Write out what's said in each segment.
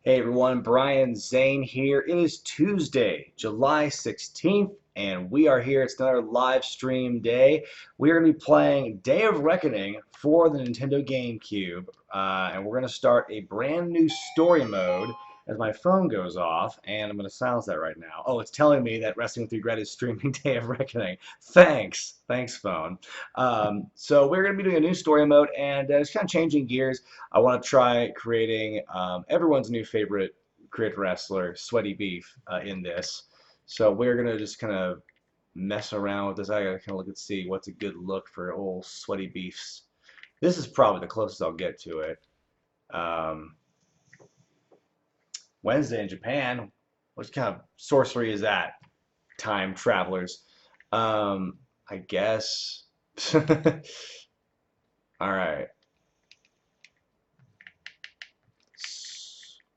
Hey everyone, Brian Zane here. It is Tuesday, July 16th, and we are here. It's another live stream day. We are going to be playing Day of Reckoning for the Nintendo GameCube, and we're going to start a brand new story mode as my phone goes off, and I'm going to silence that right now. Oh, it's telling me that Wrestling with Regret is streaming Day of Reckoning. Thanks. Thanks, phone. So we're going to be doing a new story mode, and it's kind of changing gears. I want to try creating everyone's new favorite creative wrestler, Sweaty Beef, in this. So we're gonna just kind of mess around with this. I gotta kind of look and see what's a good look for old Sweaty Beefs. This is probably the closest I'll get to it. Um, Wednesday in Japan. What kind of sorcery is that? Time travelers. I guess. All right.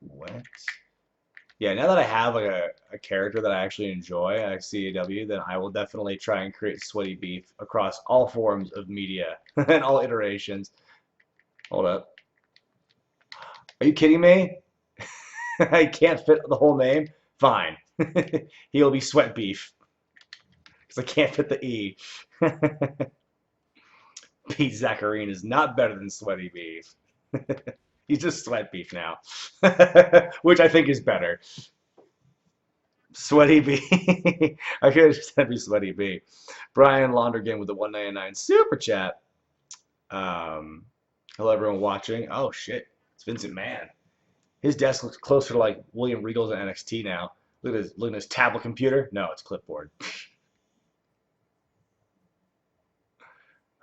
What? Yeah, now that I have like a character that I actually enjoy at CAW, then I will definitely try and create Sweaty Beef across all forms of media and all iterations. Hold up. Are you kidding me? I can't fit the whole name? Fine. He'll be Sweat Beef. Because I can't fit the E. Pete Zacharine is not better than Sweaty Beef. He's just Sweat Beef now. Which I think is better. Sweaty B. I could have just said be Sweaty B. Brian Laundergan with the 199 super chat. Hello everyone watching. Oh shit, it's Vincent Mann. His desk looks closer to like William Regal's at NXT now. Look at his tablet computer. No, it's clipboard.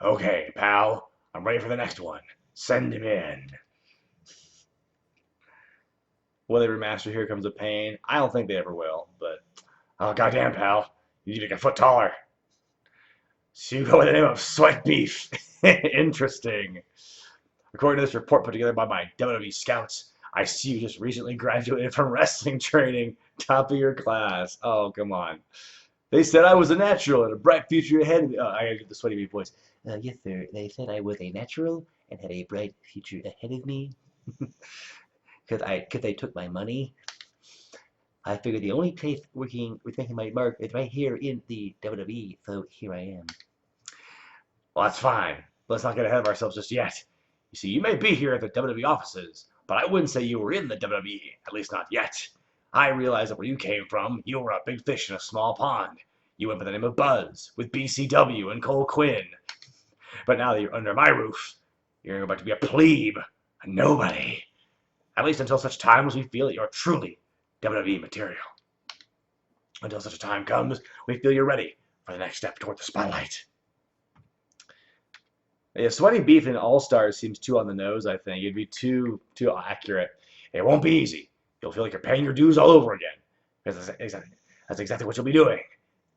Okay, pal. I'm ready for the next one. Send him in. Will they remaster Here Comes the Pain? I don't think they ever will, but oh goddamn, pal, you need to get a foot taller. So you go by the name of Sweat Beef. Interesting. According to this report put together by my WWE scouts, I see you just recently graduated from wrestling training, top of your class. Oh, come on. They said I was a natural and a bright future ahead of me. Oh, I gotta get the Sweaty Beef voice. Yes, sir. They said I was a natural and had a bright future ahead of me. Because they took my money. I figured the only place making my mark is right here in the WWE, so here I am. Well, that's fine. Let's not get ahead of ourselves just yet. You see, you may be here at the WWE offices, but I wouldn't say you were in the WWE, at least not yet. I realize that where you came from, you were a big fish in a small pond. You went by the name of Buzz, with BCW and Cole Quinn. But now that you're under my roof, you're about to be a plebe, a nobody. At least until such time as we feel that you're truly WWE material. Until such a time comes, we feel you're ready for the next step toward the spotlight. Yeah, Sweaty Beef in All Stars seems too on the nose, I think. It'd be too accurate. It won't be easy. You'll feel like you're paying your dues all over again. Because that's exactly what you'll be doing.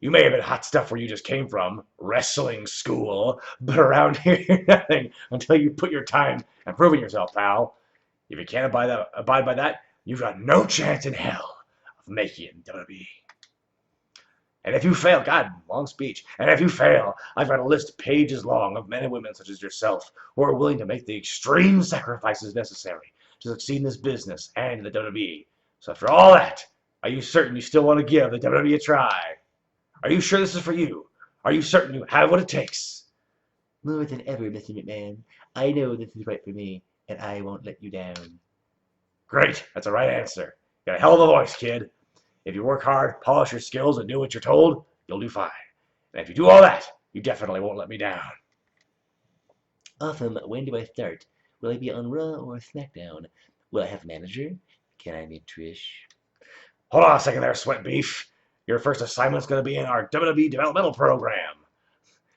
You may have been hot stuff where you just came from, wrestling school, but around here you're nothing until you put your time and proving yourself, pal. If you can't abide by that, you've got no chance in hell of making it in WWE. And if you fail, God, long speech. And if you fail, I've got a list pages long of men and women such as yourself who are willing to make the extreme sacrifices necessary to succeed in this business and in the WWE. So after all that, are you certain you still want to give the WWE a try? Are you sure this is for you? Are you certain you have what it takes? More than ever, Mr. McMahon. I know this is right for me, and I won't let you down. Great, that's the right answer. You got a hell of a voice, kid. If you work hard, polish your skills, and do what you're told, you'll do fine. And if you do all that, you definitely won't let me down. Awesome. When do I start? Will I be on Raw or SmackDown? Will I have a manager? Can I meet Trish? Hold on a second there, Sweat Beef. Your first assignment's going to be in our WWE developmental program.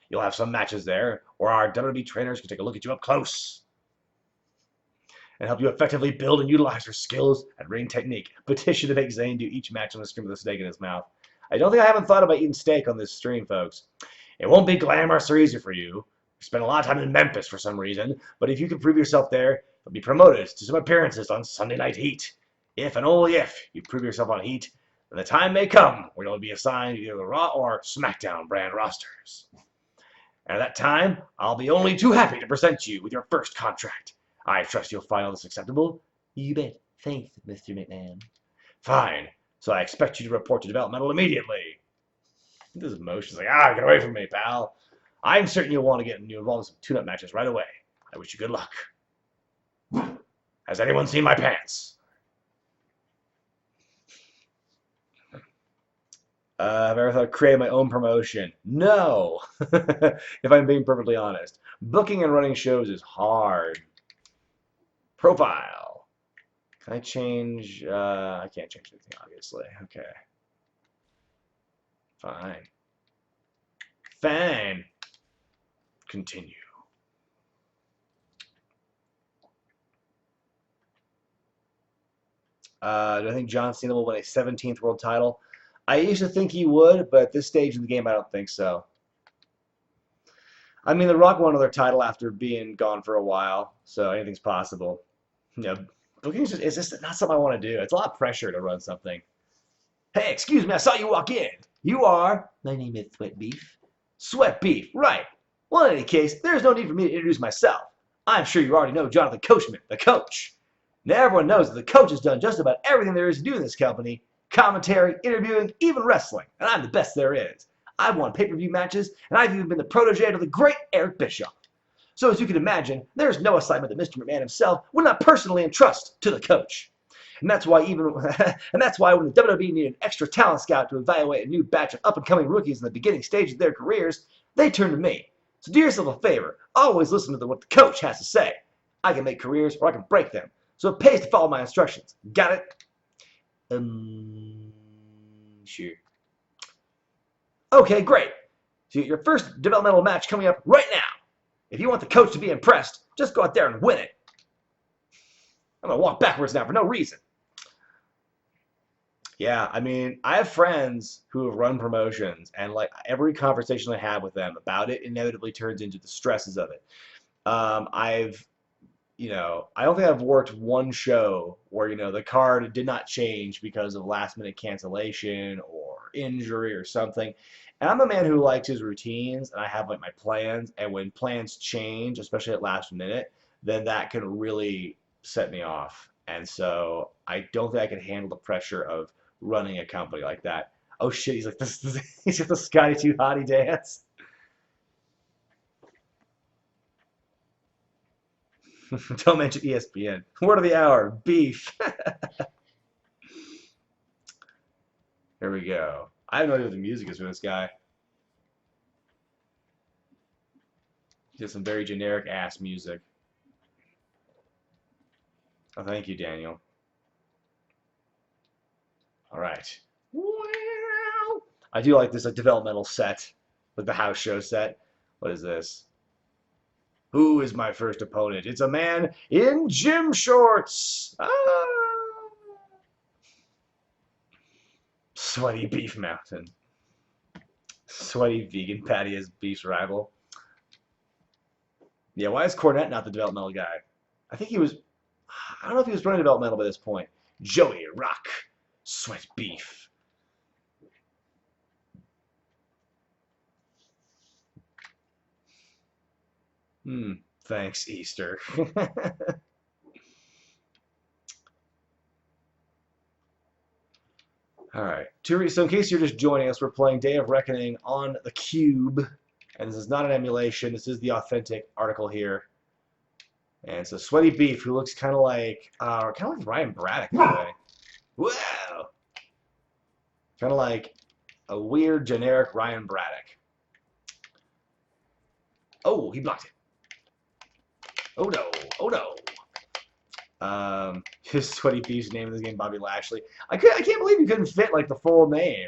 You'll have some matches there, where our WWE trainers can take a look at you up close and help you effectively build and utilize your skills and ring technique. Petition to make Zayn do each match on the stream with a steak in his mouth. I don't think I haven't thought about eating steak on this stream, folks. It won't be glamorous or easy for you. You spent a lot of time in Memphis for some reason, but if you can prove yourself there, you'll be promoted to some appearances on Sunday Night Heat. If and only if you prove yourself on Heat, then the time may come where you'll be assigned to either the Raw or SmackDown brand rosters. And at that time, I'll be only too happy to present you with your first contract. I trust you'll find all this acceptable. You bet. Thanks, Mr. McMahon. Fine. So I expect you to report to developmental immediately. This emotion's like, get away from me, pal. I'm certain you'll want to get involved in some tune-up matches right away. I wish you good luck. Has anyone seen my pants? Have I ever thought of creating my own promotion? No, if I'm being perfectly honest. Booking and running shows is hard. Profile. Can I change? I can't change anything, obviously. Okay. Fine. Fine. Continue. Do I think John Cena will win a 17th world title? I used to think he would, but at this stage in the game, I don't think so. I mean, The Rock won another title after being gone for a while, so anything's possible. Booking is just not something I want to do. It's a lot of pressure to run something. Hey, excuse me, I saw you walk in. You are? My name is Sweat Beef. Sweat Beef, right. Well, in any case, there's no need for me to introduce myself. I'm sure you already know Jonathan Coachman, the coach. Now everyone knows that the coach has done just about everything there is to do in this company. Commentary, interviewing, even wrestling. And I'm the best there is. I've won pay-per-view matches, and I've even been the protege of the great Eric Bischoff. So as you can imagine, there's no assignment that Mr. McMahon himself would not personally entrust to the coach. And that's why when the WWE needed an extra talent scout to evaluate a new batch of up-and-coming rookies in the beginning stage of their careers, they turned to me. So do yourself a favor, always listen to what the coach has to say. I can make careers or I can break them. So it pays to follow my instructions. Got it? Sure. Okay, great. So you get your first developmental match coming up right now. If you want the coach to be impressed, just go out there and win it. I'm going to walk backwards now for no reason. Yeah, I mean, I have friends who have run promotions, and like every conversation I have with them about it inevitably turns into the stresses of it. I don't think I've worked one show where, the card did not change because of last minute cancellation or injury or something. And I'm a man who likes his routines, and I have like my plans, and when plans change, especially at last minute, then that can really set me off. And so I don't think I can handle the pressure of running a company like that. Oh shit, he's like he's got the Scotty 2 Hottie dance. Don't mention ESPN. Word of the hour, beef. Here we go. I have no idea what the music is for this guy. He has some very generic ass music. Oh, thank you, Daniel. All right. I do like this developmental set, like the house show set. What is this? Who is my first opponent? It's a man in gym shorts. Sweaty Beef Mountain. Sweaty vegan patty as Beef's rival. Yeah, why is Cornette not the developmental guy? I think he was... I don't know if he was running developmental by this point. Joey Rock. Sweat Beef. Thanks, Easter. Alright, so in case you're just joining us, we're playing Day of Reckoning on the Cube. And this is not an emulation, this is the authentic article here. And so Sweaty Beef, who looks kind of like Ryan Braddock in a way. Wow! Kind of like a weird, generic Ryan Braddock. Oh, he blocked it. Oh no, oh no. His Sweaty Beef's name in this game, Bobby Lashley. I can't believe you couldn't fit like the full name.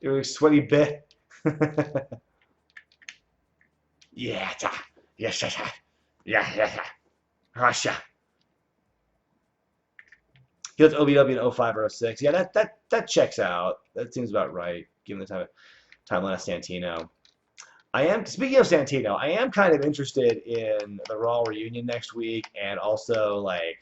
It was Sweaty Bit. Yeah, yes, yeah, Russia. He was OVW in 05 or 06. Yeah, that checks out. That seems about right, given the timeline of Santino. Speaking of Santino, I am kind of interested in the Raw reunion next week, and also like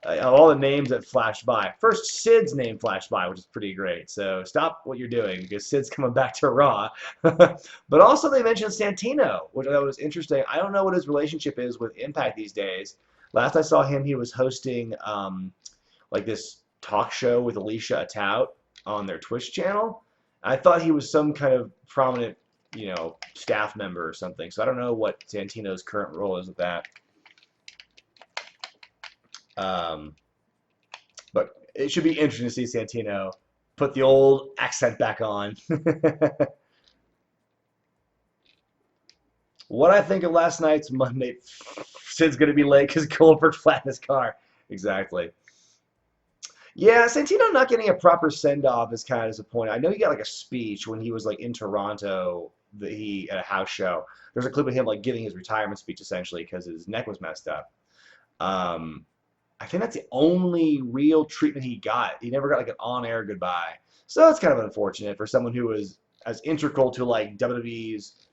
all the names that flashed by. First, Sid's name flashed by, which is pretty great. So stop what you're doing because Sid's coming back to Raw. But also they mentioned Santino, which I thought was interesting. I don't know what his relationship is with Impact these days, Last I saw him, he was hosting like this talk show with Alicia Atout on their Twitch channel. I thought he was some kind of prominent, staff member or something. So I don't know what Santino's current role is with that. But it should be interesting to see Santino put the old accent back on. What I think of last night's Monday, Sid's going to be late because Goldberg flattened his car. Exactly. Yeah, Santino not getting a proper send-off is kind of disappointing. I know he got like a speech when he was like in Toronto at a house show. There's a clip of him like giving his retirement speech essentially because his neck was messed up. I think that's the only real treatment he got. He never got like an on-air goodbye. So that's kind of unfortunate for someone who was as integral to like WWE's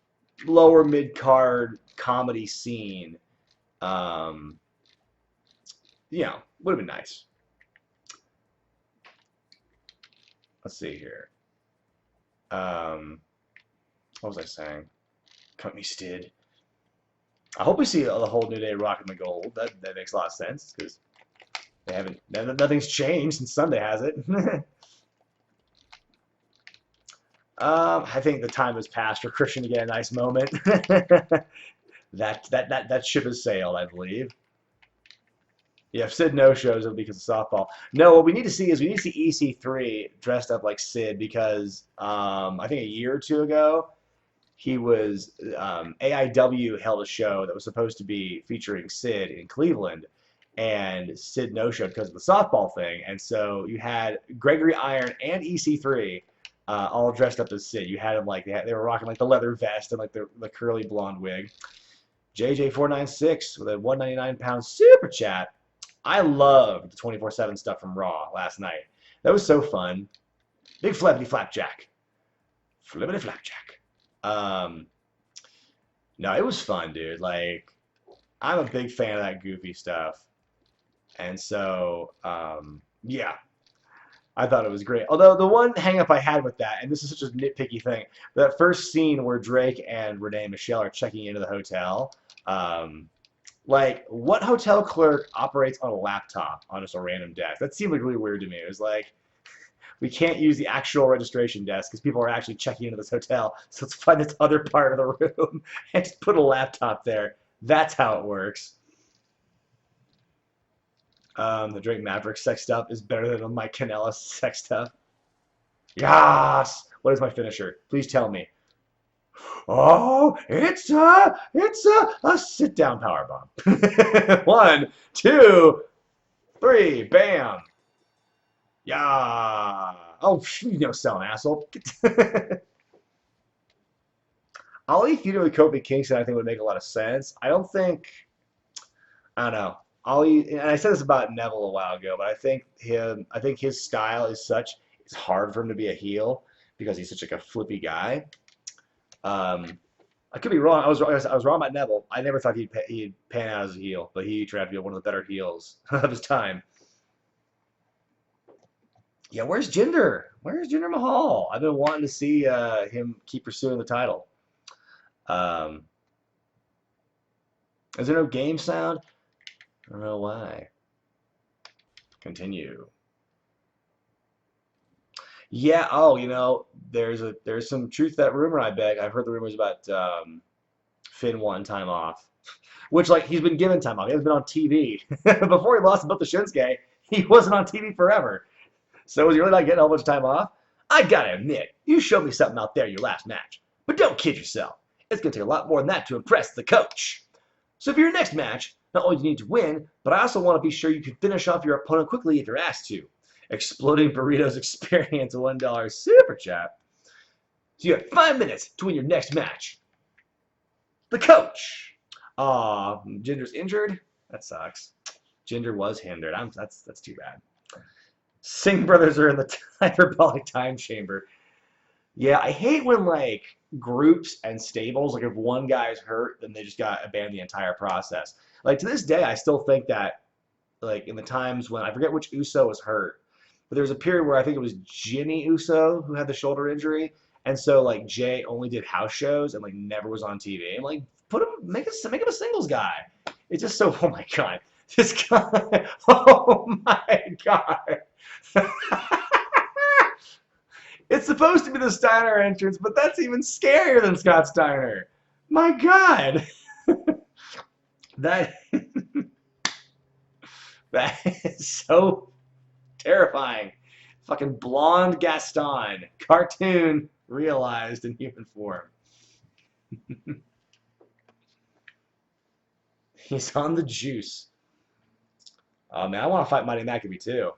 lower mid-card comedy scene. Would have been nice. Let's see here. What was I saying? Cut me, Stid. I hope we see the whole New Day rocking the gold. That makes a lot of sense because nothing's changed since Sunday has it. I think the time has passed for Christian to get a nice moment. that ship has sailed, I believe. Yeah, if Sid no shows, it'll be because of softball. No, what we need to see is EC3 dressed up like Sid because I think a year or two ago he was AIW held a show that was supposed to be featuring Sid in Cleveland, and Sid no showed because of the softball thing, and so you had Gregory Iron and EC3 all dressed up as Sid. You had them like they were rocking like the leather vest and like the curly blonde wig. JJ496 with a 199-pound super chat. I loved the 24/7 stuff from Raw last night. That was so fun. Big flippity flapjack. Flippity flapjack. No, it was fun, dude. Like, I'm a big fan of that goofy stuff. And so, yeah. I thought it was great. Although the one hang-up I had with that, and this is such a nitpicky thing, that first scene where Drake and Renee and Michelle are checking into the hotel, like, what hotel clerk operates on a laptop on just a random desk? That seemed like really weird to me. It was like, we can't use the actual registration desk because people are actually checking into this hotel, so let's find this other part of the room and just put a laptop there. That's how it works. The Drake Maverick sex stuff is better than the Mike Kanellis sex stuff. Yes! What is my finisher? Please tell me. Oh, it's a sit-down powerbomb. 1, 2, 3, bam. Yeah. Oh, sell an asshole. Ali feuding with Kofi Kingston, I think, would make a lot of sense. I don't know. Ali, and I said this about Neville a while ago, but I think his style is such, it's hard for him to be a heel because he's such like a flippy guy. I could be wrong. I was wrong about Neville. I never thought he'd pan out as a heel, but he turned out to be one of the better heels of his time. Yeah, where's Jinder? Where's Jinder Mahal? I've been wanting to see him keep pursuing the title. Is there no game sound? I don't know why. Continue. Yeah. Oh, there's some truth to that rumor. I bet I've heard the rumors about Finn wanting time off, which like he's been given time off. He hasn't been on TV before he lost the belt to Shinsuke. He wasn't on TV forever. So was he really not getting a whole bunch of time off? I gotta admit, you showed me something out there your last match, but don't kid yourself. It's gonna take a lot more than that to impress the coach. So for your next match, not only do you need to win, but I also want to be sure you can finish off your opponent quickly if you're asked to. Exploding Burritos Experience $1 super chat. So you have 5 minutes to win your next match. The coach. Jinder's injured. That sucks. Jinder was hindered. That's too bad. Singh brothers are in the hyperbolic time chamber. Yeah, I hate when like groups and stables, like if one guy's hurt, then they just got to abandon the entire process. Like to this day, I still think that like in the times when I forget which Uso was hurt, but there was a period where I think it was Jimmy Uso who had the shoulder injury, and so like Jay only did house shows and like never was on TV. I'm like, make him a singles guy. It's just so, oh my god, This guy, oh my God. It's supposed to be the Steiner entrance, but that's even scarier than Scott Steiner. My God. That, that is so terrifying. Fucking blonde Gaston, cartoon realized in human form. He's on the juice. Oh man, I want to fight Mighty McAfee too.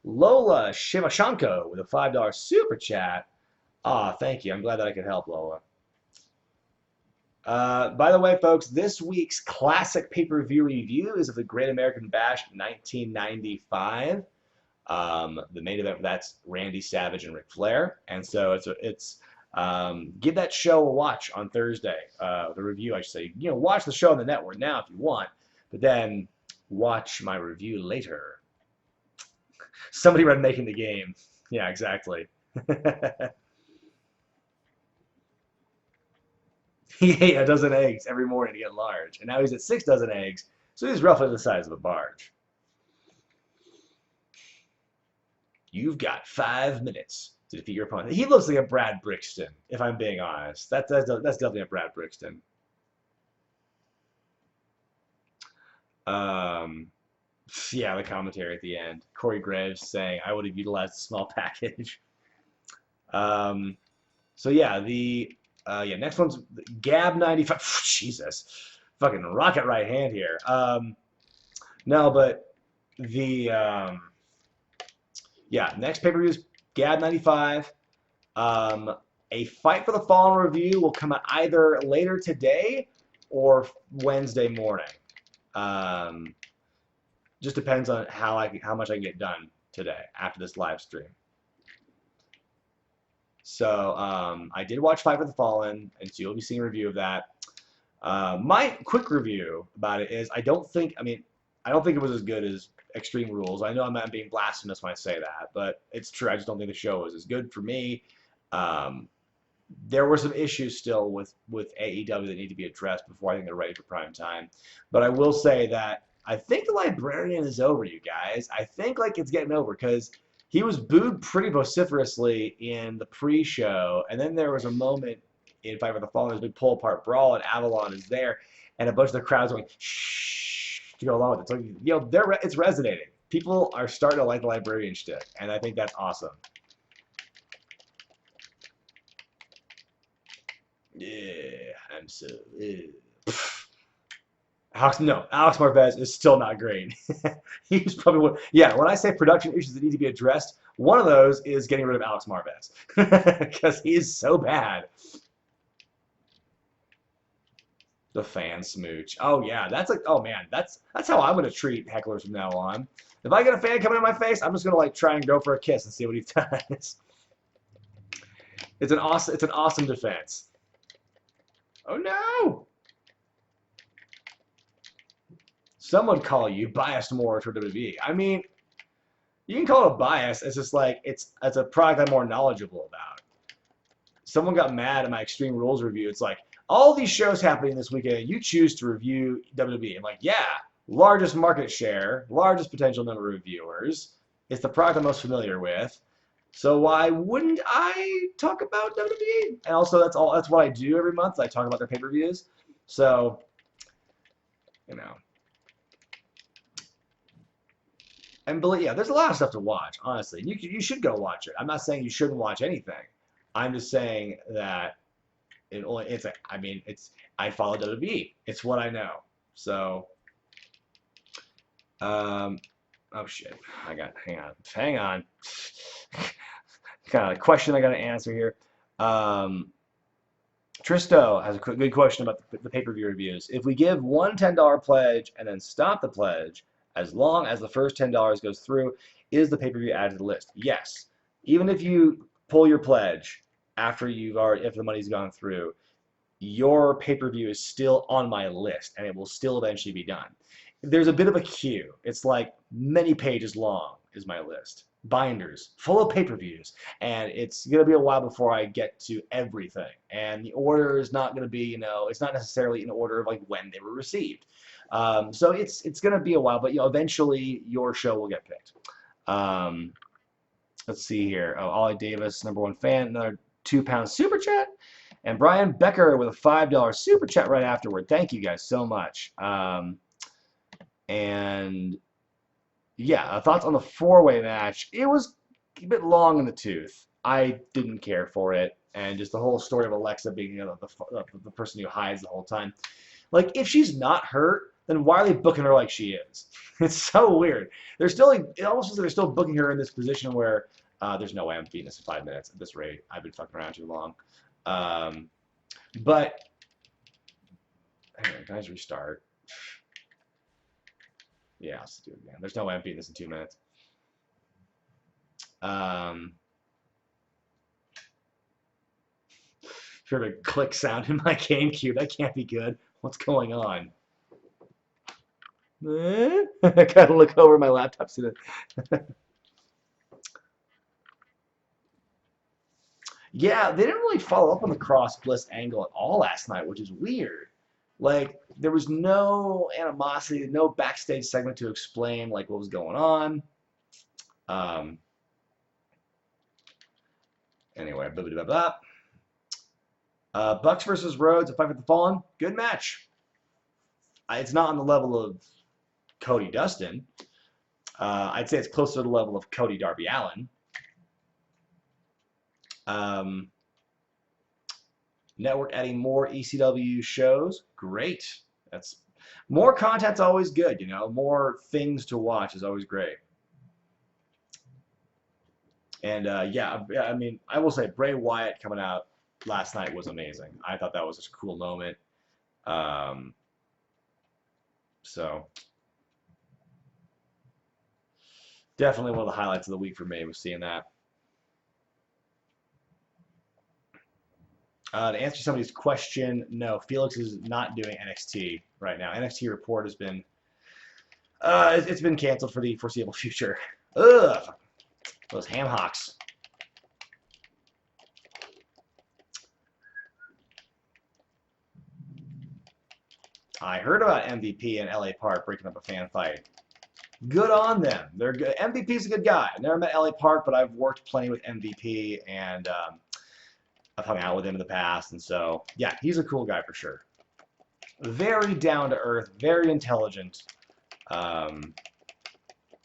Lola Shivashanko with a $5 super chat. Ah, thank you. I'm glad that I could help, Lola. By the way, folks, this week's classic pay-per-view review is of the Great American Bash 1995. The main event for that's Randy Savage and Ric Flair, and so it's give that show a watch on Thursday. The review, I should say. You know, watch the show on the network now if you want, but then watch my review later. Somebody read Making the Game. Yeah, exactly. He ate a dozen eggs every morning to get large, and now he's at 6 dozen eggs, so he's roughly the size of a barge. You've got 5 minutes to defeat your opponent. He looks like a Brad Brixton, if I'm being honest. That's definitely a Brad Brixton. Yeah, the commentary at the end. Corey Graves saying, I would have utilized a small package. So yeah, next one's Gab 95. Jesus, fucking rocket right hand here. No, but next pay-per-view is Gab 95. A Fight for the Fallen review will come out either later today or Wednesday morning. Just depends on how much I can get done today after this live stream. So I did watch Fight for the Fallen, and so you'll be seeing a review of that. My quick review about it is I don't think it was as good as Extreme Rules. I know I'm not being blasphemous when I say that, but it's true. I just don't think the show was as good for me. There were some issues still with AEW that need to be addressed before I think they're ready for prime time. But I will say that I think The Librarian is over, you guys. I think it's getting over because he was booed pretty vociferously in the pre-show, and then there was a moment in Fight for the Fallen, there's a big pull-apart brawl, and Avalon is there, and a bunch of the crowd's going, shh, to go along with it. So, you know, it's resonating. People are starting to like the Librarian shtick, and I think that's awesome. Yeah, I'm so... Alex Marvez is still not great. He's probably one. Yeah, when I say production issues that need to be addressed, one of those is getting rid of Alex Marvez because he is so bad. The fan smooch. Oh yeah, oh man, that's how I'm gonna treat hecklers from now on. If I get a fan coming in my face, I'm just gonna try and go for a kiss and see what he does. It's an awesome defense. Oh no! Some would call you biased more toward WWE. I mean, you can call it a bias. It's just it's a product I'm more knowledgeable about. Someone got mad at my Extreme Rules review. It's like, all these shows happening this weekend, you choose to review WWE. I'm like, yeah, largest market share, largest potential number of viewers. It's the product I'm most familiar with. So why wouldn't I talk about WWE? And also, that's what I do every month. I talk about their pay-per-views. So, you know. And there's a lot of stuff to watch, honestly. You should go watch it. I'm not saying you shouldn't watch anything. I'm just saying that I follow WWE. It's what I know. So, oh shit. Hang on. Got a question I got to answer here. Tristo has a good question about the pay-per-view reviews. If we give one $10 pledge and then stop the pledge, as long as the first $10 goes through, is the pay-per-view added to the list? Yes. Even if you pull your pledge after if the money's gone through, your pay-per-view is still on my list, and it will still eventually be done. There's a bit of a queue. It's like many pages long is my list. Binders full of pay-per-views, and it's going to be a while before I get to everything. And the order is not going to be, it's not necessarily in order of when they were received. So it's gonna be a while, but eventually your show will get picked. Um, let's see here. Oh, Ollie Davis, #1 fan, another £2 super chat, and Brian Becker with a $5 super chat right afterward. Thank you guys so much. And yeah, thoughts on the four-way match? It was a bit long in the tooth. I didn't care for it, and just the whole story of Alexa being the person who hides the whole time. Like, if she's not hurt, then why are they booking her like she is? It's so weird. They're still, like, it almost feels like they're still booking her in this position where there's no way I'm beating this in 5 minutes at this rate. I've been fucking around too long. But anyway, can I just restart? Yeah, let's do it again. There's no way I'm beating this in 2 minutes. Heard a click sound in my GameCube. That can't be good. What's going on? I gotta look over my laptop. See that? Yeah, they didn't really follow up on the Cross Bliss angle at all last night, which is weird. Like, there was no animosity, no backstage segment to explain like what was going on. Anyway, blah blah blah blah. Bucks versus Rhodes, a fight for the Fallen. Good match. It's not on the level of Cody Dustin. I'd say it's closer to the level of Cody Darby Allin. Network adding more ECW shows. Great. That's more content's always good, you know. More things to watch is always great. And yeah, I mean, I will say Bray Wyatt coming out last night was amazing. I thought that was just a cool moment. So definitely one of the highlights of the week for me was seeing that. To answer somebody's question, no, Felix is not doing NXT right now. NXT report has been it's been canceled for the foreseeable future. Ugh, those ham hocks. I heard about MVP and LA Park breaking up a fan fight. Good on them. They're good. MVP's a good guy. I never met LA Park, but I've worked plenty with MVP, and I've hung out with him in the past, and so yeah, he's a cool guy for sure. Very down to earth, very intelligent.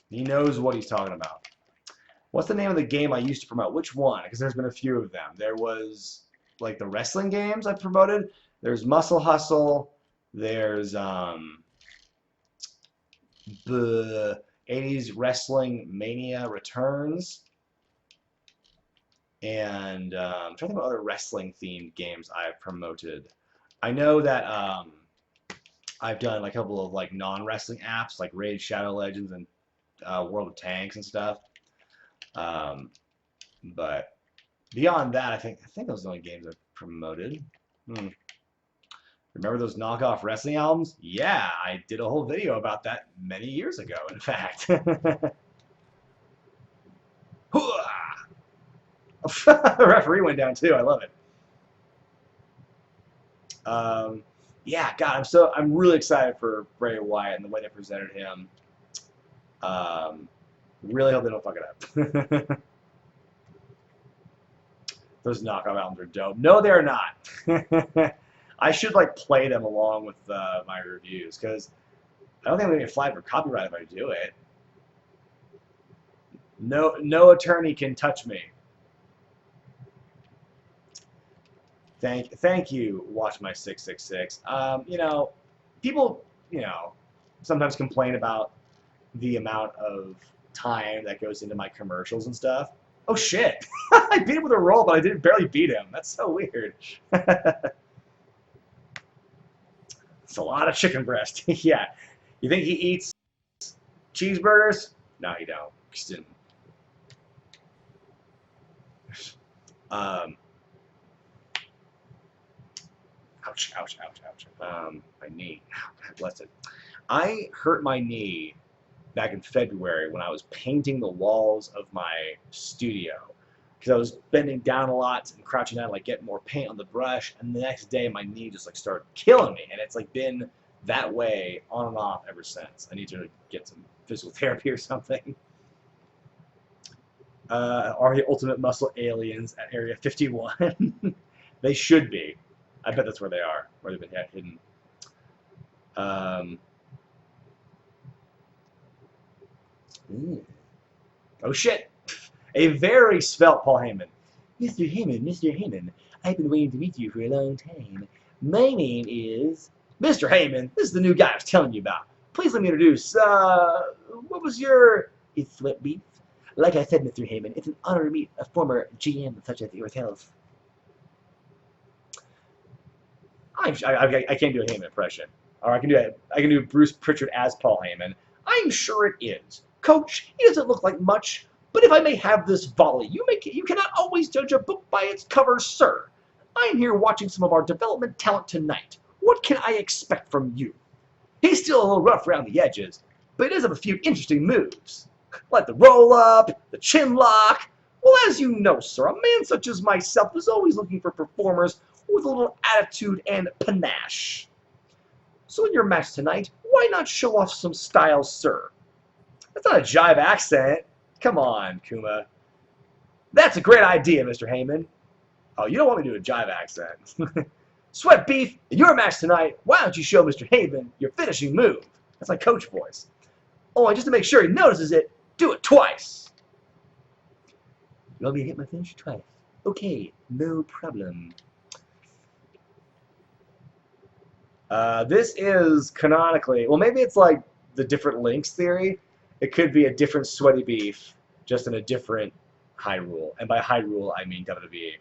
He knows what he's talking about. What's the name of the game I used to promote? Which one? Because there's been a few of them. There was like the wrestling games I promoted. There's Muscle Hustle. There's the 80s Wrestling Mania Returns. And I'm trying to think of other wrestling-themed games I've promoted. I know that I've done like a couple of like non-wrestling apps, like Raid Shadow Legends and World of Tanks and stuff. But beyond that, I think those are the only games I've promoted. Remember those knockoff wrestling albums? Yeah, I did a whole video about that many years ago, in fact. The referee went down too. I love it. Yeah, God, I'm really excited for Bray Wyatt and the way they presented him. Really hope they don't fuck it up. Those knockoff albums are dope. No, they're not. I should like play them along with my reviews because I don't think I'm gonna get flagged for copyright if I do it. No attorney can touch me. Thank you, Watch My 666. You know, people, you know, sometimes complain about the amount of time that goes into my commercials and stuff. Oh shit! I beat him with a roll, but I didn't barely beat him. That's so weird. It's a lot of chicken breast. Yeah. You think he eats cheeseburgers? No, you don't. Just didn't. Ouch, ouch, ouch, ouch. My knee. God bless it. I hurt my knee back in February when I was painting the walls of my studio. Because I was bending down a lot and crouching down to like get more paint on the brush, and the next day my knee just like started killing me, and it's like been that way on and off ever since. I need to get some physical therapy or something. Are the Ultimate Muscle aliens at Area 51? They should be. I bet that's where they are, where they've been hidden. Oh shit! A very svelte Paul Heyman. Mr. Heyman, I've been waiting to meet you for a long time. My name is... Mr. Heyman, this is the new guy I was telling you about. Please let me introduce, what was your... It's Sweat Beef. Like I said, Mr. Heyman, it's an honor to meet a former GM such as yourself. I can't do a Heyman impression. Or I can do Bruce Pritchard as Paul Heyman. I'm sure it is. Coach, he doesn't look like much, but if I may have this volley, you cannot always judge a book by its cover, sir. I'm here watching some of our development talent tonight. What can I expect from you? He's still a little rough around the edges, but he does have a few interesting moves. Like the roll-up, the chin lock. Well, as you know, sir, a man such as myself is always looking for performers with a little attitude and panache. So in your match tonight, why not show off some style, sir? That's not a jive accent. Come on, Kuma. That's a great idea, Mr. Heyman. Oh, you don't want me to do a jive accent. Sweat Beef, in your match tonight, why don't you show Mr. Heyman your finishing move? That's like coach voice. Oh, and just to make sure he notices it, do it twice. You want me to hit my finish twice? Okay, no problem. This is canonically, well, maybe it's like the different links theory. It could be a different Sweaty Beef, just in a different High Rule. And by High Rule, I mean WWE.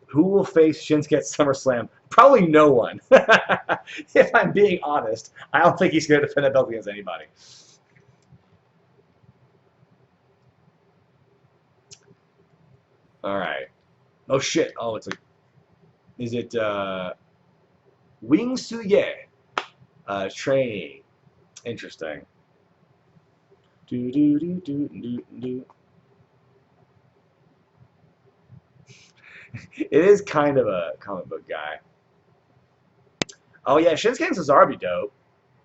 Who will face Shinsuke at SummerSlam? Probably no one. If I'm being honest, I don't think he's going to defend that belt against anybody. All right. Oh shit. Oh, it's like, is it Wing Suye trainee? Interesting. Do do do do do do. It is kind of a comic book guy. Oh yeah, Shinsuke and Cesaro be dope,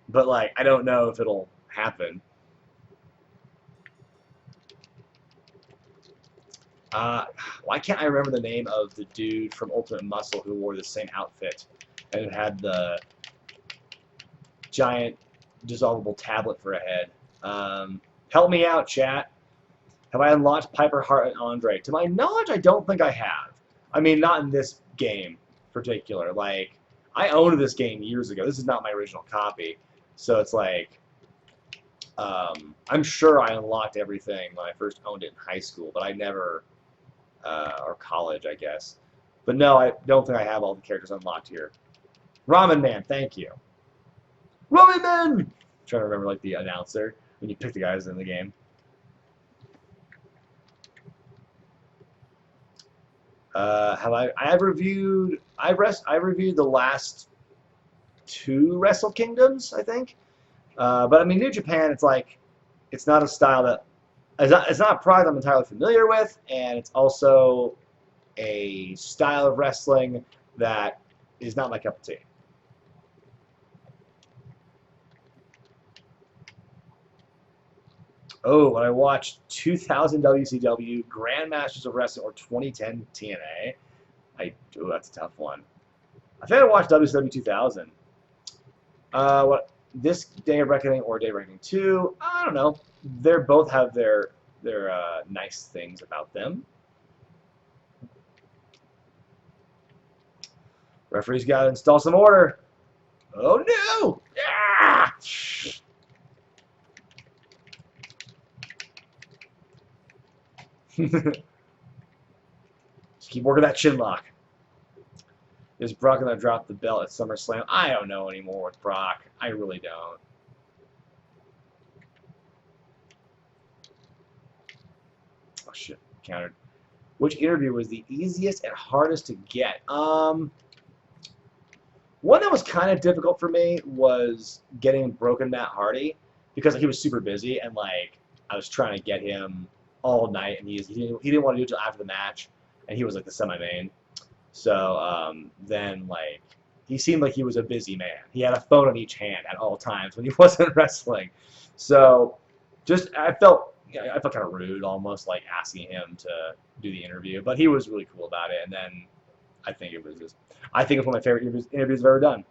but like I don't know if it'll happen. Why can't I remember the name of the dude from Ultimate Muscle who wore the same outfit and had the giant dissolvable tablet for a head? Help me out, chat. Have I unlocked Piper, Hart, and Andre? To my knowledge, I don't think I have. I mean, not in this game in particular. Like, I owned this game years ago. This is not my original copy. So it's like, I'm sure I unlocked everything when I first owned it in high school, but I never, or college, I guess. But no, I don't think I have all the characters unlocked here. Ramen Man, thank you. Ramen Man! I'm trying to remember, like, the announcer when you pick the guys in the game. I've reviewed the last 2 Wrestle Kingdoms, I think. But I mean, New Japan, it's like, it's not a style that, it's not a product I'm entirely familiar with, and it's also a style of wrestling that is not my cup of tea. Oh, when I watched 2000 WCW, Grandmasters of Wrestling, or 2010 TNA, oh, that's a tough one. I think I watched WCW 2000. What, this Day of Reckoning or Day of Reckoning 2, I don't know. They both have their nice things about them. Referee's got to install some order. Oh no! Ah! Just keep working that chin lock. Is Brock gonna drop the belt at SummerSlam? I don't know anymore with Brock. I really don't. Oh shit, countered. Which interview was the easiest and hardest to get? One that was kind of difficult for me was getting Broken Matt Hardy, because he was super busy and like I was trying to get him all night, and he didn't want to do it until after the match, and he was like the semi-main. So then like he seemed like he was a busy man. He had a phone in each hand at all times when he wasn't wrestling. So I felt kind of rude, almost like asking him to do the interview, but he was really cool about it. And then I think it's one of my favorite interviews I've ever done.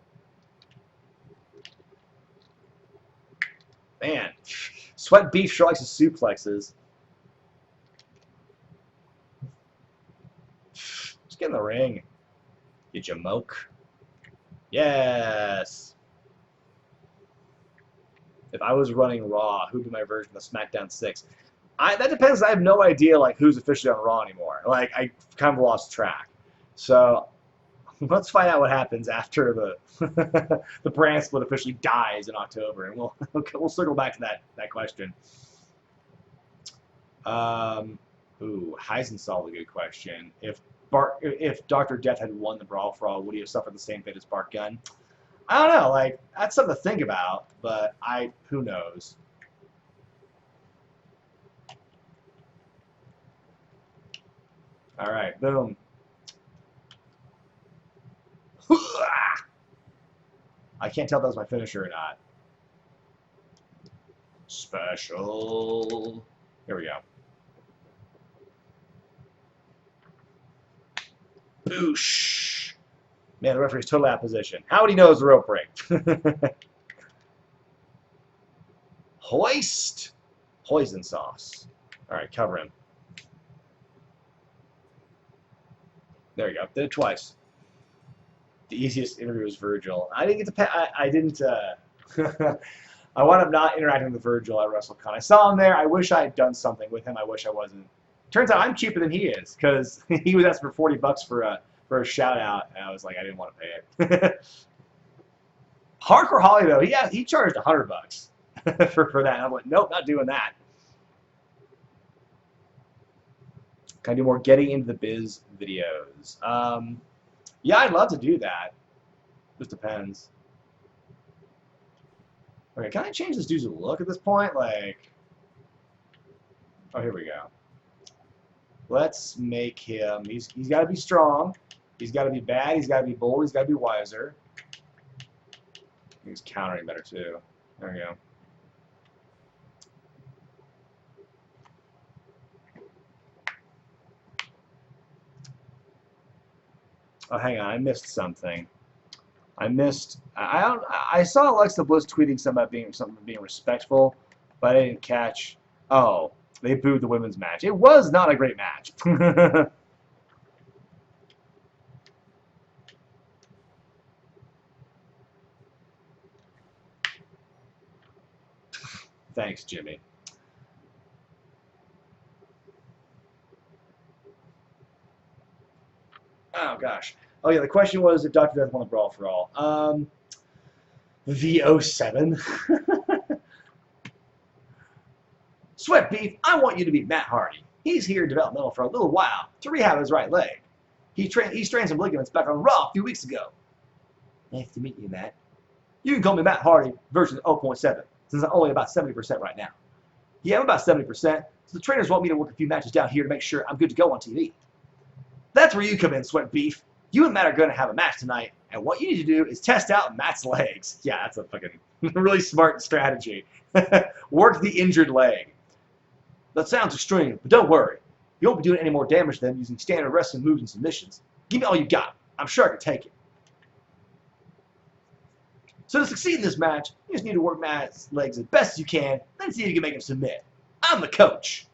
Man, Sweat Beef sure likes his suplexes. Just get in the ring. Get your moke. Yes. If I was running Raw, who'd be my version of SmackDown 6? That depends. I have no idea like who's officially on Raw anymore. Like I kind of lost track. So let's find out what happens after the the brand split officially dies in October, and we'll circle back to that question. Ooh, Heisenstall, a good question. If Dr. Death had won the Brawl for All, would he have suffered the same fate as Bart Gunn? I don't know. Like that's something to think about, but who knows. All right, boom. I can't tell if that was my finisher or not. Special. Here we go. Boosh. Man, the referee's totally out of position. How would he know it's a rope break? Hoist. Poison sauce. All right, cover him. There you go. Did it twice. The easiest interview was Virgil. I didn't get to. I didn't. I wound up not interacting with Virgil at WrestleCon. I saw him there. I wish I had done something with him. I wish I wasn't. Turns out I'm cheaper than he is because he was asking for $40 for a shout out, and I was like, I didn't want to pay it. Hardcore Holly though, he charged $100 for that. And I'm like, nope, not doing that. Can I do more getting into the biz videos? Yeah, I'd love to do that. Just depends. Okay, can I change this dude's look at this point? Like, oh, here we go. Let's make him. He's got to be strong. He's got to be bad. He's got to be bold. He's got to be wiser. He's countering better too. There we go. Oh, hang on, I missed something. I saw Alexa Bliss tweeting something about being respectful, but I didn't catch. Oh, they booed the women's match. It was not a great match. Thanks, Jimmy. Oh gosh. Oh yeah, the question was if Dr. Death won the Brawl for All. The 07. Sweat Beef, I want you to be Matt Hardy. He's here developmental for a little while to rehab his right leg. He strained some ligaments back on Raw a few weeks ago. Nice to meet you, Matt. You can call me Matt Hardy, version 0.7, since I'm only about 70% right now. Yeah, I'm about 70%, so the trainers want me to work a few matches down here to make sure I'm good to go on TV. That's where you come in, Sweat Beef. You and Matt are going to have a match tonight, and what you need to do is test out Matt's legs. Yeah, that's a fucking really smart strategy. Work the injured leg. That sounds extreme, but don't worry. You won't be doing any more damage to them using standard wrestling moves and submissions. Give me all you got. I'm sure I can take it. So to succeed in this match, you just need to work Matt's legs as best as you can, then see if you can make him submit. I'm the coach.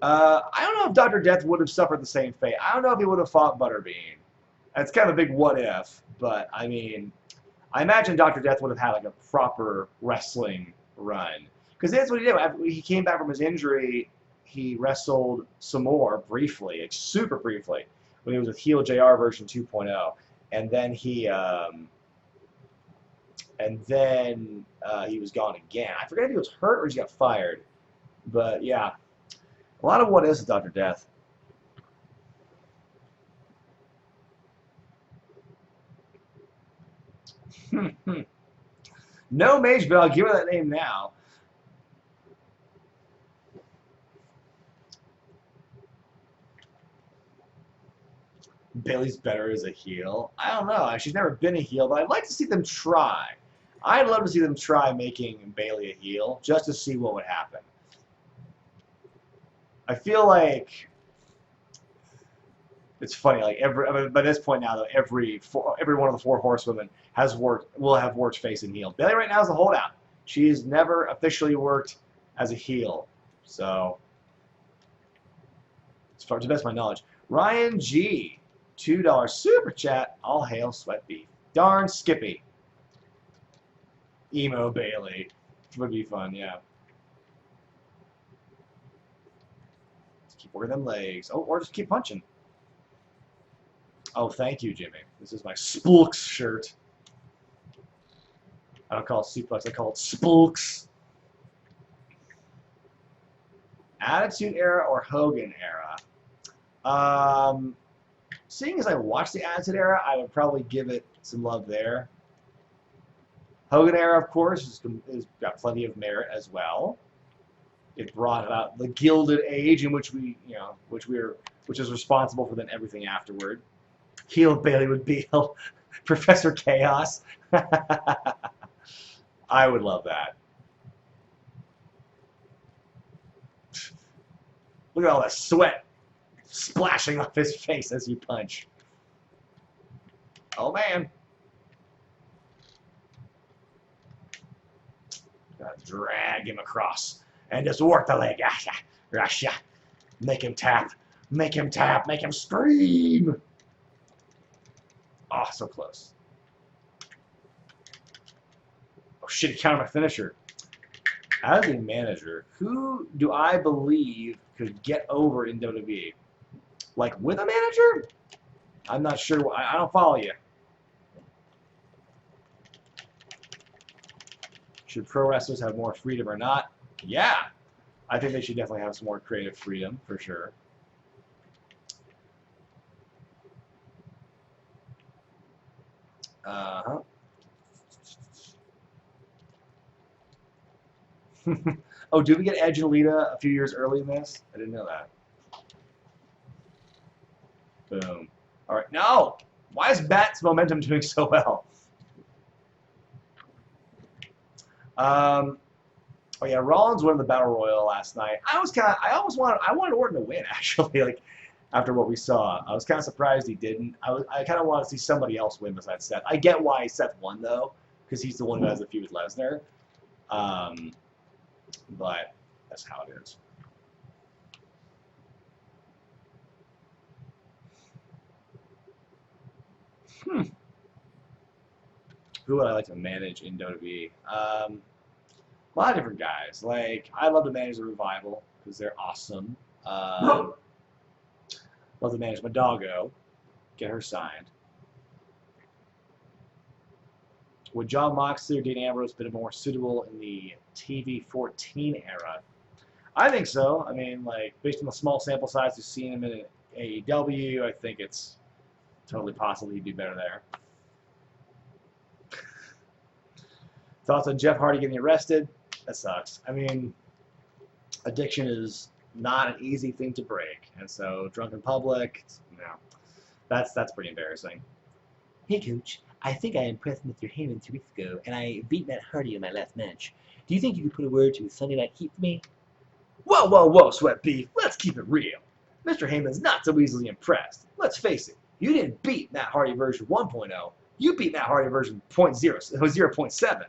I don't know if Dr. Death would have suffered the same fate. I don't know if he would have fought Butterbean. That's kind of a big what if, but I mean, I imagine Dr. Death would have had like a proper wrestling run. Because that's what he did. After he came back from his injury, he wrestled some more briefly, like super briefly, when he was with Heel JR version 2.0. And then he was gone again. I forget if he was hurt or he got fired. But yeah. A lot of what is Dr. Death. No Mage, but I'll give her that name now. Bailey's better as a heel. I don't know. She's never been a heel, but I'd like to see them try. I'd love to see them try making Bailey a heel just to see what would happen. I feel like it's funny. Like by this point now, though, every one of the 4 horsewomen will have worked face and heel. Bailey right now is a holdout. She's never officially worked as a heel, so as far to the best of my knowledge. Ryan G, $2 super chat. All hail Sweat Beef. Darn Skippy. Emo Bailey would be fun, yeah. Just keep working them legs. Oh, or just keep punching. Oh, thank you, Jimmy. This is my Spooks shirt. I don't call it suplex, I call it Spooks. Attitude Era or Hogan Era? Seeing as I watched the Attitude Era, I would probably give it some love there. Hogan Era, of course, is got plenty of merit as well. It brought about the Gilded Age, in which which is responsible for then everything afterward. Heel Bailey would be Professor Chaos. I would love that. Look at all that sweat splashing off his face as you punch. Oh man. Gotta drag him across and just work the leg. Make him tap. Make him tap. Make him scream. Oh, so close. Oh shit, he countered my finisher. As a manager, who do I believe could get over in WWE? Like with a manager? I'm not sure. I don't follow you. Should pro wrestlers have more freedom or not? Yeah. I think they should definitely have some more creative freedom, for sure. Uh-huh. Oh, did we get Edge and Lita a few years early in this? I didn't know that. Boom. All right. No! Why is Bat's momentum doing so well? Oh yeah, Rollins won the Battle Royal last night. I wanted Orton to win actually. Like after what we saw, I was kind of surprised he didn't. I kind of wanted to see somebody else win besides Seth. I get why Seth won though, because he's the one who has the feud with Lesnar. But that's how it is. Who would I like to manage in WWE? A lot of different guys. Like, I'd love to manage the Revival, because they're awesome. Love to manage my doggo. Get her signed. Would John Moxley or Dean Ambrose been more suitable in the TV 14 era? I think so. I mean, like, based on the small sample size we've seen him in AEW, I think it's totally possible he'd do better there. Thoughts on Jeff Hardy getting arrested? That sucks. I mean, addiction is not an easy thing to break, and so drunk in public, that's pretty embarrassing. Hey, Coach. I think I impressed Mr. Heyman 2 weeks ago, and I beat Matt Hardy in my last match. Do you think you could put a word to Sunday Night Heat for me? Whoa, whoa, whoa, Sweat Beef. Let's keep it real. Mr. Heyman's not so easily impressed. Let's face it. You didn't beat Matt Hardy version 1.0. You beat Matt Hardy version 0.7.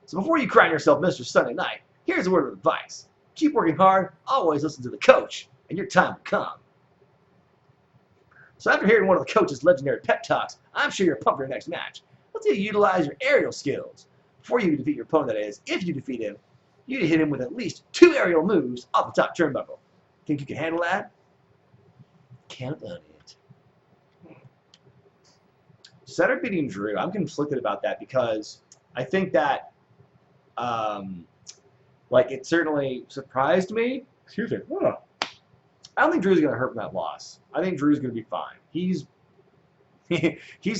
So before you crown yourself Mr. Sunday Night, here's a word of advice. Keep working hard, always listen to the coach, and your time will come. So after hearing one of the coach's legendary pep talks, I'm sure you're pumped for your next match. Let's see you utilize your aerial skills. Before you defeat your opponent, that is, if you defeat him, you need to hit him with at least 2 aerial moves off the top turnbuckle. Think you can handle that? Count on it. Cedric beating Drew, I'm conflicted about that because I think that like it certainly surprised me. Excuse me. I don't think Drew's going to hurt from that loss. I think Drew's going to be fine. He's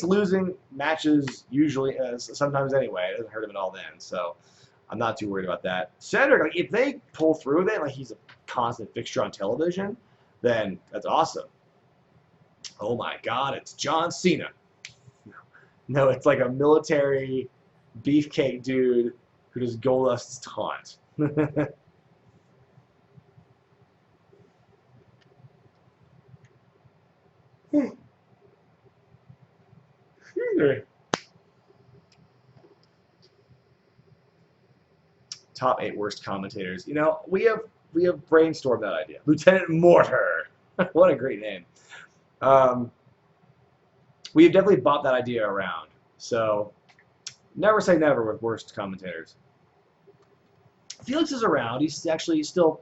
losing matches usually, sometimes anyway. It doesn't hurt him at all then. So I'm not too worried about that. Cedric, like, if they pull through with it, like he's a constant fixture on television, then that's awesome. Oh my God, it's John Cena. No, it's like a military beefcake dude who does Goldust's taunt. Top 8 worst commentators. You know, we have brainstormed that idea. Lieutenant Mortar. What a great name. We have definitely bought that idea around. So never say never with worst commentators. Felix is around. He's actually still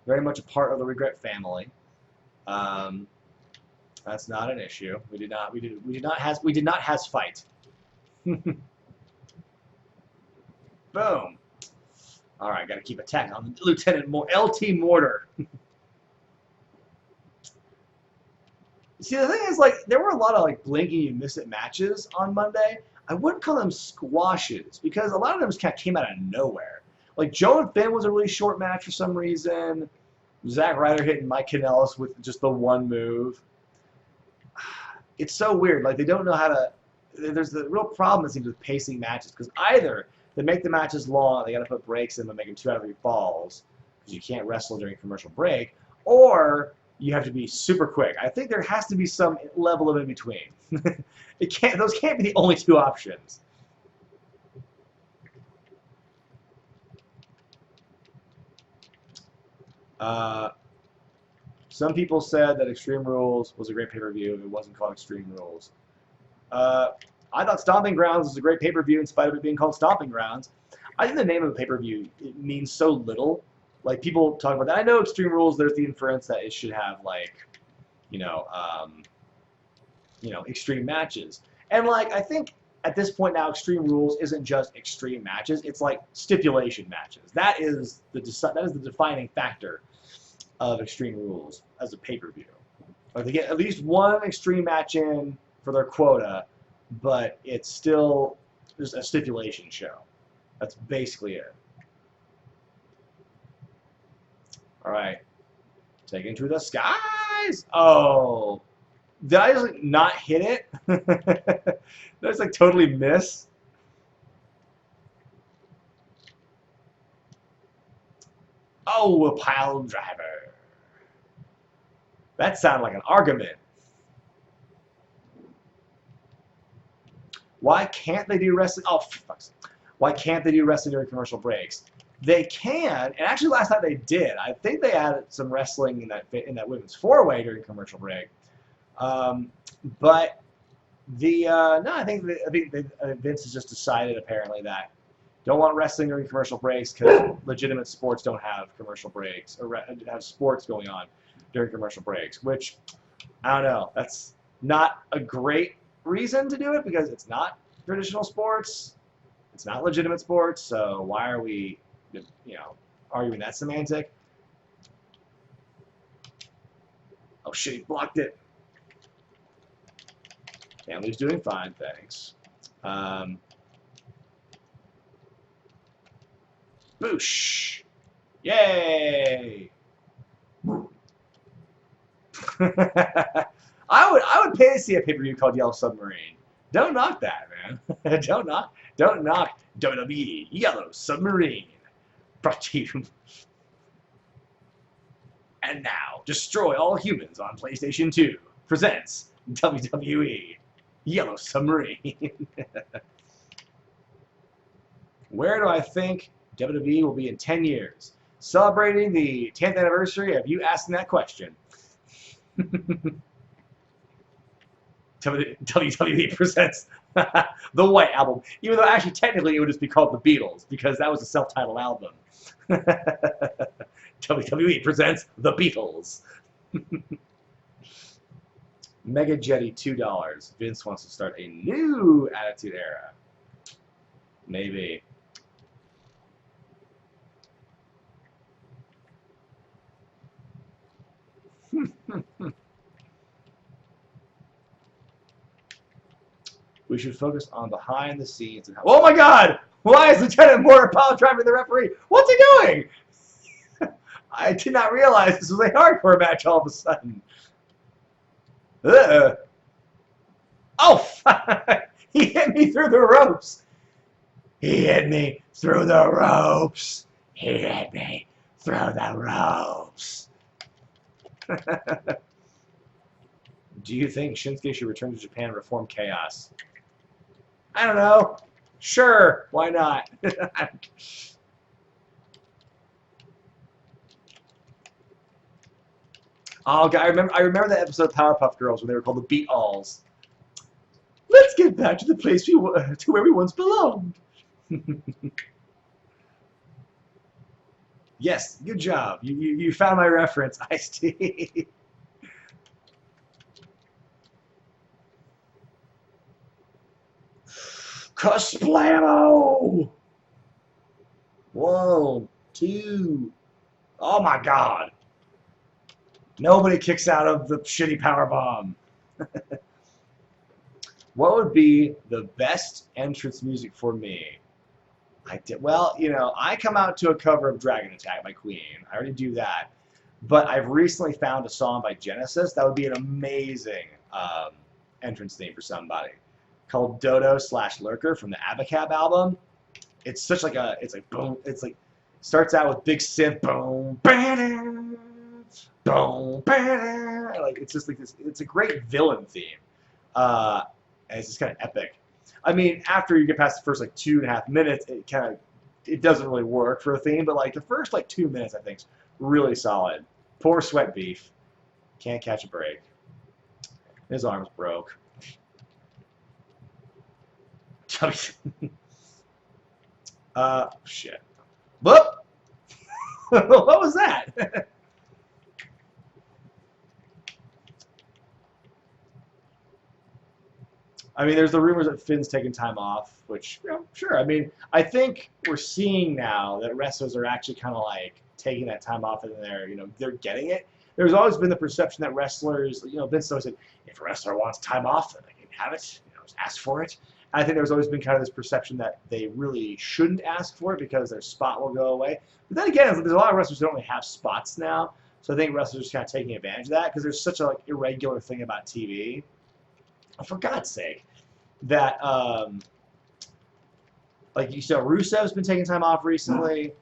very much a part of the Wregret family. That's not an issue. We did not has fight. Boom. All right, got to keep attack on Lieutenant LT Mortar. See, the thing is, like, there were a lot of like blink and you miss it matches on Monday. I wouldn't call them squashes because a lot of them just kind of came out of nowhere. Like Joe and Finn was a really short match for some reason. Zack Ryder hitting Mike Kanellis with just the one move. It's so weird. Like they don't know how to. There's the real problem it seems with pacing matches because either they make the matches long, they got to put breaks in them, make them 2 out of 3 falls because you can't wrestle during commercial break, or you have to be super quick. I think there has to be some level of in between. Those can't be the only 2 options. Some people said that Extreme Rules was a great pay-per-view. It wasn't called Extreme Rules. I thought Stomping Grounds was a great pay-per-view in spite of it being called Stomping Grounds. I think the name of the pay-per-view means so little. Like people talk about that. I know Extreme Rules. There's the inference that it should have like, extreme matches. And like I think at this point now, Extreme Rules isn't just extreme matches. It's like stipulation matches. That is the defining factor of Extreme Rules as a pay-per-view. Like they get at least one extreme match in for their quota, but it's still just a stipulation show. That's basically it. All right, taken to the skies. Oh, did I just like, not hit it? Did I just like totally miss? Oh, a pile driver. That sounded like an argument. Why can't they do wrestling? Oh, fuck. Why can't they do wrestling during commercial breaks? They can, and actually last night they did. I think they added some wrestling in that women's 4-way during commercial break. But the no, I think Vince has just decided apparently that don't want wrestling during commercial breaks because legitimate sports don't have commercial breaks or have sports going on during commercial breaks. Which I don't know. That's not a great reason to do it because it's not traditional sports. It's not legitimate sports. So why are we, arguing that semantic? Oh shit, he blocked it. Family's doing fine, thanks. Boosh! Yay! I would pay to see a pay-per-view called Yellow Submarine. Don't knock that, man. Don't knock WWE Yellow Submarine. Brought to you. And now, Destroy All Humans on PlayStation 2 presents WWE Yellow Submarine. Where do I think WWE will be in 10 years? Celebrating the 10th anniversary of you asking that question. WWE presents the White Album, even though actually technically it would just be called The Beatles because that was a self-titled album. WWE presents The Beatles. Mega Jetty $2. Vince wants to start a new Attitude Era. Maybe. We should focus on behind the scenes. And oh my God! Why is Lieutenant Mortar pile driving the referee? What's he doing? I did not realize this was a hardcore match all of a sudden. Ugh. Oh, he hit me through the ropes. He hit me through the ropes. He hit me through the ropes. Do you think Shinsuke should return to Japan and reform Chaos? I don't know. Sure, why not? Oh, God, I remember that episode of Powerpuff Girls when they were called the Beat Alls. Let's get back to the place to where we once belonged. Yes, good job. You found my reference, Ice-T. Kasplamo! 1, 2. Oh my God. Nobody kicks out of the shitty power bomb. What would be the best entrance music for me? Well, you know, I come out to a cover of Dragon Attack by Queen. I already do that. But I've recently found a song by Genesis that would be an amazing entrance theme for somebody, called Dodo/Lurker from the Abacab album. It's such like it's like boom, it's like starts out with big synth, boom, boom, boom, like it's just like this. It's a great villain theme, and it's just kind of epic. I mean, after you get past the first like 2.5 minutes, it doesn't really work for a theme, but like the first like 2 minutes, I think, is really solid. Poor Sweat Beef, can't catch a break. His arm's broke. Shit. Whoop! What was that? I mean, there's the rumors that Finn's taking time off, which, you know, sure. I mean, I think we're seeing now that wrestlers are actually kind of like taking that time off and they're getting it. There's always been the perception that wrestlers, Vince always said, if a wrestler wants time off, then they can have it, just ask for it. I think there's always been kind of this perception that they really shouldn't ask for it because their spot will go away. But then again, there's a lot of wrestlers who don't really have spots now, so I think wrestlers are kind of taking advantage of that because there's such a like irregular thing about TV. Oh, for God's sake, that like you said, Rusev's been taking time off recently.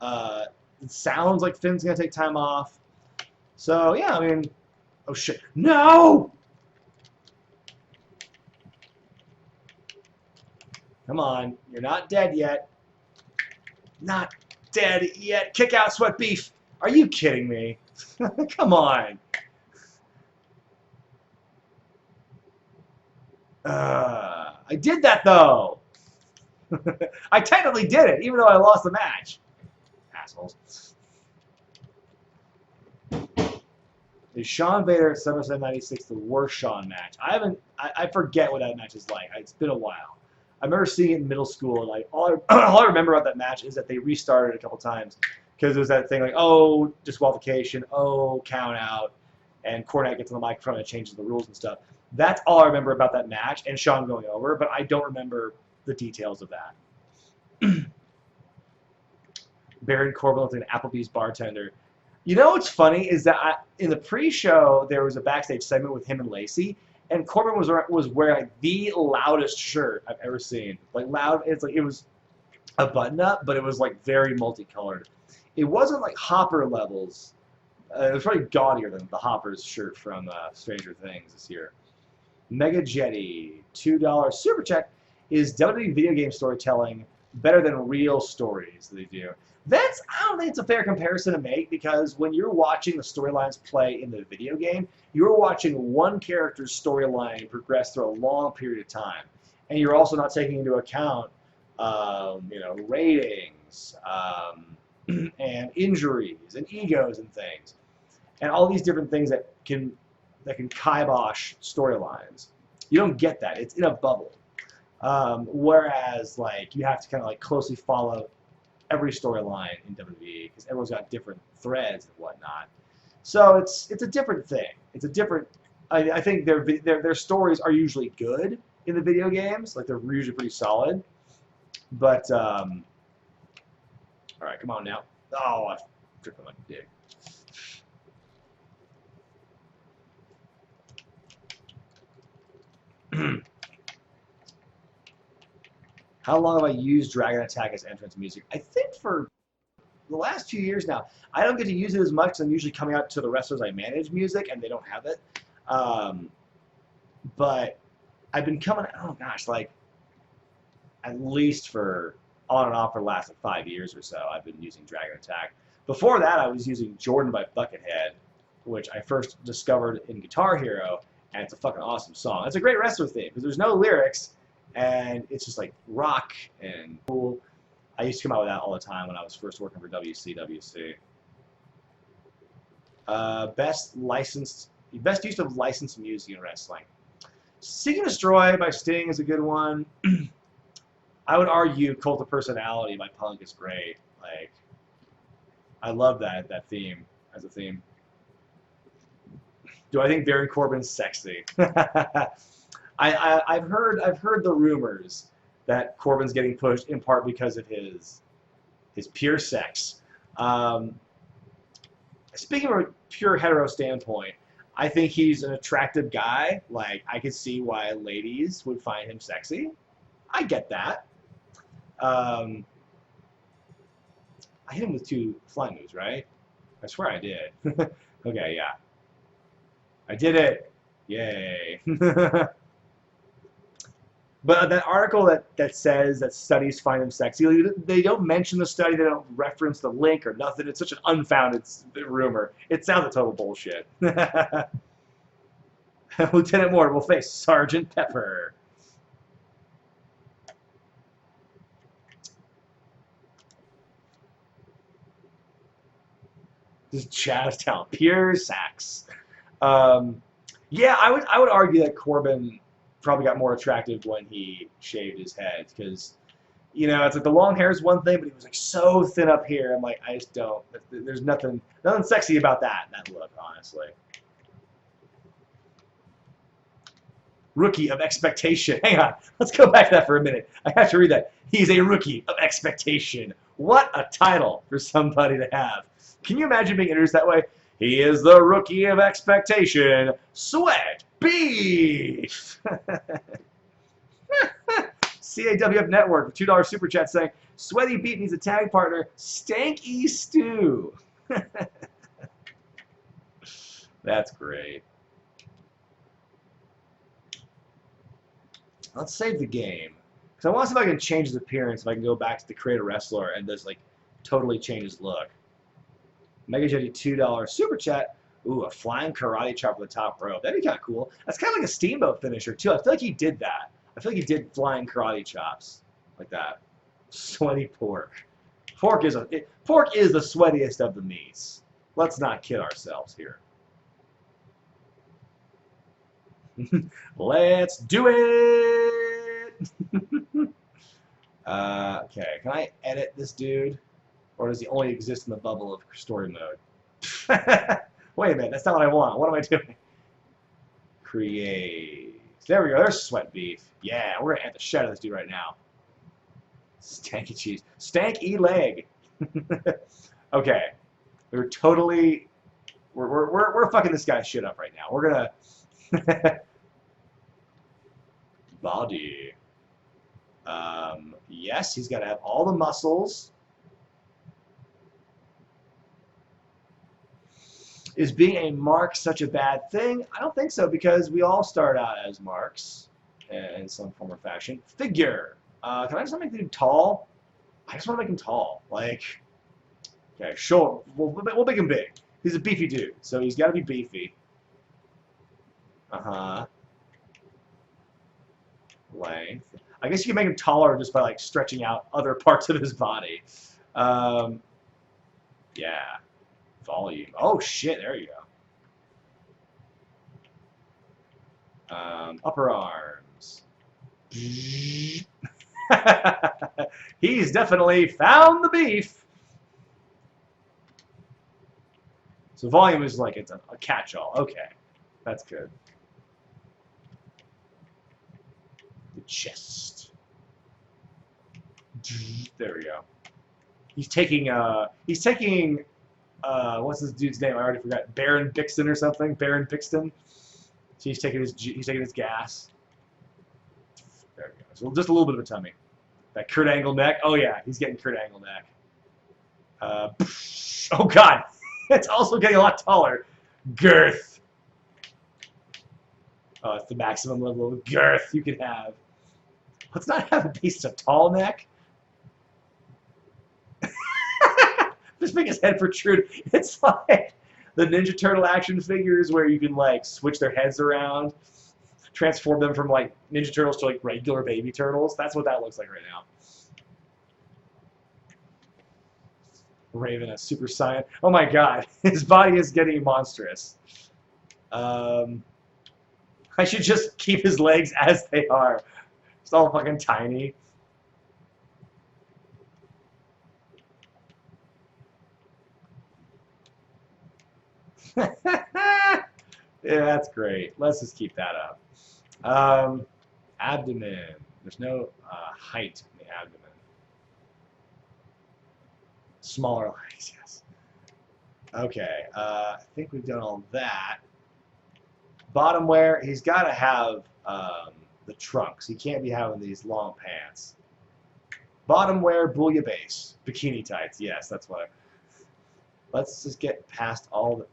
It sounds like Finn's gonna take time off. So yeah, I mean, oh shit, no! Come on, you're not dead yet. Not dead yet. Kick out, Sweat Beef. Are you kidding me? Come on. I did that though. I technically did it, even though I lost the match. Assholes. Is Sean Vader at SummerSlam '96 the worst Sean match? I forget what that match is like. It's been a while. I remember seeing it in middle school, and like all I remember about that match is that they restarted a couple times because there was that thing like, oh, disqualification, oh, count out, and Cornette gets on the microphone and changes the rules and stuff. That's all I remember about that match and Sean going over, but I don't remember the details of that. Baron Corbin looking at Applebee's bartender. You know what's funny is that in the pre-show there was a backstage segment with him and Lacey, and Corbin was wearing like the loudest shirt I've ever seen. Like loud, it's like it was a button-up, but it was like very multicolored. It wasn't like Hopper levels. It was probably gaudier than the Hopper's shirt from Stranger Things this year. Mega Jetty, $2 super check. Is WWE video game storytelling better than real stories that they do? I don't think it's a fair comparison to make because when you're watching the storylines play in the video game, you're watching one character's storyline progress through a long period of time, and you're also not taking into account, ratings and injuries and egos and things, and all these different things that can kibosh storylines. You don't get that. It's in a bubble. Whereas, like, you have to kind of like closely follow every storyline in WWE because everyone's got different threads and whatnot. So it's a different thing. It's a different. I think their stories are usually good in the video games. Like they're usually pretty solid. But all right, come on now. Oh, I tripped on my dick. How long have I used Dragon Attack as entrance music? I think for the last 2 years now. I don't get to use it as much because I'm usually coming out to the wrestlers I manage music and they don't have it. But I've been coming, oh gosh, like at least for on and off for the last 5 years or so, I've been using Dragon Attack. Before that, I was using Jordan by Buckethead, which I first discovered in Guitar Hero, and it's a fucking awesome song. It's a great wrestler theme because there's no lyrics, and it's just like rock and cool. I used to come out with that all the time when I was first working for WCWC. Best use of licensed music in wrestling. Seek and Destroy by Sting is a good one. I would argue Cult of Personality by Punk is great. Like, I love that theme as a theme. Do I think Baron Corbin's sexy? I've heard the rumors that Corbin's getting pushed in part because of his pure sex. Speaking from a pure hetero standpoint, I think he's an attractive guy. Like, I could see why ladies would find him sexy. I get that. I hit him with 2 flying moves, right? I swear I did. Okay, yeah. I did it. Yay. But that article that says that studies find them sexy, they don't mention the study, they don't reference the link or nothing. It's such an unfounded rumor. It sounds like total bullshit. Lieutenant Moore will face Sergeant Pepper. This is Chaztown, pure sax. Yeah, I would argue that Corbin probably got more attractive when he shaved his head because, you know, it's like the long hair is one thing, but he was like so thin up here. I'm like, I just don't. There's nothing sexy about that look, honestly. Rookie of expectation. Hang on, let's go back to that for a minute. I have to read that. He's a rookie of expectation. What a title for somebody to have. Can you imagine being introduced that way? He is the rookie of expectation, Sweat Beef. CAWF Network, $2 super chat saying, Sweaty Beef needs a tag partner, Stanky Stew. That's great. Let's save the game. Because I want to see if I can change his appearance, if I can go back to the Create a Wrestler and just like totally change his look. Mega Jetty $2 super chat. Ooh, a flying karate chop with the top rope. That'd be kind of cool. That's kind of like a Steamboat finisher too. I feel like he did that. I feel like he did flying karate chops like that. Sweaty pork. Pork is the sweatiest of the meats. Let's not kid ourselves here. Let's do it. Okay, can I edit this dude? Or does he only exist in the bubble of story mode? Wait a minute, that's not what I want. What am I doing? Create. There we go, there's Sweat Beef. Yeah, we're gonna add the shit out of this dude right now. Stanky cheese. Stanky leg. Okay. We're fucking this guy's shit up right now. We're gonna body. Yes, he's gotta have all the muscles. Is being a mark such a bad thing? I don't think so, because we all start out as marks in some form or fashion. Figure. Can I just make him tall? I just want to make him tall. Like, okay, sure. We'll make him big. He's a beefy dude, so he's got to be beefy. Length. I guess you can make him taller just by like stretching out other parts of his body. Yeah. Volume. Oh shit, there you go. Upper arms. He's definitely found the beef. So volume is like it's a catch-all. Okay, that's good. The chest. There we go. He's taking what's this dude's name? I already forgot. Baron Bixton or something. Baron Bixton. So he's taking his gas. There we go. So just a little bit of a tummy. That Kurt Angle neck. Oh yeah, he's getting Kurt Angle neck. Oh god, it's also getting a lot taller. Girth. Oh, it's the maximum level of girth you could have. Let's not have a base of tall neck. Just make his head protrude. It's like the Ninja Turtle action figures where you can like switch their heads around, transform them from like Ninja Turtles to like regular baby turtles. That's what that looks like right now. Raven as Super Saiyan. Oh my god, his body is getting monstrous. I should just keep his legs as they are. It's all fucking tiny. Yeah, that's great. Let's just keep that up. Abdomen. There's no height in the abdomen. Smaller legs, yes. Okay, I think we've done all that. Bottom wear, he's got to have the trunks. He can't be having these long pants. Bottom wear, bouillabaisse. Bikini tights, yes, that's what Let's just get past all the...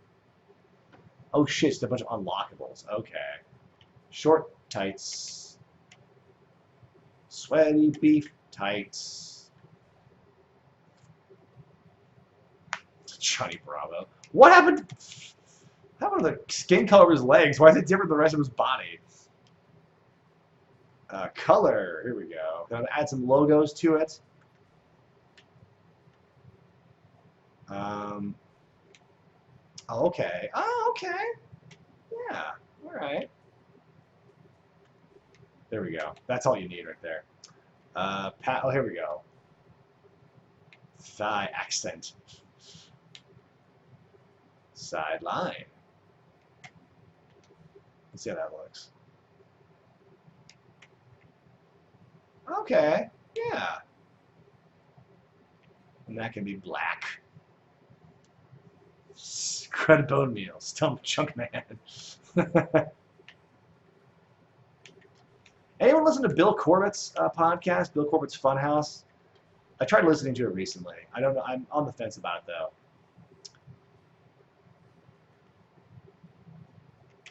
Oh shit, it's a bunch of unlockables. Okay. Short tights. Sweaty beef tights. Johnny Bravo. What happened? How about the skin color of his legs? Why is it different than the rest of his body? Color. Here we go. Gonna add some logos to it. Oh, okay. Oh, okay. Yeah. All right. There we go. That's all you need right there. Oh, here we go. Thigh accent. Sideline. Let's see how that looks. Okay. Yeah. And that can be black. Crud bone meal. Stump chunk man. Anyone listen to Bill Corbett's podcast? Bill Corbett's Funhouse? I tried listening to it recently. I don't know. I'm on the fence about it though.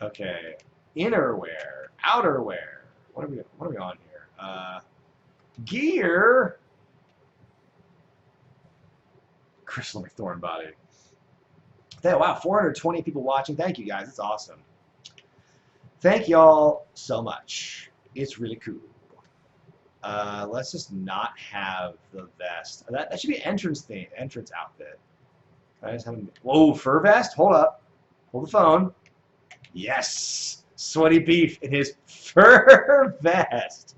Okay. Innerwear. Outerwear. What are we on here? Gear. Crystal McThorne body. Wow, 420 people watching. Thank you guys. It's awesome. Thank y'all so much. It's really cool. Let's just not have the vest. That should be an entrance outfit. I just haven't. Whoa, fur vest? Hold up. Hold the phone. Yes, Sweaty Beef in his fur vest.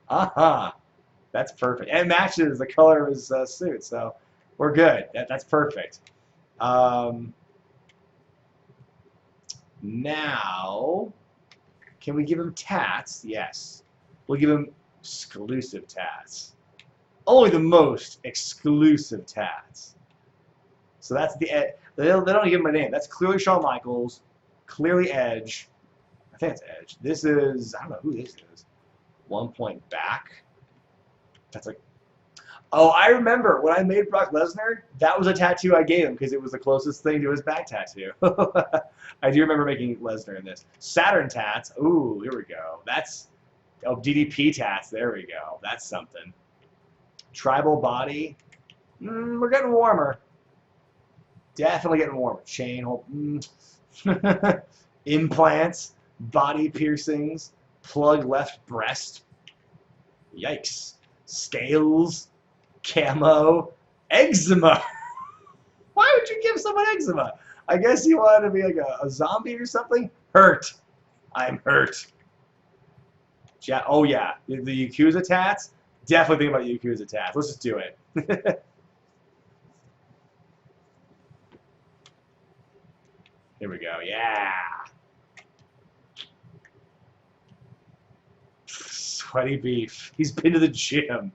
That's perfect. And it matches the color of his suit, so we're good. That's perfect. Now, can we give him tats? Yes. We'll give him exclusive tats. Only the most exclusive tats. So that's the... They don't give him a name. That's clearly Shawn Michaels. Clearly Edge. I think it's Edge. This is... I don't know who this is. 1 point back. That's like... Oh, I remember when I made Brock Lesnar, that was a tattoo I gave him because it was the closest thing to his back tattoo. I do remember making Lesnar in this. Saturn tats. Ooh, here we go. That's... Oh, DDP tats. There we go. That's something. Tribal body. We're getting warmer. Definitely getting warmer. Chain hole. Implants. Body piercings. Plug left breast. Yikes. Scales. Camo. Eczema. Why would you give someone eczema? I guess you wanted to be like a zombie or something? Hurt. I'm hurt. Oh yeah, the Yakuza tats? Definitely think about the Yakuza tats. Let's just do it. Here we go, yeah. Sweaty Beef. He's been to the gym.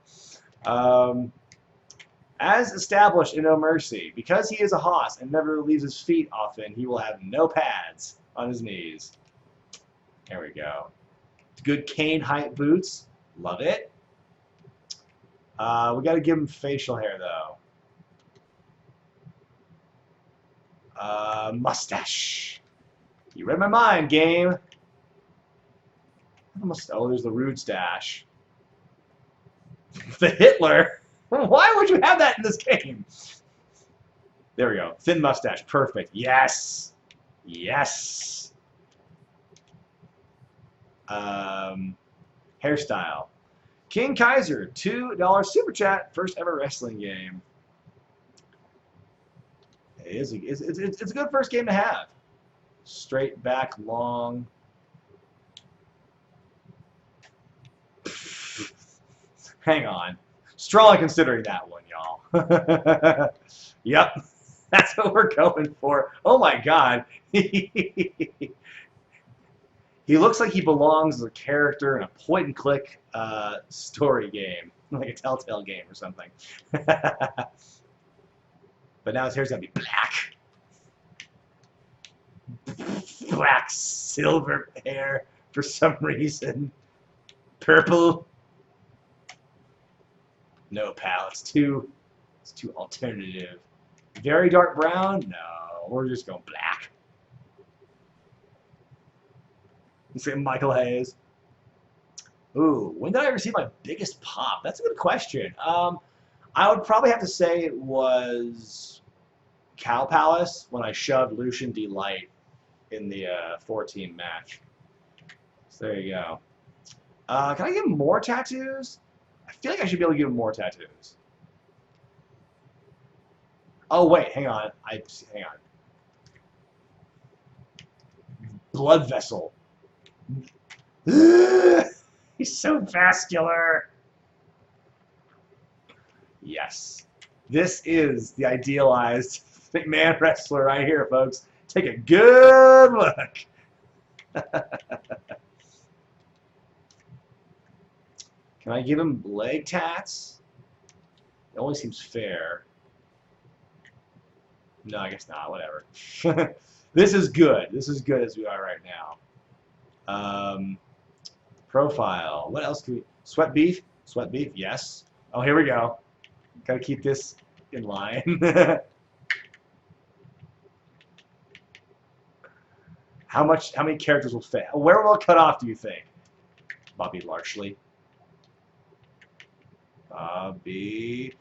As established in No Mercy, because he is a hoss and never leaves his feet often, he will have no pads on his knees. There we go. Good cane height boots. Love it. We got to give him facial hair though. Mustache. You read my mind, game. Oh, there's the rude stash. The Hitler. Why would you have that in this game? There we go. Thin mustache. Perfect. Yes. Yes. Hairstyle. King Kaiser, $2 super chat. First ever wrestling game. It's a good first game to have. Straight back, long. Hang on. Strongly considering that one, y'all. Yep. That's what we're going for. Oh my god. He looks like he belongs as a character in a point-and-click story game. Like a Telltale game or something. But now his hair's going to be black. Black silver hair for some reason. Purple. No, pal. It's too alternative. Very dark brown? No, we're just going black. Let's say Michael Hayes. Ooh, when did I receive my biggest pop? That's a good question. I would probably have to say it was Cow Palace when I shoved Lucian Delight in the 4-team match. So there you go. Can I give him more tattoos? I feel like I should be able to give him more tattoos. Oh wait, hang on. Hang on. Blood vessel. He's so vascular. Yes. This is the idealized McMahon wrestler right here, folks. Take a good look. Can I give him leg tats? It only seems fair. No, I guess not. Whatever. This is good. This is good as we are right now. Profile. What else can we... Sweat beef? Sweat beef, yes. Oh, here we go. Gotta keep this in line. How many characters will fit? Where will it cut off, do you think? Bobby Lashley. Bobby...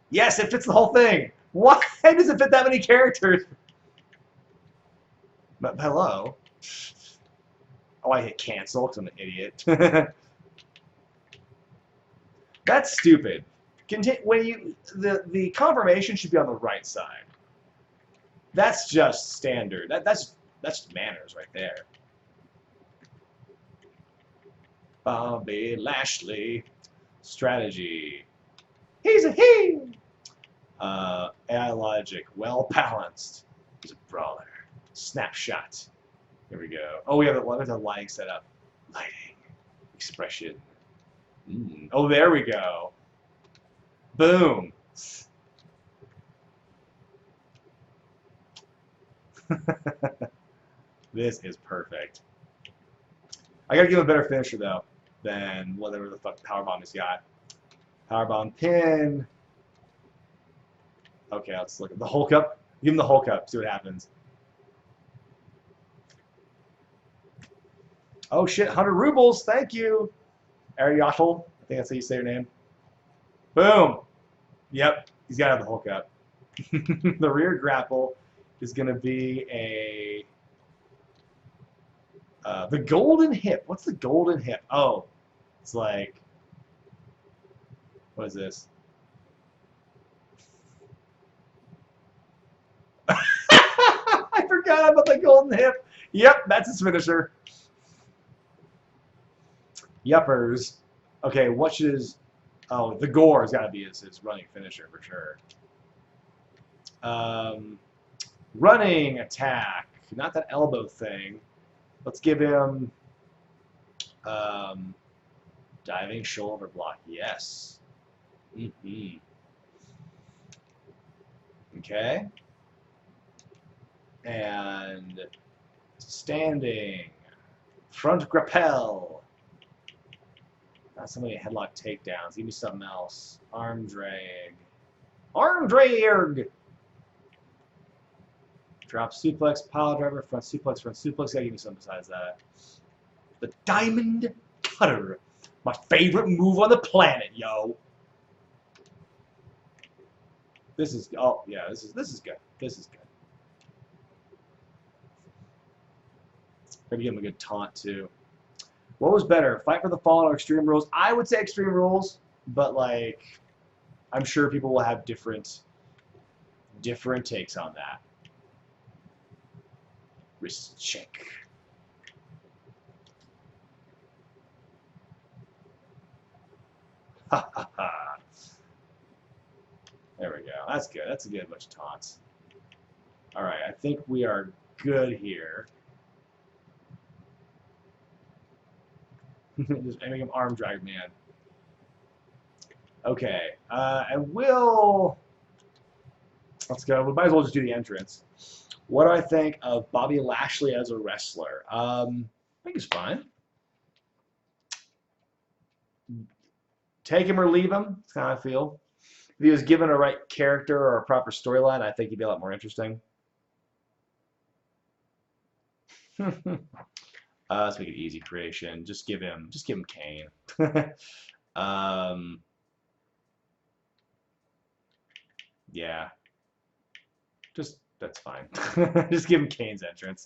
Yes, it fits the whole thing! Why does it fit that many characters? But hello? Oh, I hit cancel because I'm an idiot. That's stupid. When the confirmation should be on the right side. That's just standard. That's manners right there. Bobby Lashley. Strategy. He's a he! AI logic. Well balanced. He's a brawler. Snapshot. Here we go. Oh, we have the lighting set up. Lighting. Expression. Oh, there we go. Boom. This is perfect. I gotta give him a better finisher though than whatever the fuck powerbomb he's got. Powerbomb pin. Okay, let's look at the Hulk up. Give him the Hulk up. See what happens. Oh shit, 100 rubles. Thank you, Ariatl. I think that's how you say your name. Boom. Yep, he's got to have the Hulk up. The rear grapple is going to be a... the golden hip. What's the golden hip? Oh, it's like... What is this? I forgot about the golden hip. Yep, that's his finisher. Yuppers. Okay, what should his... Oh, the gore has got to be his running finisher for sure. Running attack. Not that elbow thing. Let's give him diving shoulder block. Yes. Okay. And standing. Front grapple. Somebody headlock takedowns. Give me something else. Arm drag. Arm drag! Drop suplex, pile driver, front suplex, front suplex. Gotta give me something besides that. The diamond cutter. My favorite move on the planet, yo. This is, oh yeah, this is good. This is good. Maybe give him a good taunt too. What was better, Fight for the Fallen or Extreme Rules? I would say Extreme Rules, but like, I'm sure people will have different takes on that. Wrist check. Ha ha ha. There we go. That's good. That's a good bunch of taunts. All right, I think we are good here. Just aiming him arm drag, man. Okay, and let's go. We might as well just do the entrance. What do I think of Bobby Lashley as a wrestler? I think he's fine. Take him or leave him. That's kind of how I feel. If he was given a right character or a proper storyline, I think he'd be a lot more interesting. Let's make it easy creation. Just give him Kane. Yeah. That's fine. Just give him Kane's entrance.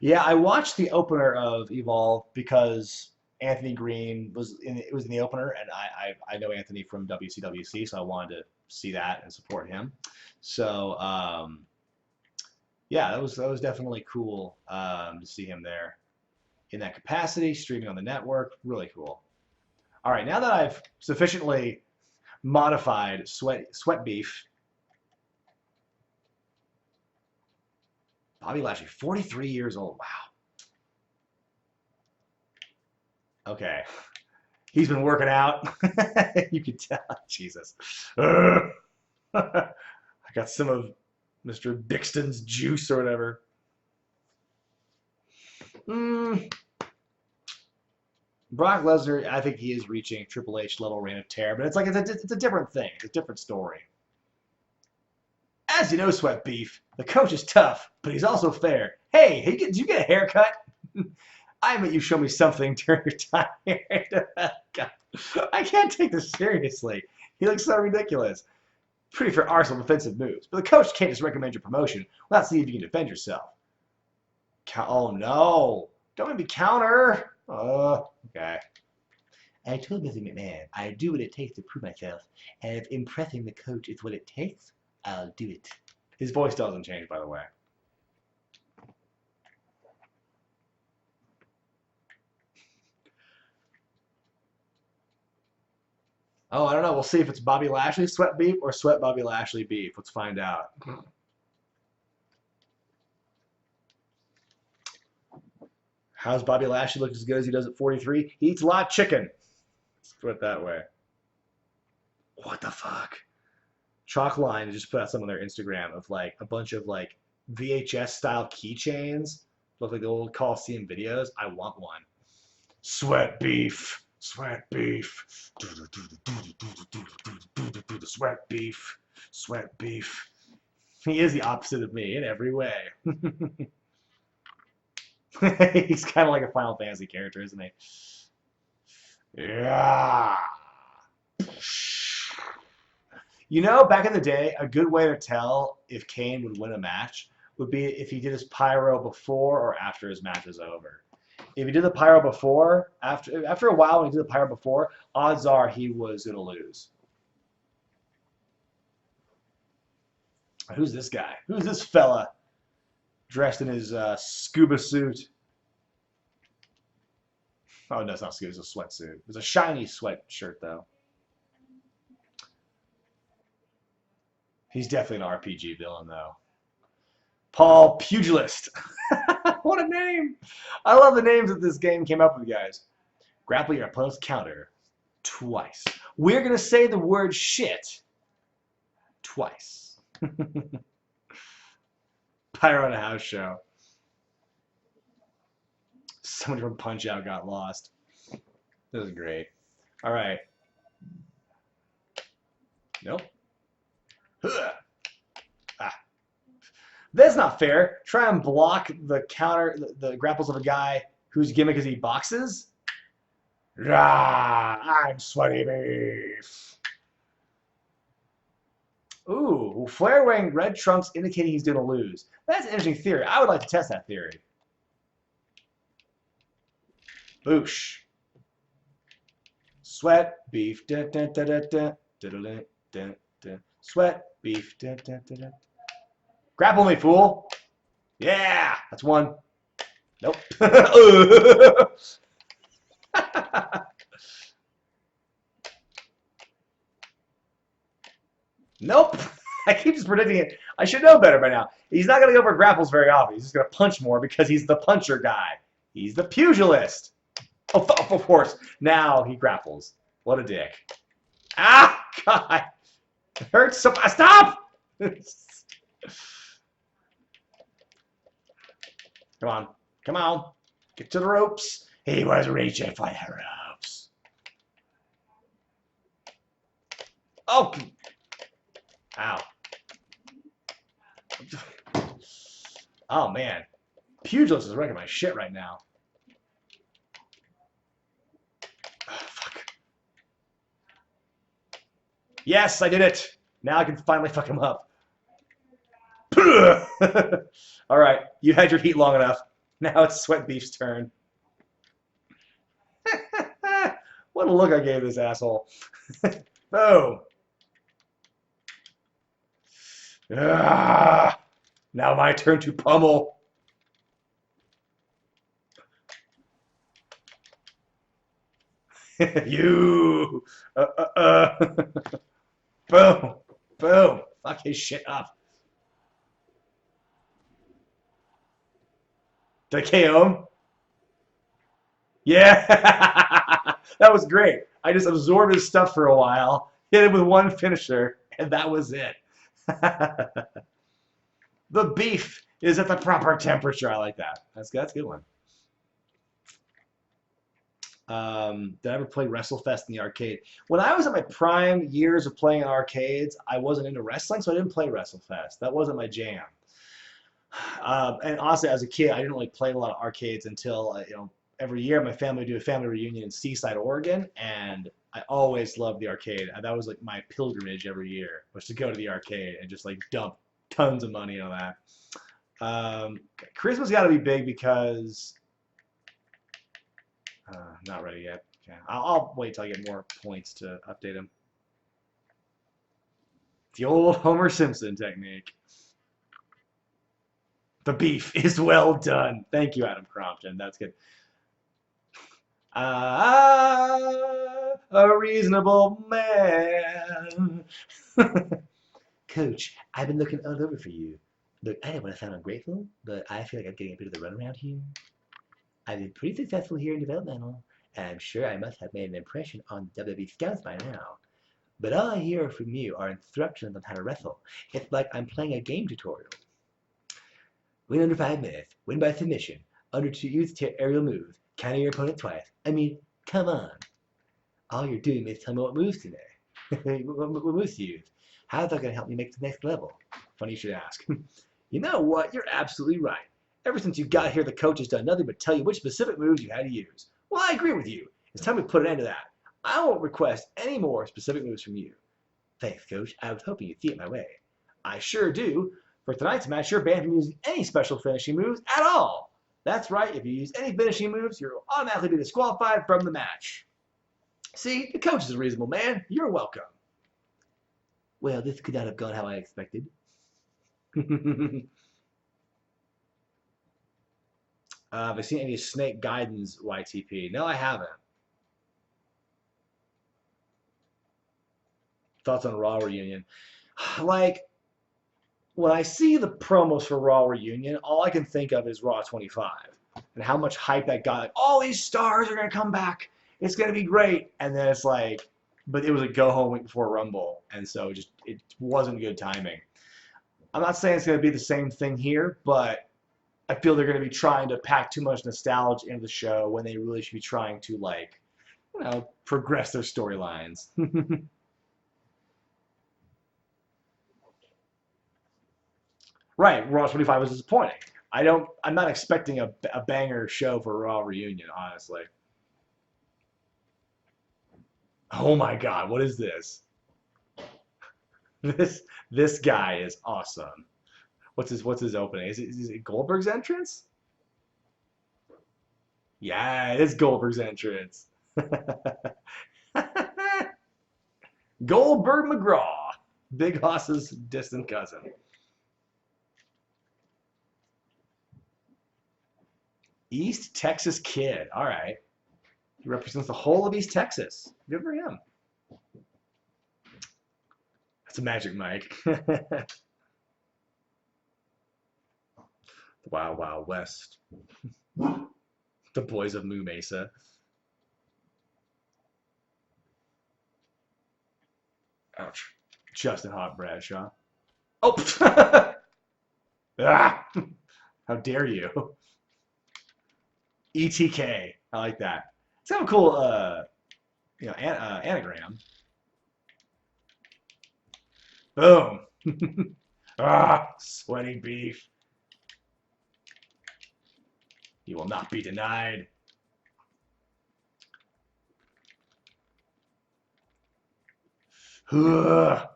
Yeah, I watched the opener of Evolve because Anthony Green was in the opener, and I know Anthony from WCWC, so I wanted to see that and support him. So yeah, that was definitely cool to see him there in that capacity, streaming on the network. Really cool. All right, now that I've sufficiently modified Sweat Beef, Bobby Lashley, 43 years old. Wow. Okay. He's been working out. You can tell. Jesus. I got some of Mr. Bixton's juice or whatever. Brock Lesnar, I think he is reaching Triple H level reign of terror, but it's like it's a different thing. It's a different story. As you know, Sweat Beef, the coach is tough, but he's also fair. Hey, did you get a haircut? I bet you show me something during your time here. God, I can't take this seriously. He looks so ridiculous. Pretty for arsenal of offensive moves, but the coach can't just recommend your promotion without seeing if you can defend yourself. Oh no! Don't make me counter. Okay. I told Mr. McMahon I'd do what it takes to prove myself, and if impressing the coach is what it takes, I'll do it. His voice doesn't change, by the way. Oh, I don't know. We'll see if it's Bobby Lashley Sweat Beef or Sweat Bobby Lashley Beef. Let's find out. How's Bobby Lashley look as good as he does at 43? He eats a lot of chicken. Let's put it that way. What the fuck? Chalkline just put out some on their Instagram of like a bunch of like VHS style keychains. Look like the old Coliseum videos. I want one. Sweat Beef. Sweat Beef. Sweat Beef. Sweat Beef. He is the opposite of me in every way. He's kind of like a Final Fantasy character, isn't he? Yeah. You know, back in the day, a good way to tell if Kane would win a match would be if he did his pyro before or after his match was over. If he did the pyro before, after a while when he did the pyro before, odds are he was going to lose. Who's this guy? Who's this fella dressed in his scuba suit? Oh, no, it's not scuba, it's a sweatsuit. It's a shiny sweatshirt, though. He's definitely an RPG villain, though. Paul Pugilist. What a name! I love the names that this game came up with, guys. Grapple your opponent's counter twice. We're going to say the word shit twice. Pyro on a house show. Someone from Punch Out got lost. This is great. All right. Nope. Ah. That's not fair. Try and block the counter, the grapples of a guy whose gimmick is he boxes. Rah, I'm Sweaty Beef. Ooh, Flair wearing red trunks indicating he's going to lose. That's an interesting theory. I would like to test that theory. Boosh. Sweat beef. Da, da, da, da, da, da, da, da, da. Sweat beef. Da, da, da, da. Grapple me, fool. Yeah, that's one. Nope. Nope. I keep just predicting it. I should know better by now. He's not going to go for grapples very often. He's just going to punch more because he's the puncher guy. He's the pugilist. Oh, of course. Now he grapples. What a dick. Ah, God. It hurts so much. Stop! Come on. Come on. Get to the ropes. He was reaching for the ropes. Oh. Ow. Oh, man. Pugilist is wrecking my shit right now. Oh, fuck. Yes, I did it. Now I can finally fuck him up. All right, you had your heat long enough. Now it's Sweat Beef's turn. What a look I gave this asshole. Boom. Ah, now my turn to pummel. You. Boom. Boom. Fuck his shit up. Did I KO him? Yeah. That was great. I just absorbed his stuff for a while, hit him with one finisher, and that was it. The beef is at the proper temperature. I like that. That's a good one. Did I ever play WrestleFest in the arcade? When I was at my prime years of playing in arcades, I wasn't into wrestling, so I didn't play WrestleFest. That wasn't my jam. And honestly, as a kid, I didn't really play a lot of arcades until, every year my family would do a family reunion in Seaside, Oregon, and I always loved the arcade. That was like my pilgrimage every year, was to go to the arcade and just like dump tons of money on that. Christmas got to be big because not ready yet. Okay. I'll wait till I get more points to update him. The old Homer Simpson technique. The beef is well done. Thank you, Adam Crompton. That's good. A reasonable man. Coach, I've been looking all over for you. Look, I don't want to sound ungrateful, but I feel like I'm getting a bit of the runaround here. I've been pretty successful here in developmental, and I'm sure I must have made an impression on WWE scouts by now. But all I hear from you are instructions on how to wrestle. It's like I'm playing a game tutorial. Win under 5 minutes, win by submission, under 2 use aerial moves, counter your opponent twice. I mean, come on. All you're doing is tell me what moves today. what moves to use. How's that going to help me make the next level? Funny you should ask. You know what? You're absolutely right. Ever since you got here, the coach has done nothing but tell you which specific moves you had to use. Well, I agree with you. It's time to put an end to that. I won't request any more specific moves from you. Thanks, Coach. I was hoping you'd see it my way. I sure do. For tonight's match, you're banned from using any special finishing moves at all. That's right. If you use any finishing moves, you'll automatically be disqualified from the match. See, the coach is a reasonable man. You're welcome. Well, this could not have gone how I expected. Have I seen any Snake Guidance YTP? No, I haven't. Thoughts on Raw Reunion? Like, when I see the promos for Raw Reunion, all I can think of is Raw 25 and how much hype that got. Like, all these stars are going to come back. It's going to be great. And then it's like, but it was a go home week before Rumble. And so it wasn't good timing. I'm not saying it's going to be the same thing here, but I feel they're going to be trying to pack too much nostalgia into the show when they really should be trying to, like, you know, progress their storylines. Right, Raw 25 was disappointing. I'm not expecting a banger show for Raw reunion, honestly. Oh my God, what is this? This this guy is awesome. What's his opening? Is it Goldberg's entrance? Yeah, it is Goldberg's entrance. Goldberg McGraw, Big Hoss's distant cousin. East Texas kid. All right. He represents the whole of East Texas. Good for him. That's a Magic Mike. The Wild Wild West. The boys of Moo Mesa. Ouch. Justin Hawk Bradshaw. Oh! Ah! How dare you? ETK. I like that. It's kind of a cool, anagram. Boom. Sweaty beef. He will not be denied. Yes.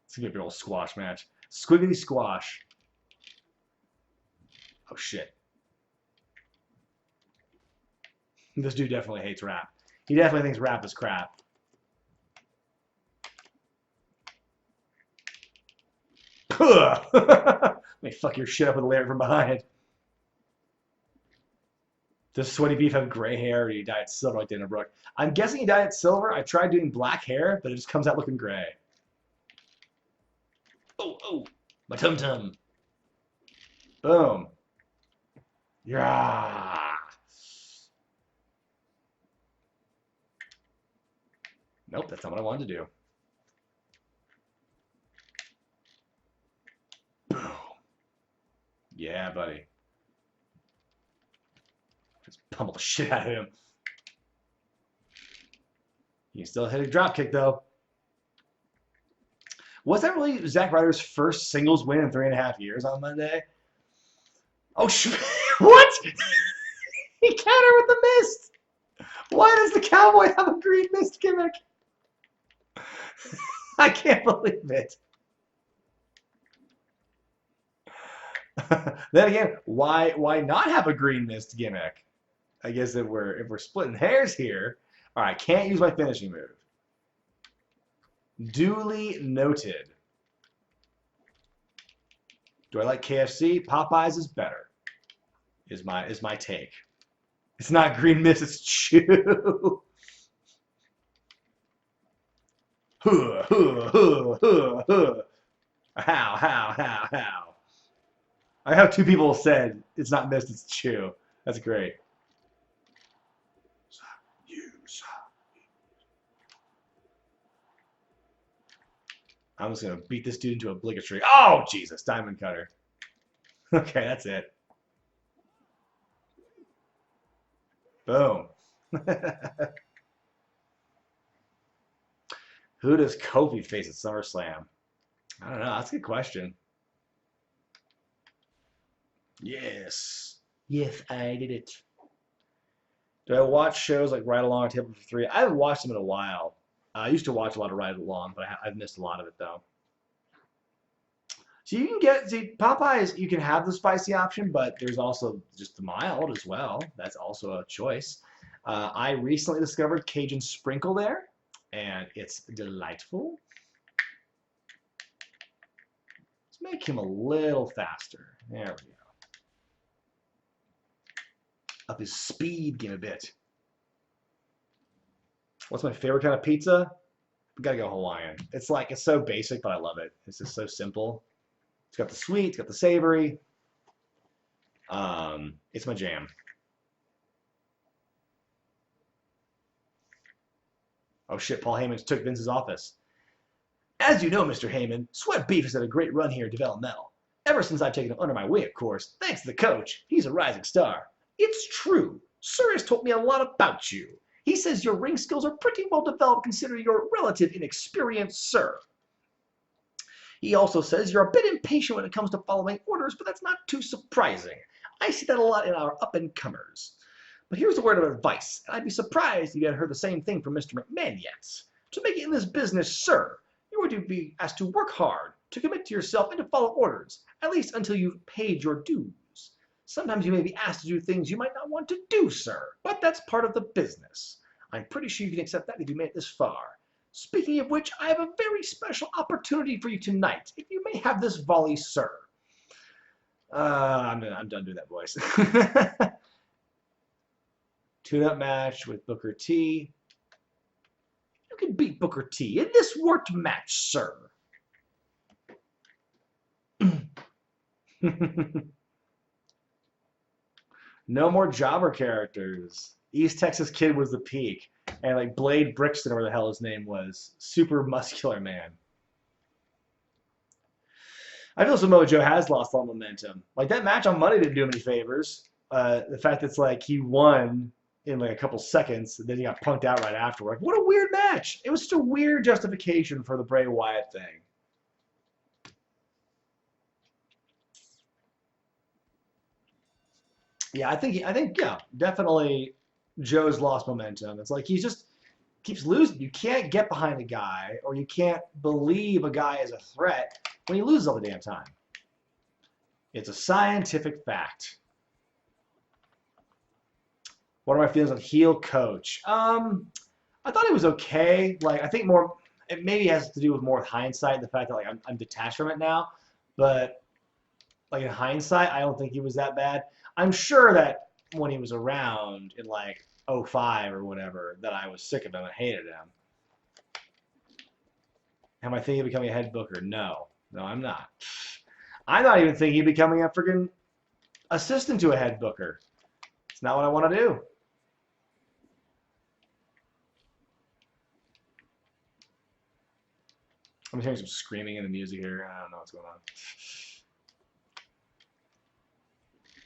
It's gonna be a big old squash match. Squiggity squash. Oh shit. This dude definitely hates rap. He definitely thinks rap is crap. Let me fuck your shit up with a layer from behind. Does Sweaty Beef have gray hair or he dyed silver like Dana Brooke? I'm guessing he dyed it silver. I tried doing black hair, but it just comes out looking gray. Oh, my tum-tum. Boom. Yeah. Nope, that's not what I wanted to do. Boom. Yeah, buddy. Just pummel the shit out of him. You can still hit a drop kick, though. Was that really Zack Ryder's first singles win in 3.5 years on Monday? Oh, what? He countered with the mist. Why does the cowboy have a green mist gimmick? I can't believe it. Then again, why not have a green mist gimmick? I guess if we're splitting hairs here. All right, can't use my finishing move. Duly noted. Do I like KFC? Popeyes is better. Is my take. It's not green mist, it's chew. Huh, huh, huh, huh, huh. How. I have 2 people said it's not mist, it's chew. That's great. I'm just going to beat this dude into obligatory. Oh, Jesus. Diamond cutter. Okay, that's it. Boom. Who does Kofi face at SummerSlam? I don't know. That's a good question. Yes. Yes, I did it. Do I watch shows like Ride Along or Table for Three? I haven't watched them in a while. I used to watch a lot of Ride Along, but I've missed a lot of it, though. So you can Popeyes, you can have the spicy option, but there's also just the mild as well. That's also a choice. I recently discovered Cajun Sprinkle there, and it's delightful. Let's make him a little faster. There we go. Up his speed game a bit. What's my favorite kind of pizza? We gotta go Hawaiian. It's so basic, but I love it. It's just so simple. It's got the sweet, it's got the savory. It's my jam. Oh shit, Paul Heyman took Vince's office. As you know, Mr. Heyman, Sweat Beef has had a great run here in developmental. Ever since I've taken him under my wing, of course, thanks to the coach. He's a rising star. It's true. Sir has told me a lot about you. He says your ring skills are pretty well developed considering your relative inexperience, sir. He also says you're a bit impatient when it comes to following orders, but that's not too surprising. I see that a lot in our up-and-comers. But here's a word of advice, and I'd be surprised if you had heard the same thing from Mr. McMahon yet. To make it in this business, sir, you're going to be asked to work hard, to commit to yourself, and to follow orders, at least until you've paid your dues. Sometimes you may be asked to do things you might not want to do, sir, but that's part of the business. I'm pretty sure you can accept that if you made it this far. Speaking of which, I have a very special opportunity for you tonight, if you may have this volley, sir. I'm done doing that voice. Tune-up match with Booker T. You can beat Booker T in this worked match, sir. No more jobber characters. East Texas Kid was the peak. And like Blade Brixton, or whatever the hell his name was. Super muscular man. I feel Samoa Joe has lost all momentum. Like that match on Monday didn't do him any favors. The fact that it's like he won in like a couple seconds, and then he got punked out right afterward. What a weird match. It was just a weird justification for the Bray Wyatt thing. Yeah, I think yeah, definitely Joe's lost momentum. It's like he just keeps losing. You can't get behind a guy, or you can't believe a guy is a threat when he loses all the damn time. It's a scientific fact. What are my feelings on heel coach? I thought it was okay. Like I think more, it maybe has to do with more with hindsight, the fact that like I'm detached from it now. But like in hindsight, I don't think he was that bad. I'm sure that when he was around in like 05 or whatever, that I was sick of him and hated him. Am I thinking of becoming a head booker? No. No, I'm not. I'm not even thinking of becoming a freaking assistant to a head booker. It's not what I want to do. I'm hearing some screaming in the music here. I don't know what's going on.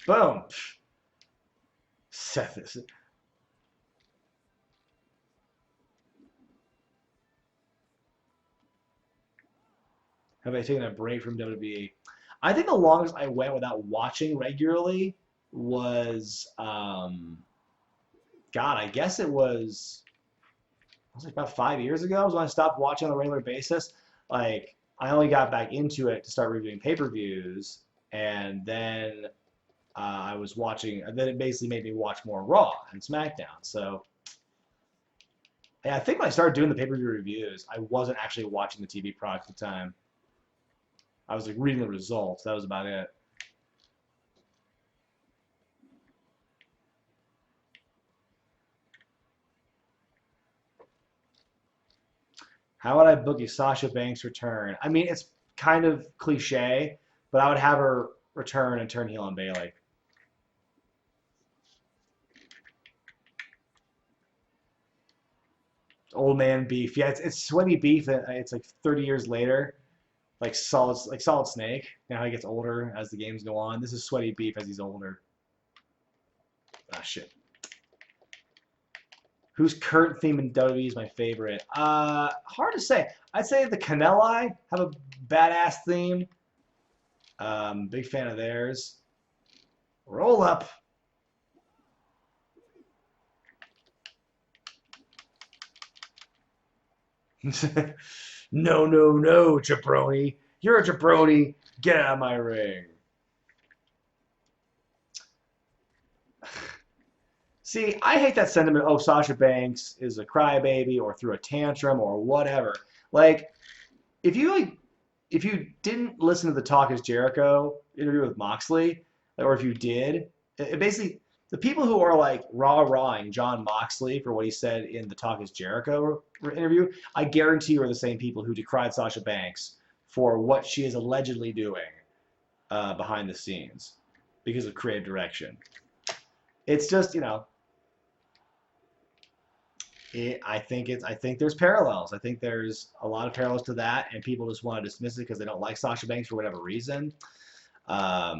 Boom. Seth is... Have I taken a break from WWE? I think the longest I went without watching regularly was, God, I guess it was like about 5 years ago was when I stopped watching on a regular basis. Like, I only got back into it to start reviewing pay-per-views, and then I was watching, and then it basically made me watch more Raw and SmackDown. So, yeah, I think when I started doing the pay-per-view reviews, I wasn't actually watching the TV product at the time. I was like reading the results. That was about it. How would I book a Sasha Banks return? I mean, it's kind of cliche, but I would have her return and turn heel on Bayley. Old man beef. Yeah, it's sweaty beef. It's like 30 years later. Like Solid Snake. You know how he gets older as the games go on. This is sweaty beef as he's older. Ah, shit. Whose current theme in WWE is my favorite? Hard to say. I'd say the Canelli have a badass theme. Big fan of theirs. Roll up. No, no, no, jabroni. You're a jabroni. Get out of my ring. See, I hate that sentiment, oh, Sasha Banks is a crybaby or threw a tantrum or whatever. Like, if you didn't listen to the Talk is Jericho interview with Moxley, or if you did, it basically, the people who are like rah-rahing John Moxley for what he said in the Talk is Jericho interview, I guarantee you are the same people who decried Sasha Banks for what she is allegedly doing behind the scenes because of creative direction. It's just, you know, I think there's parallels. I think there's a lot of parallels to that, and people just want to dismiss it because they don't like Sasha Banks for whatever reason. But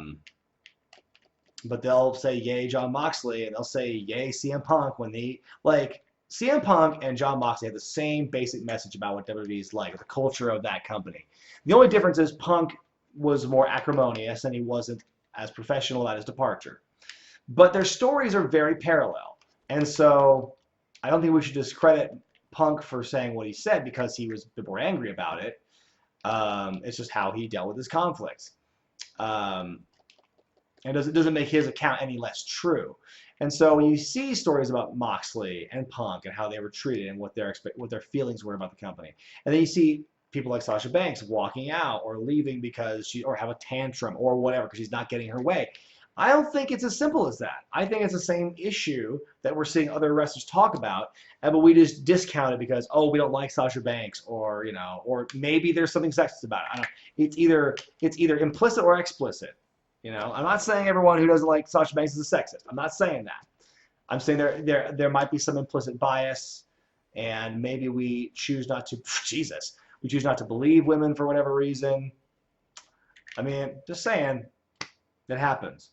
they'll say yay John Moxley, and they'll say yay CM Punk when they like CM Punk and John Moxley have the same basic message about what WWE is like, the culture of that company. The only difference is Punk was more acrimonious and he wasn't as professional at his departure. But their stories are very parallel. And so I don't think we should discredit Punk for saying what he said because he was a bit more angry about it. It's just how he dealt with his conflicts. And it doesn't make his account any less true. And so when you see stories about Moxley and Punk and how they were treated and what their feelings were about the company, and then you see people like Sasha Banks walking out or leaving because or have a tantrum or whatever because she's not getting her way. I don't think it's as simple as that. I think it's the same issue that we're seeing other wrestlers talk about, but we just discount it because, oh, we don't like Sasha Banks, or or maybe there's something sexist about it. I don't, it's either implicit or explicit. I'm not saying everyone who doesn't like Sasha Banks is a sexist. I'm not saying that. I'm saying there might be some implicit bias, and maybe we choose not to. We choose not to believe women for whatever reason. I mean, just saying, that happens.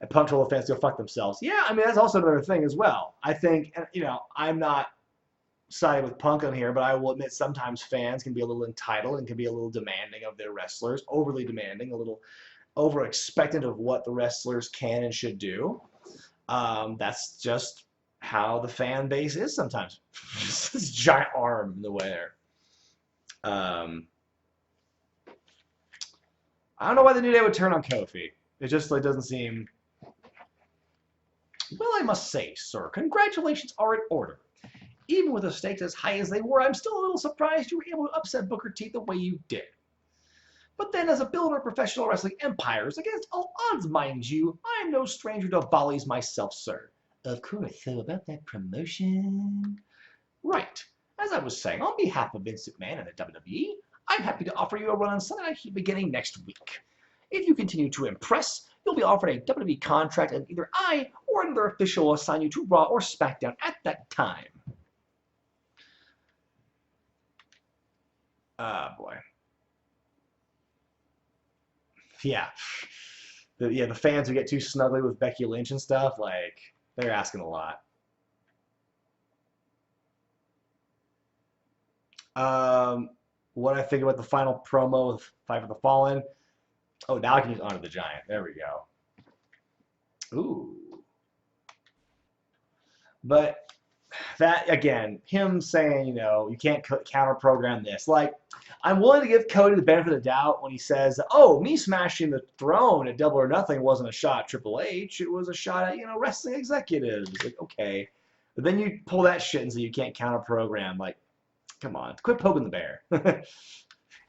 And Punk told the fans to go fuck themselves. Yeah, I mean, that's also another thing as well. I think, I'm not siding with Punk on here, but I will admit sometimes fans can be a little entitled and can be a little demanding of their wrestlers, overly demanding, a little over expectant of what the wrestlers can and should do. That's just how the fan base is sometimes. This giant arm in the way there. I don't know why the New Day would turn on Kofi. It just doesn't seem. Well, I must say, sir, congratulations are in order. Even with the stakes as high as they were, I'm still a little surprised you were able to upset Booker T the way you did. But then, as a builder of professional wrestling empires, against all odds, mind you, I'm no stranger to volleys myself, sir. Of course, so about that promotion. Right. As I was saying, on behalf of Vince McMahon and the WWE, I'm happy to offer you a run on Sunday Night Heat beginning next week. If you continue to impress, you'll be offered a WWE contract, and either I or another official will assign you to Raw or SmackDown at that time. Ah, boy. Yeah. The fans who get too snuggly with Becky Lynch and stuff, they're asking a lot. What I think about the final promo with Fight for the Fallen. Oh, now I can use Honor the Giant. There we go. Ooh. But that, again, him saying, you can't counter-program this. I'm willing to give Cody the benefit of the doubt when he says, oh, me smashing the throne at Double or Nothing wasn't a shot at Triple H. It was a shot at, wrestling executives. Okay. But then you pull that shit and say you can't counter-program. Come on. Quit poking the bear.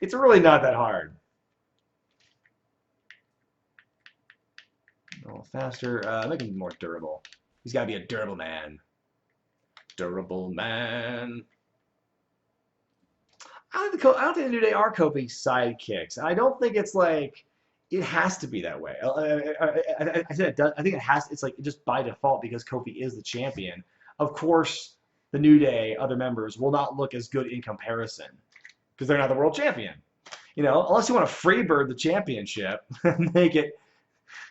It's really not that hard. A little faster. Make him more durable. He's got to be a durable man. Durable man. I don't think the New Day are Kofi's sidekicks. I don't think it's it has to be that way. I said it does. I think it has. It's just by default because Kofi is the champion. Of course, the New Day, other members, will not look as good in comparison because they're not the world champion. Unless you want to freebird the championship and make it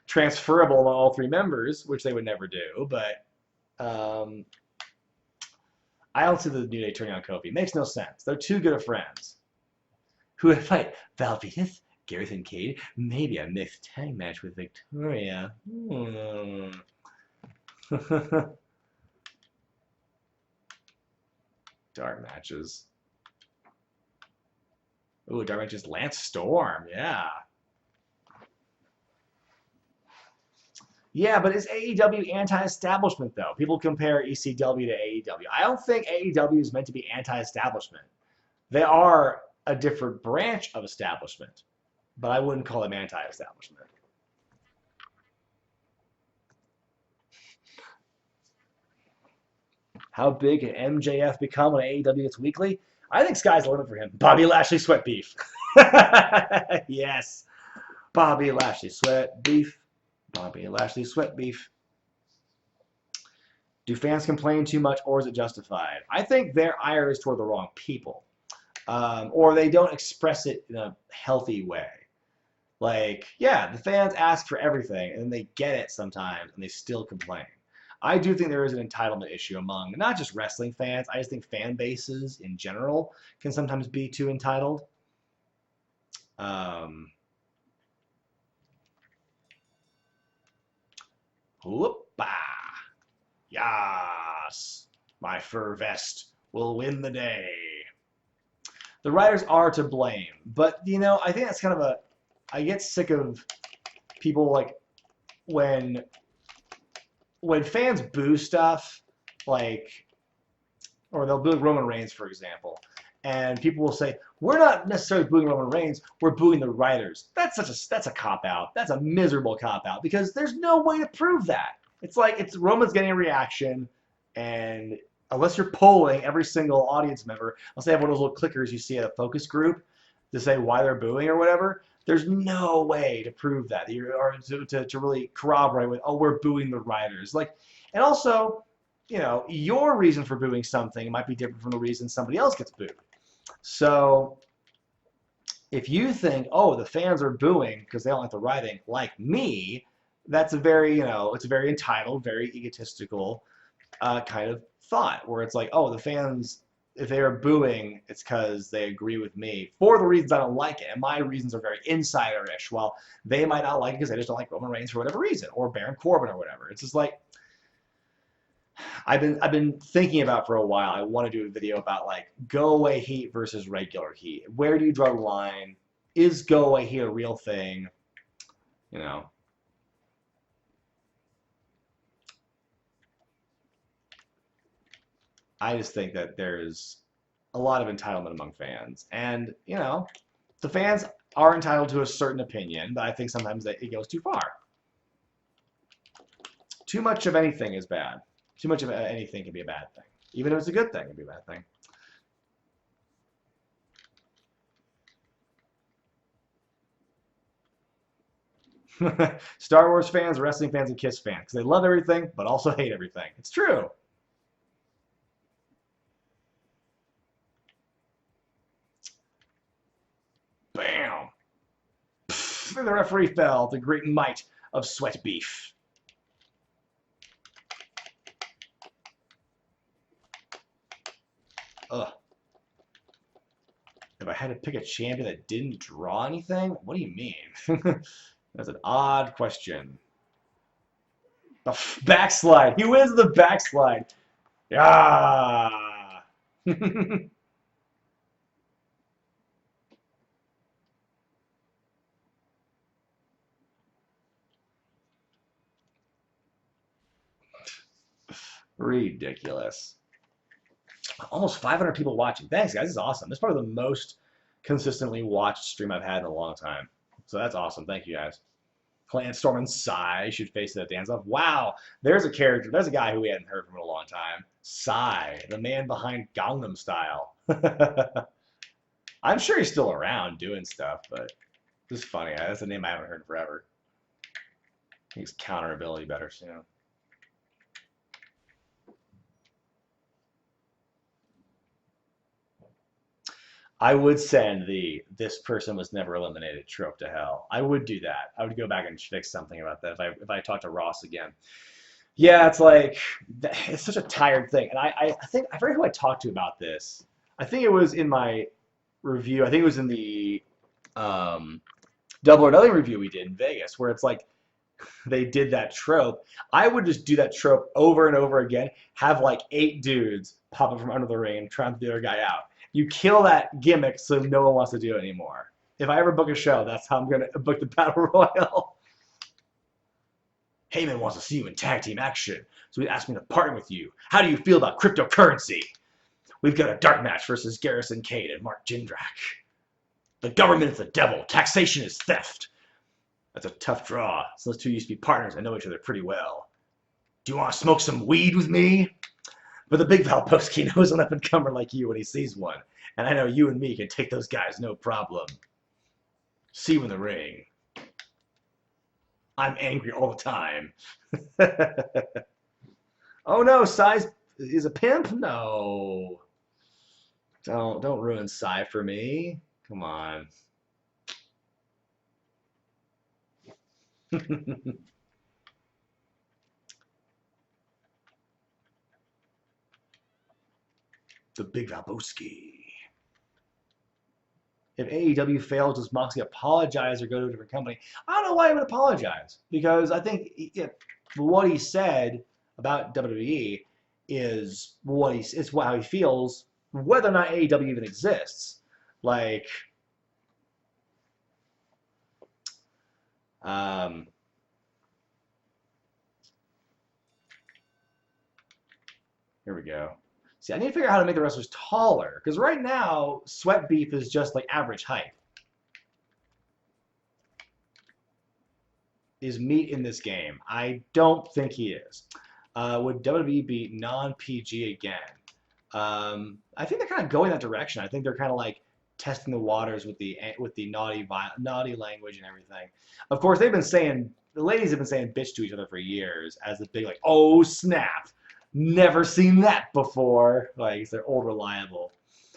transferable among all three members, which they would never do. But I don't see the New Day turning on Kofi. It makes no sense. They're too good of friends. Who would fight? Val Venis, Gareth and Cade, maybe a mixed tag match with Victoria. Dark matches. Ooh, dark matches. Lance Storm, yeah. Yeah, but is AEW anti-establishment, though? People compare ECW to AEW. I don't think AEW is meant to be anti-establishment. They are a different branch of establishment, but I wouldn't call them anti-establishment. How big can MJF become when AEW gets weekly? I think sky's the limit for him. Bobby Lashley sweat beef. Yes. Bobby Lashley sweat beef. Bobby Lashley sweat beef. Do fans complain too much, or is it justified? I think their ire is toward the wrong people, or they don't express it in a healthy way. Like, yeah, the fans ask for everything, and they get it sometimes, and they still complain. I do think there is an entitlement issue among not just wrestling fans. I just think fan bases in general can sometimes be too entitled. Whoop-ah. Yas, my fur vest will win the day. The writers are to blame, but I think that's kind of a. I get sick of people like when fans boo stuff, like, or they'll boo Roman Reigns, for example, and people will say, "We're not necessarily booing Roman Reigns, we're booing the writers." That's a cop out. That's a miserable cop out because there's no way to prove that. It's like Roman's getting a reaction, and unless you're polling every single audience member, unless they have one of those little clickers you see at a focus group to say why they're booing or whatever, there's no way to prove that, or to really corroborate with, oh, we're booing the writers. Like, and also, your reason for booing something might be different from the reason somebody else gets booed. So if you think, oh, the fans are booing because they don't like the writing, like me, that's a very, it's a very entitled, very egotistical kind of thought, where it's like, oh, the fans, if they are booing, it's because they agree with me for the reasons I don't like it, and my reasons are very insider-ish, while they might not like it because they just don't like Roman Reigns for whatever reason, or Baron Corbin or whatever. It's just like, I've been thinking about for a while. I want to do a video about like go away heat versus regular heat. Where do you draw the line? Is go away heat a real thing? I just think that there's a lot of entitlement among fans, and the fans are entitled to a certain opinion, but I think sometimes it goes too far. Too much of anything is bad. Too much of anything can be a bad thing. Even if it's a good thing, it can be a bad thing. Star Wars fans, wrestling fans, and Kiss fans, because they love everything, but also hate everything. It's true. Bam! Pff, the referee fell. The great might of sweat beef. Ugh. If I had to pick a champion that didn't draw anything, what do you mean? That's an odd question. Backslide. He wins the backslide. Yeah. Ridiculous. Almost 500 people watching. Thanks, guys. This is awesome. This is probably the most consistently watched stream I've had in a long time. So that's awesome. Thank you, guys. Storm and Psy should face that dance off. Wow, there's a character. There's a guy who we hadn't heard from in a long time. Psy, the man behind Gangnam Style. I'm sure he's still around doing stuff, but this is funny. That's a name I haven't heard in forever. He's counterability better soon. I would send "this person was never eliminated" trope to hell. I would do that. I would go back and fix something about that if I talked to Ross again. Yeah, it's like, it's such a tired thing. And I think, I forget who I talked to about this. I think it was in my review. I think it was in the Double or Nothing review we did in Vegas, where it's like, they did that trope. I would just do that trope over and over again, have like 8 dudes pop up from under the ring and try to the other guy out. You kill that gimmick so no one wants to do it anymore. If I ever book a show, that's how I'm going to book the Battle Royal. Heyman wants to see you in tag team action, so he asked me to partner with you. How do you feel about cryptocurrency? We've got a dark match versus Garrison Cade and Mark Jindrak. The government is the devil. Taxation is theft. That's a tough draw. So those two used to be partners and know each other pretty well. Do you want to smoke some weed with me? But the big Valposki knows an up-and-comer like you when he sees one. And I know you and me can take those guys no problem. See you in the ring. I'm angry all the time. Oh no, Psy's is a pimp? No. Don't ruin Psy for me. Come on. The Big Valboski. If AEW fails, does Moxley apologize or go to a different company? I don't know why he would apologize, because I think what he said about WWE is how he feels, whether or not AEW even exists. Like, here we go. See, I need to figure out how to make the wrestlers taller, because right now, Sweat Beef is just like average height. Is Meat in this game? I don't think he is. Would WWE be non-PG again? I think they're kind of going that direction. I think they're kind of like testing the waters with the naughty language and everything. Of course, the ladies have been saying bitch to each other for years as the big like, oh snap, never seen that before. Like they're old reliable.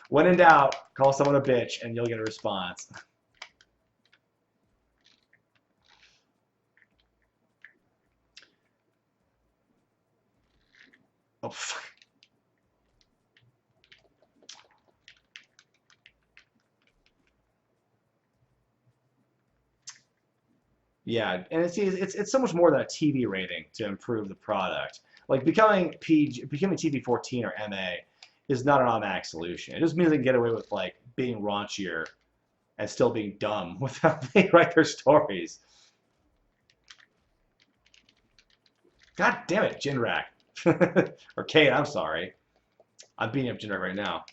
When in doubt, call someone a bitch and you'll get a response. Oh, fuck. Yeah, and it's so much more than a TV rating to improve the product. Like becoming TV 14 or MA is not an automatic solution. It just means they can get away with like being raunchier and still being dumb without they write their stories. God damn it, Jinrak. Or Kate, I'm sorry. I'm beating up Jinrak right now.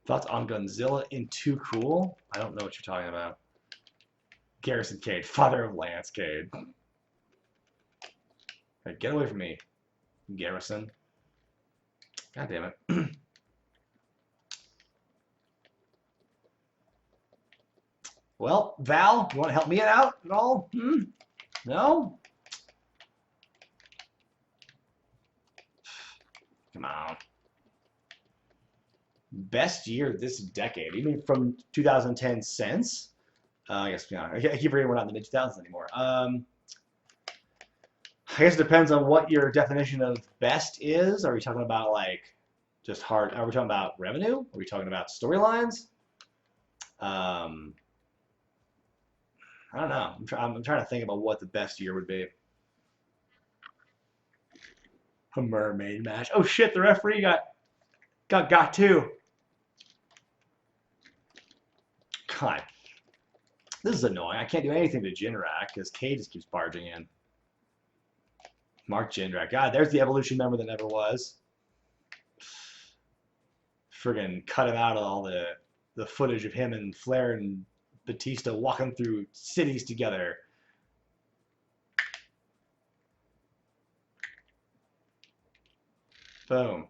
Thoughts on Gunzilla in Too Cool? I don't know what you're talking about. Garrison Cade, father of Lance Cade. Hey, get away from me, Garrison. God damn it. Well, Val, you want to help me out at all? No? Come on. Best year this decade, even from 2010 since? I guess, yeah, I keep forgetting we're not in the mid-2000s anymore. I guess it depends on what your definition of best is. Are we talking about like just hard? Are we talking about revenue? Are we talking about storylines? I don't know. I'm trying to think about what the best year would be. A mermaid match. Oh shit! The referee got two. God, this is annoying. I can't do anything to Jinrak because Kay just keeps barging in. Mark Jindrak. God, there's the Evolution member that never was. Friggin' cut him out of all the footage of him and Flair and Batista walking through cities together. Boom.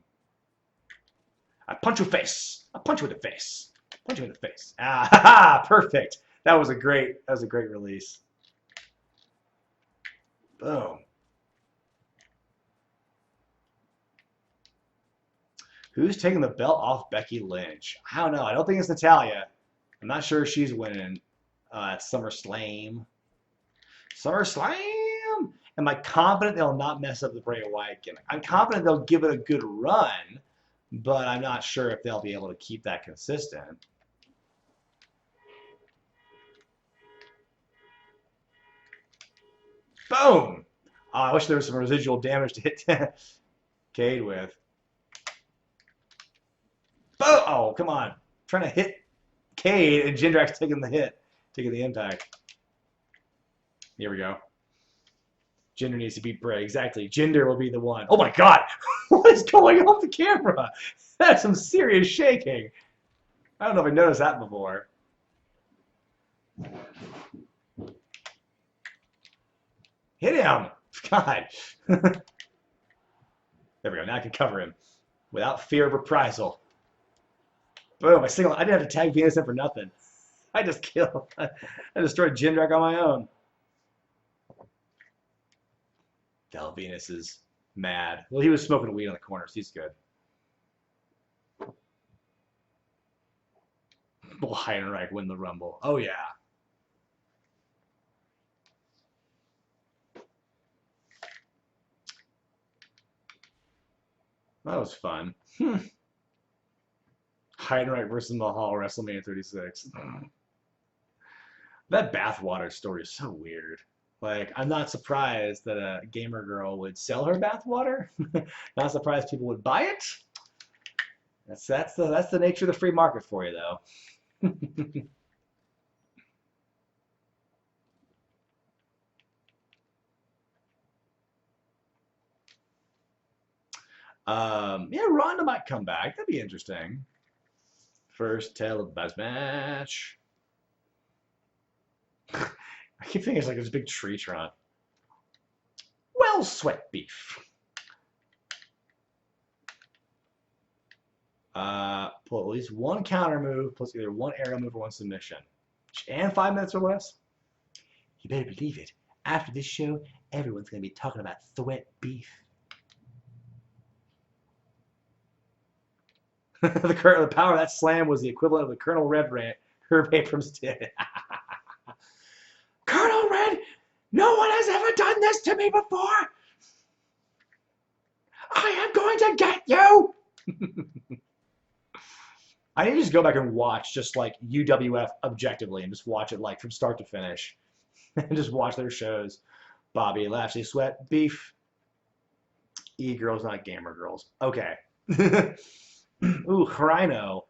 I punch you face. I punch you in the face. Punch you in the face. Ah, ha, ha, perfect. That was a great release. Boom. Who's taking the belt off Becky Lynch? I don't know. I don't think it's Natalya. I'm not sure she's winning at SummerSlam. SummerSlam! Am I confident they'll not mess up the Bray Wyatt gimmick? I'm confident they'll give it a good run, but I'm not sure if they'll be able to keep that consistent. Boom! Oh, I wish there was some residual damage to hit Cade with. Boom! Oh, come on. I'm trying to hit Cade, and Jindrak's taking the hit, taking the impact. Here we go. Jinder needs to beat Bray. Exactly. Jinder will be the one. Oh my god! What is going on with the camera? That's some serious shaking. I don't know if I noticed that before. Hit him! God. There we go. Now I can cover him without fear of reprisal. Boom! I didn't have to tag Venus in for nothing. I just killed. I destroyed Jindrak on my own. Val Venus is mad. Well, he was smoking weed on the corners. He's good. Will Heidenreich win the Rumble? Oh, yeah. That was fun. Heidenreich versus Mahal, WrestleMania 36. That bathwater story is so weird. Like, I'm not surprised that a gamer girl would sell her bathwater. Not surprised people would buy it. That's the nature of the free market for you, though. Yeah, Ronda might come back. That'd be interesting. First televised match. I keep thinking it's like this big tree trunk. Well, sweat beef. Pull at least one counter move, plus either one arrow move or one submission. And 5 minutes or less. You better believe it. After this show, everyone's going to be talking about sweat beef. The power of that slam was the equivalent of the Colonel Red rant Herb Abrams did. Colonel Red, no one has ever done this to me before. I am going to get you. I need to just go back and watch just like UWF objectively and just watch it like from start to finish. And just watch their shows. Bobby Lashley, Sweat Beef. E-girls, not gamer girls. Okay. Ooh, Rhino.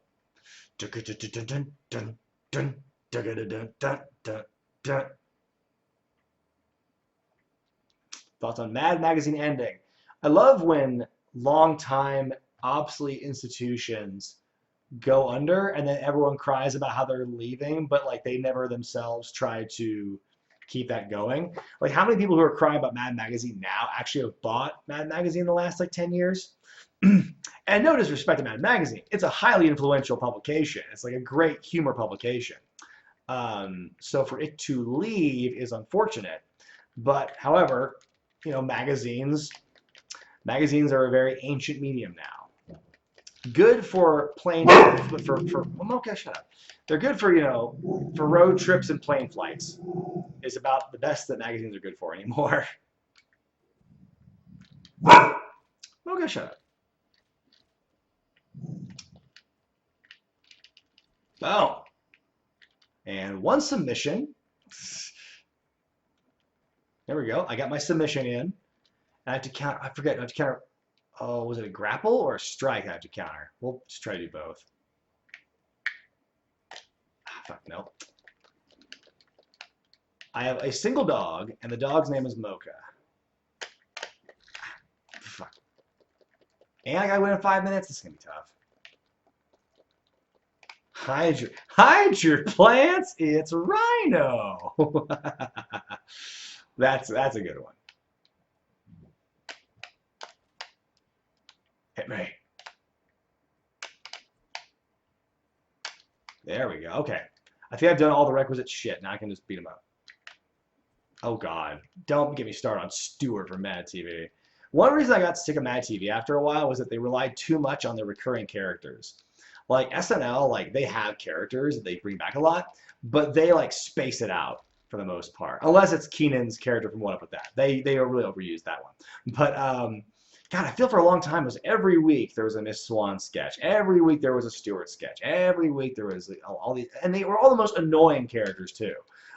Thoughts on Mad Magazine ending? I love when long-time obsolete institutions go under and then everyone cries about how they're leaving, but like they never themselves try to keep that going. Like how many people who are crying about Mad Magazine now actually have bought Mad Magazine in the last like 10 years? And no disrespect to Mad Magazine, it's a highly influential publication. It's like a great humor publication. So for it to leave is unfortunate. But however, you know, magazines are a very ancient medium now. Good for plane, but well, okay, shut up. They're good for, you know, for road trips and plane flights. Is about the best that magazines are good for anymore. Okay, shut up. Boom. And one submission. There we go. I got my submission in. And I have to counter. I forget. I have to counter. Oh, was it a grapple or a strike I have to counter? We'll just try to do both. Ah, fuck, no. I have a single dog, and the dog's name is Mocha. Fuck. And I gotta win in 5 minutes. This is gonna be tough. Hide your plants. It's Rhino. That's a good one. Hit me. There we go. Okay. I think I've done all the requisite shit. Now I can just beat him up. Oh, God. Don't get me started on Stewart from Mad TV. One reason I got sick of Mad TV after a while was that they relied too much on their recurring characters. Like Snl, like they have characters that they bring back a lot, but they like space it out for the most part. Unless it's Keenan's character from What Up With That. They really overused that one. But God, I feel for a long time it was every week there was a Miss Swan sketch. Every week there was a Stewart sketch. Every week there was all these, and they were all the most annoying characters too.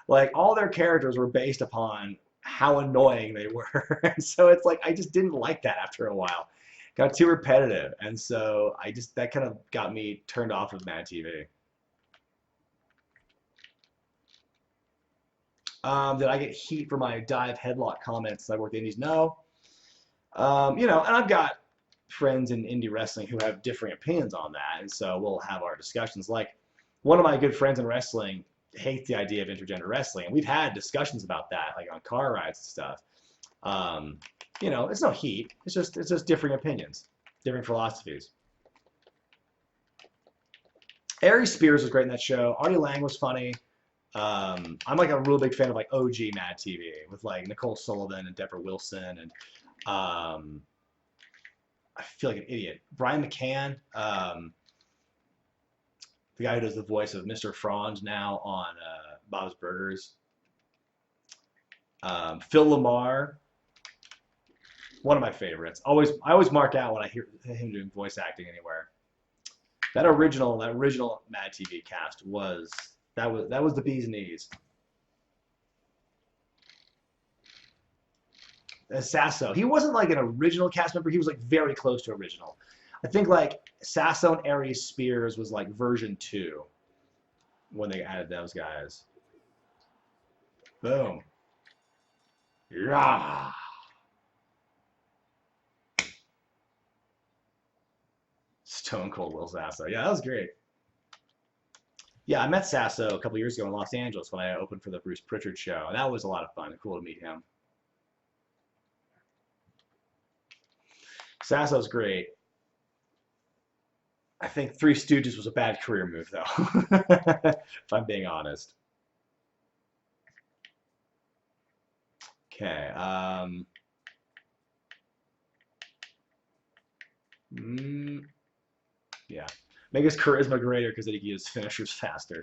Like all their characters were based upon how annoying they were. And so it's like I just didn't like that after a while. Got too repetitive, and so that kind of got me turned off of Mad TV. Did I get heat for my dive headlock comments? I work the indies? No. You know, and I've got friends in indie wrestling who have differing opinions on that, and so we'll have our discussions. Like one of my good friends in wrestling hates the idea of intergender wrestling, and we've had discussions about that, like on car rides and stuff. You know, it's no heat. It's just differing opinions, different philosophies. Ari Spears was great in that show. Artie Lang was funny. I'm like a real big fan of like OG Mad TV with like Nicole Sullivan and Deborah Wilson and I feel like an idiot. Brian McCann, the guy who does the voice of Mr. Franz now on Bob's Burgers. Phil Lamar, one of my favorites. I always mark out when I hear him doing voice acting anywhere. That original Mad TV cast was the bee's knees. Sasso, he wasn't like an original cast member. He was like very close to original. I think like Sasso and Aries Spears was like version 2 when they added those guys. Boom. Yeah. Stone Cold Will Sasso. Yeah, that was great. Yeah, I met Sasso a couple years ago in Los Angeles when I opened for the Bruce Pritchard show. And that was a lot of fun. Cool to meet him. Sasso's great. I think Three Stooges was a bad career move, though, if I'm being honest. Okay. Yeah. Make his charisma greater because then he can use finishers faster.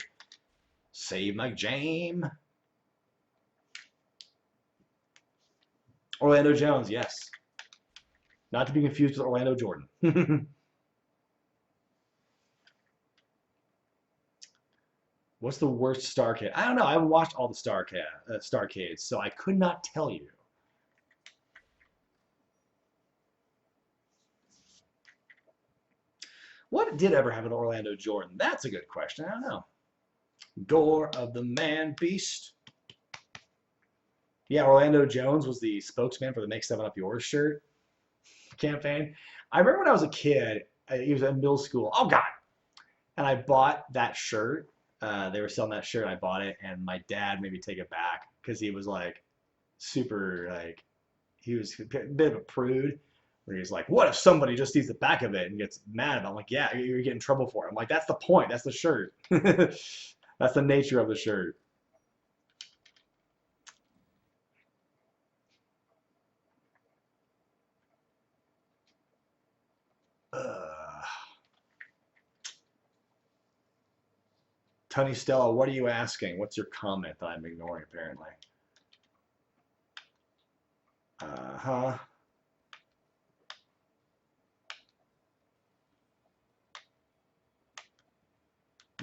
Save Mike James. Orlando Jones, yes. Not to be confused with Orlando Jordan. What's the worst Starcade? I don't know. I haven't watched all the Starcades, so I could not tell you. What did ever happen to Orlando Jordan? That's a good question. I don't know. Gore of the Man Beast. Yeah, Orlando Jones was the spokesman for the Make 7 Up Yours shirt campaign. I remember when I was a kid, he was in middle school. Oh, God. And I bought that shirt. They were selling that shirt. I bought it, and my dad made me take it back because he was like super, like, he was a bit of a prude. Where he's like, what if somebody just sees the back of it and gets mad about it? I'm like, yeah, you're getting in trouble for it. I'm like, that's the point. That's the shirt. That's the nature of the shirt. Tony Stella, what are you asking? What's your comment that I'm ignoring, apparently? Uh-huh.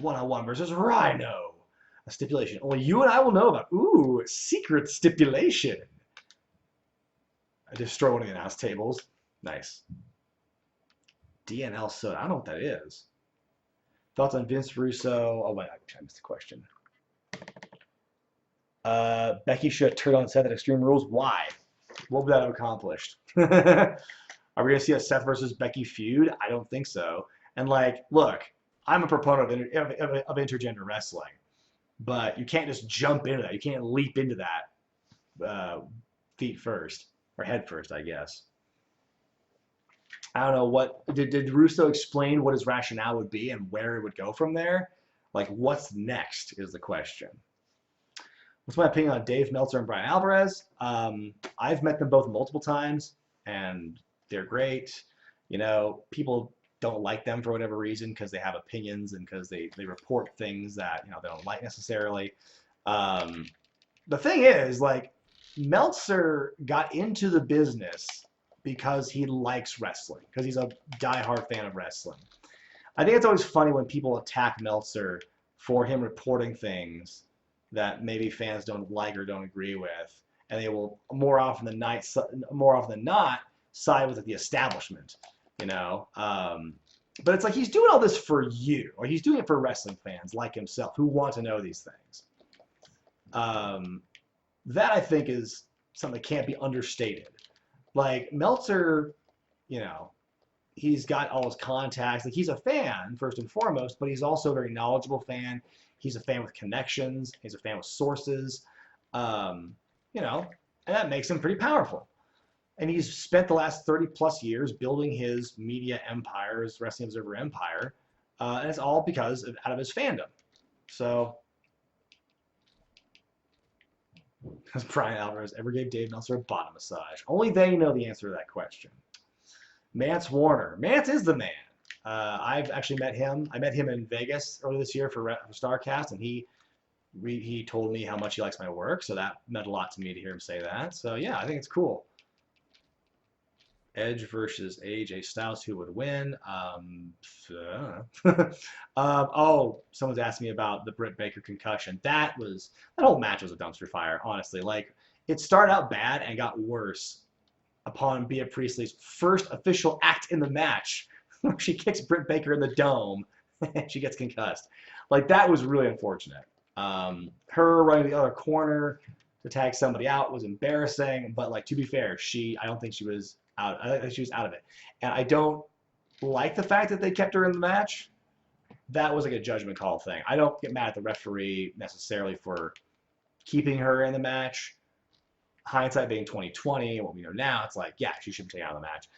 One-on-one versus Rhino. A stipulation only you and I will know about. Ooh, secret stipulation. I destroy one of the announce tables. Nice. DNL soda. I don't know what that is. Thoughts on Vince Russo? Oh, wait, I missed the question. Becky should turn on Seth at Extreme Rules. Why? What would that have accomplished? Are we going to see a Seth versus Becky feud? I don't think so. And, like, look, I'm a proponent of intergender wrestling, but you can't just jump into that. You can't leap into that feet first, or head first, I guess. I don't know what did Russo explain what his rationale would be and where it would go from there? Like, what's next is the question. What's my opinion on Dave Meltzer and Brian Alvarez? I've met them both multiple times, and they're great. You know, people don't like them for whatever reason because they have opinions and because they report things that, you know, they don't like necessarily. The thing is, like, Meltzer got into the business because he likes wrestling, because he's a diehard fan of wrestling. I think it's always funny when people attack Meltzer for him reporting things that maybe fans don't like or don't agree with, and they will more often than not side with the establishment, you know. But it's like he's doing all this for you, or he's doing it for wrestling fans like himself who want to know these things. That I think is something that can't be understated. Like, Meltzer, you know, he's got all his contacts. Like, he's a fan, first and foremost, but he's also a very knowledgeable fan. He's a fan with connections. He's a fan with sources. You know, and that makes him pretty powerful. And he's spent the last 30-plus years building his media empire, his Wrestling Observer empire, and it's all because out of his fandom. So, Does Brian Alvarez ever gave Dave Meltzer a bottom massage? Only they know the answer to that question. Mance Warner. Mance is the man. I've actually met him. I met him in Vegas earlier this year for StarCast, and he told me how much he likes my work, so that meant a lot to me to hear him say that. So yeah, I think it's cool. Edge versus AJ Styles, who would win? Oh, someone's asking me about the Britt Baker concussion. That whole match was a dumpster fire, honestly. Like, it started out bad and got worse upon Bea Priestley's first official act in the match, where she kicks Britt Baker in the dome and she gets concussed. Like, that was really unfortunate. Her running to the other corner to tag somebody out was embarrassing, but like, to be fair, I don't think she was out. I think she was out of it. And I don't like the fact that they kept her in the match. That was like a judgment call thing. I don't get mad at the referee necessarily for keeping her in the match. Hindsight being 2020, what we know now, it's like, yeah, she should be taken out of the match.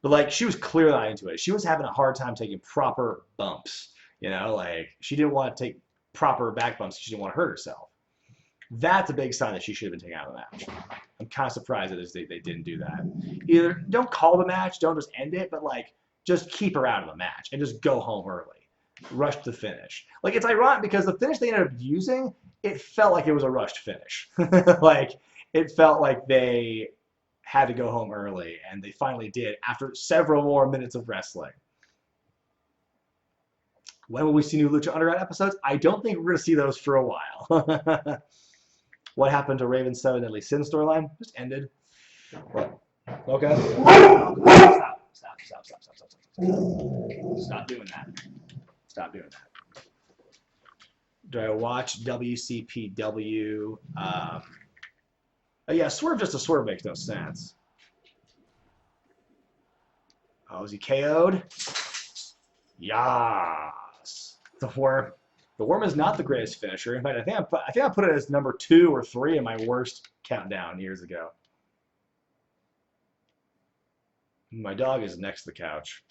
But like, she was clearly not into it. She was having a hard time taking proper bumps. You know, like, she didn't want to take proper back bumps. She didn't want to hurt herself. That's a big sign that she should have been taken out of the match. I'm kind of surprised that they didn't do that. Either don't call the match, don't just end it, but like, just keep her out of the match and just go home early. Rush the finish. Like, it's ironic because the finish they ended up using, it felt like it was a rushed finish. Like, it felt like they had to go home early, and they finally did after several more minutes of wrestling. When will we see new Lucha Underground episodes? I don't think we're going to see those for a while. What happened to Raven's 7 Deadly Sin storyline? Just ended. What? Okay. Stop. Stop doing that. Stop doing that. Do I watch WCPW? Oh yeah, Swerve just a Swerve makes no sense. Oh, is he KO'd? Yas. The Worm is not the greatest finisher. In fact, I think I put it as number 2 or 3 in my worst countdown years ago. My dog is next to the couch.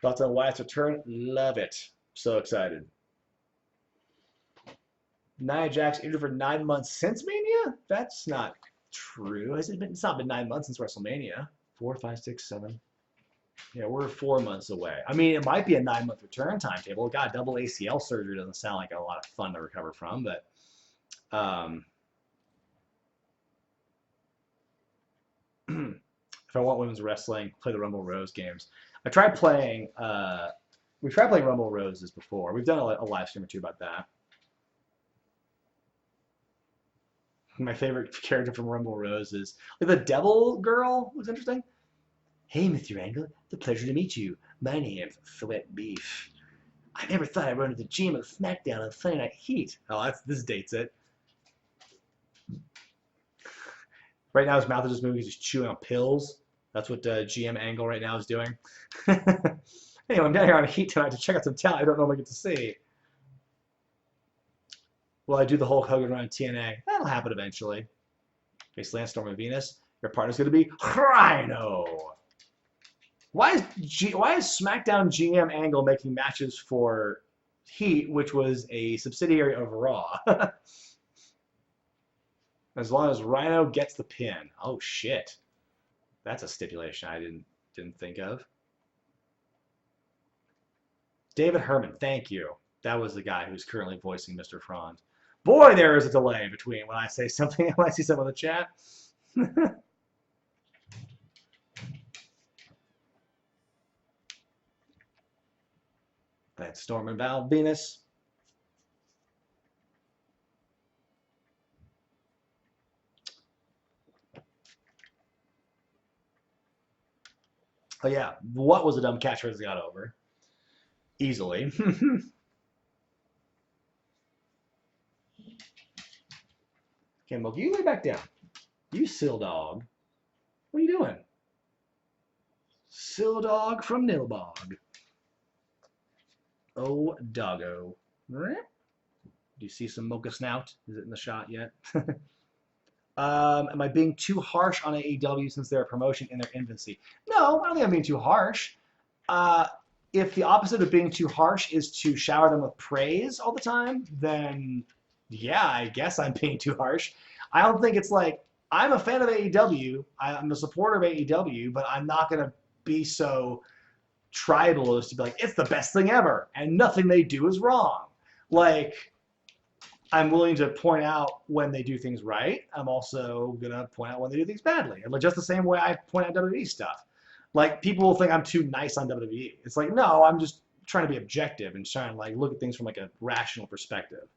Thoughts on Wyatt's return? Love it. So excited. Nia Jax injured for 9 months since Mania? That's not true. It's not been 9 months since WrestleMania. 4, 5, 6, 7. Yeah, we're 4 months away. I mean, it might be a 9-month return timetable. God, double ACL surgery doesn't sound like a lot of fun to recover from, but if I want women's wrestling, play the Rumble Rose games. We tried playing Rumble Roses before. We've done a live stream or two about that. My favorite character from Rumble Rose is like the Devil Girl was interesting. Hey, Mr. Angle, it's a pleasure to meet you. My name's Sweat Beef. I never thought I'd run to the gym at SmackDown on Sunday Night Heat. Oh, this dates it. Right now his mouth is just moving. He's just chewing on pills. That's what GM Angle right now is doing. Anyway, I'm down here on Heat tonight to check out some talent I don't normally get to see. Will I do the Hulk Hogan run on TNA? That'll happen eventually. Face Lance Storm and Venus. Your partner's going to be Rhino. Why is SmackDown GM Angle making matches for Heat, which was a subsidiary of Raw? As long as Rhino gets the pin. Oh shit, that's a stipulation I didn't think of. David Herman, thank you. That was the guy who's currently voicing Mr. Frond. Boy, there is a delay between when I say something and when I see someone in the chat. That's Storm and Val Venus. Oh yeah, what was a dumb catchphrase that got over? Easily. Okay, Moki, you lay back down. You Sill Dog. What are you doing? Sill Dog from Nilbog. Oh, doggo. Do you see some mocha snout? Is it in the shot yet? Am I being too harsh on AEW since they're a promotion in their infancy? No, I don't think I'm being too harsh. If the opposite of being too harsh is to shower them with praise all the time, then yeah, I guess I'm being too harsh. I don't think it's like I'm a fan of AEW. I'm a supporter of AEW, but I'm not gonna be so tribal as to be like it's the best thing ever and nothing they do is wrong. Like I'm willing to point out when they do things right. I'm also gonna point out when they do things badly, and just the same way I point out WWE stuff. Like people will think I'm too nice on WWE. It's like no, I'm just trying to be objective and trying to like look at things from like a rational perspective.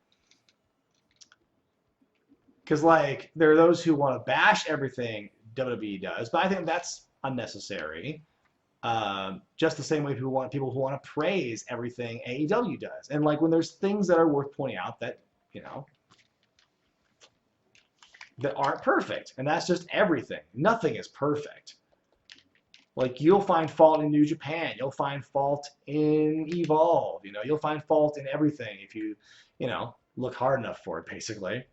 Because like there are those who want to bash everything WWE does, but I think that's unnecessary. Just the same way people who want to praise everything AEW does, and like when there's things that are worth pointing out that you know that aren't perfect, and that's just everything. Nothing is perfect. Like you'll find fault in New Japan, you'll find fault in Evolve, you'll find fault in everything if you look hard enough for it, basically.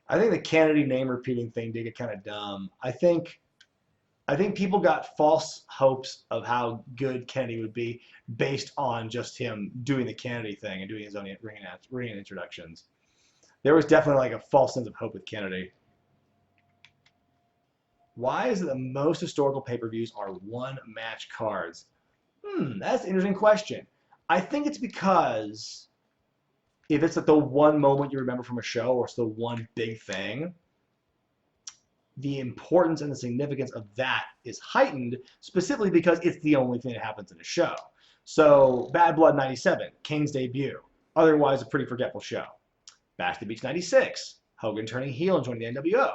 I think the Kennedy name repeating thing did get kind of dumb. I think people got false hopes of how good Kennedy would be based on just him doing the Kennedy thing and doing his own ring introductions. There was definitely like a false sense of hope with Kennedy. Why is it that most historical pay-per-views are one-match cards? That's an interesting question. I think it's because if it's like the one moment you remember from a show or it's the one big thing, the importance and the significance of that is heightened specifically because it's the only thing that happens in a show. So Bad Blood 97, Kane's debut, otherwise a pretty forgetful show. Bash the Beach 96, Hogan turning heel and joining the NWO.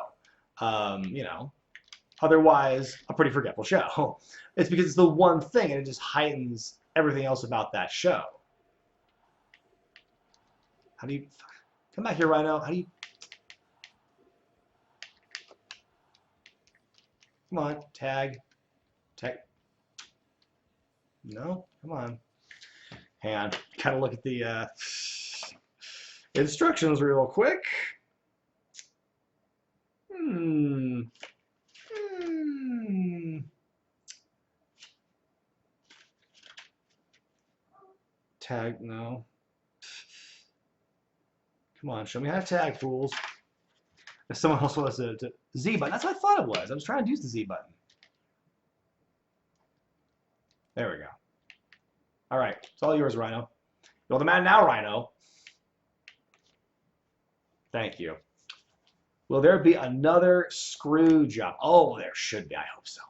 Otherwise a pretty forgetful show. It's because it's the one thing and it just heightens everything else about that show. How do you come back here, Rhino? How do you? Come on, tag. No, come on. Hang on. Kind of look at the instructions real quick. Tag, no. Come on, show me how to tag, fools. If someone else wants to Z button, that's what I thought it was. I was trying to use the Z button. There we go. All right, it's all yours, Rhino. You're the man now, Rhino. Thank you. Will there be another screw job? Oh, there should be. I hope so.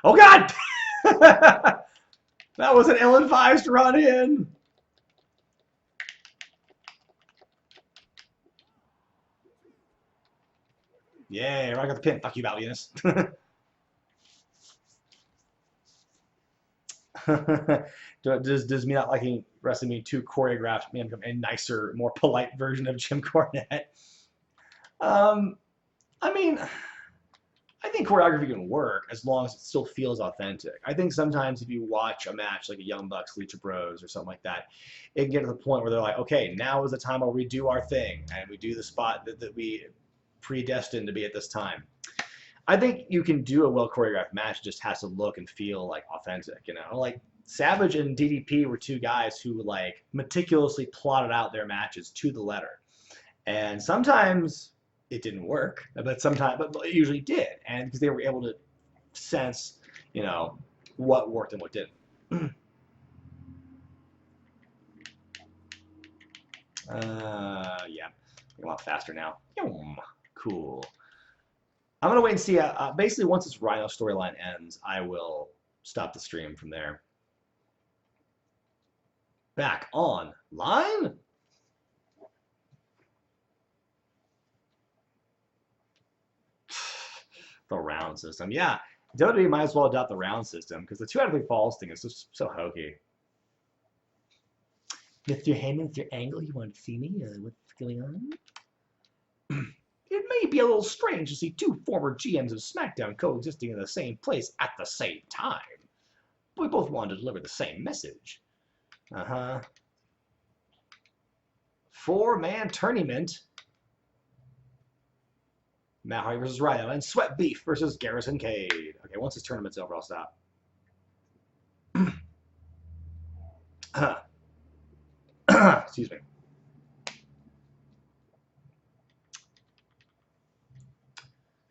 Oh God! That was an ill-advised run-in. Yeah, I got the pin. Fuck you, Valianus. Does me not liking wrestling being too choreographed me become a nicer, more polite version of Jim Cornette? I mean, I think choreography can work as long as it still feels authentic. I think sometimes if you watch a match like a Young Bucks, Lucha Bros, or something like that, it can get to the point where they're like, okay, now is the time where we do our thing and we do the spot that we predestined to be at this time. I think you can do a well choreographed match. It just has to look and feel like authentic, Like Savage and DDP were two guys who like meticulously plotted out their matches to the letter, and sometimes it didn't work, but it usually did, and because they were able to sense, what worked and what didn't. Yeah, a lot faster now. Cool. I'm going to wait and see. Basically, once this Rhino storyline ends, I will stop the stream from there. Back online? The round system. Yeah, WWE might as well adopt the round system because the 2 out of 3 falls thing is just so hokey. Mr. Heyman, Mr. Angle, you want to see me? What's going on? It may be a little strange to see 2 former GMs of SmackDown coexisting in the same place at the same time. But we both wanted to deliver the same message. 4-man tournament. Matt Hardy versus Rhino, and Sweat Beef versus Garrison Cade. Okay, once this tournament's over, I'll stop. Excuse me.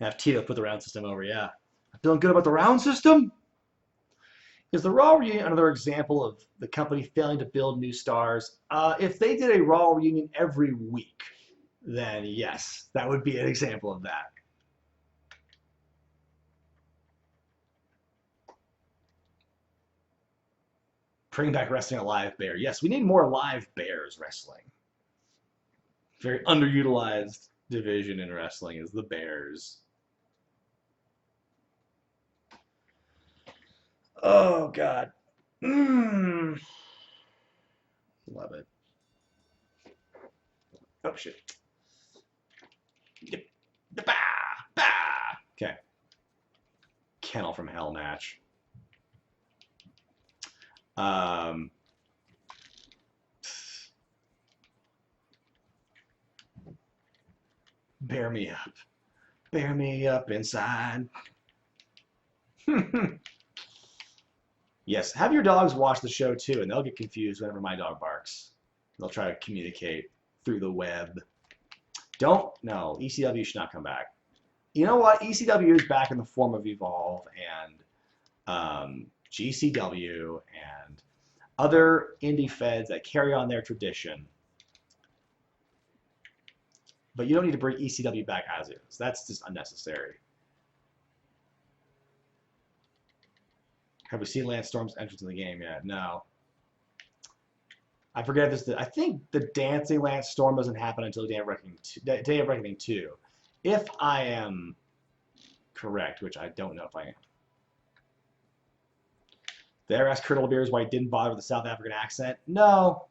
I have Tito put the round system over, yeah. I'm feeling good about the round system. Is the Raw reunion another example of the company failing to build new stars? If they did a Raw reunion every week, then yes, that would be an example of that. Bring back wrestling a live bear. Yes, we need more live bears wrestling. Very underutilized division in wrestling is the bears. Oh, God. Love it. Oh, shit. Okay. Kennel from Hell match. Bear me up. Bear me up inside. Yes, have your dogs watch the show too, and they'll get confused whenever my dog barks. They'll try to communicate through the web. No, ECW should not come back. You know what? ECW is back in the form of Evolve and GCW and other indie feds that carry on their tradition. But you don't need to bring ECW back as is. That's just unnecessary. Have we seen Lance Storm's entrance in the game yet? No. I forget this. I think the dancing Lance Storm doesn't happen until Day of Reckoning 2. If I am correct, which I don't know if I am. Did I ever ask Colonel Beers why he didn't bother with the South African accent? No.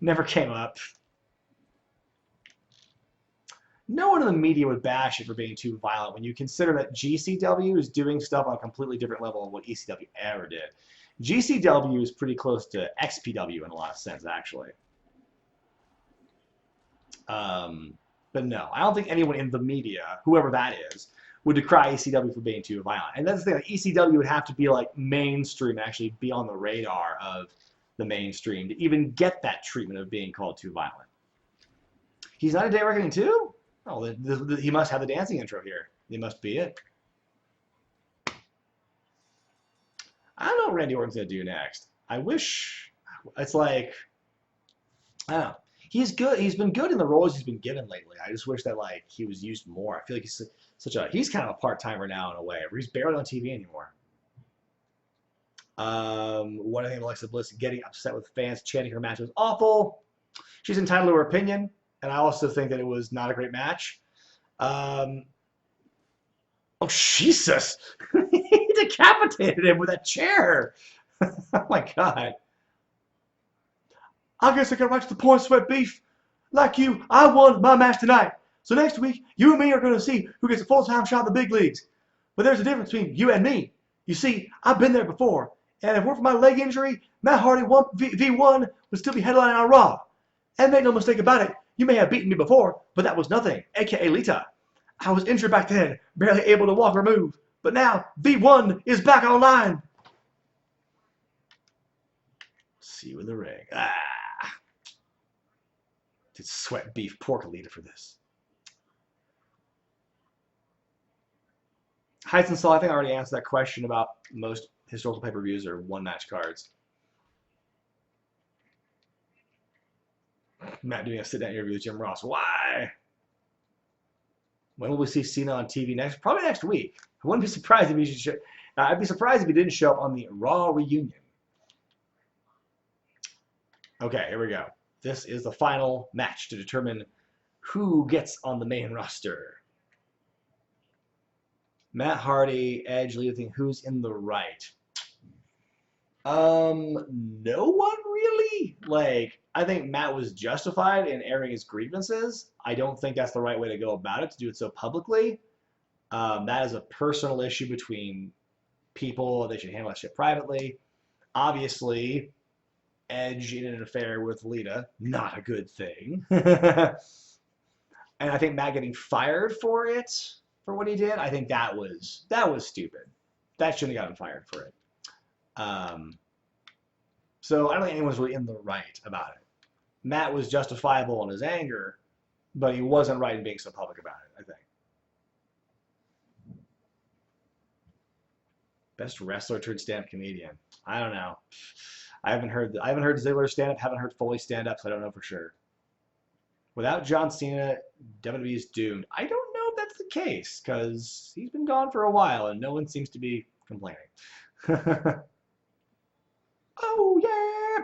Never came up. No one in the media would bash it for being too violent when you consider that GCW is doing stuff on a completely different level of what ECW ever did. GCW is pretty close to XPW in a lot of sense, actually. But no, I don't think anyone in the media, whoever that is, would decry ECW for being too violent. And that's the thing, like, ECW would have to be like mainstream, actually be on the radar of the mainstream to even get that treatment of being called too violent. He's not a Day of Reckoning 2? Oh, he must have the dancing intro here. He must be it. I don't know what Randy Orton's going to do next. I wish... It's like... I don't know. He's good. He's been good in the roles he's been given lately. I just wish that, like, he was used more. I feel like he's he's kind of a part-timer now in a way. He's barely on TV anymore. What I think of Alexa Bliss getting upset with fans chanting her match was awful. She's entitled to her opinion. And I also think that it was not a great match. Oh, Jesus. He decapitated him with a chair. Oh, my God. I guess I got right to the point, Sweat Beef. Like you, I won my match tonight. So next week, you and me are going to see who gets a full-time shot in the big leagues. But there's a difference between you and me. You see, I've been there before. And if it weren't for my leg injury, Matt Hardy V1 would still be headlining on Raw. And make no mistake about it, you may have beaten me before, but that was nothing, a.k.a. Lita. I was injured back then, barely able to walk or move. But now, V1 is back online. See you in the ring. Did Sweat Beef pork a Lita for this? Heights and Soul, I think I already answered that question about most historical pay-per-views are one-match cards. Matt doing a sit-down interview with Jim Ross. Why? When will we see Cena on TV next? Probably next week. I wouldn't be surprised if he should show. I'd be surprised if he didn't show up on the Raw reunion. Okay, here we go. This is the final match to determine who gets on the main roster. Matt Hardy, Edge, Lita, who's in the right? No one really. Like, I think Matt was justified in airing his grievances. I don't think that's the right way to go about it, to do it so publicly. That is a personal issue between people. They should handle that shit privately. Obviously, Edge in an affair with Lita, not a good thing. And I think Matt getting fired for it, for what he did, I think that was stupid. That shouldn't have gotten fired for it. So I don't think anyone's really in the right about it. Matt was justifiable in his anger, but he wasn't right in being so public about it, I think. Best wrestler turned stand-up comedian. I don't know. I haven't heard Ziggler stand up. Haven't heard Foley stand up. So I don't know for sure. Without John Cena, WWE is doomed. I don't know if that's the case because he's been gone for a while and no one seems to be complaining. Oh yeah!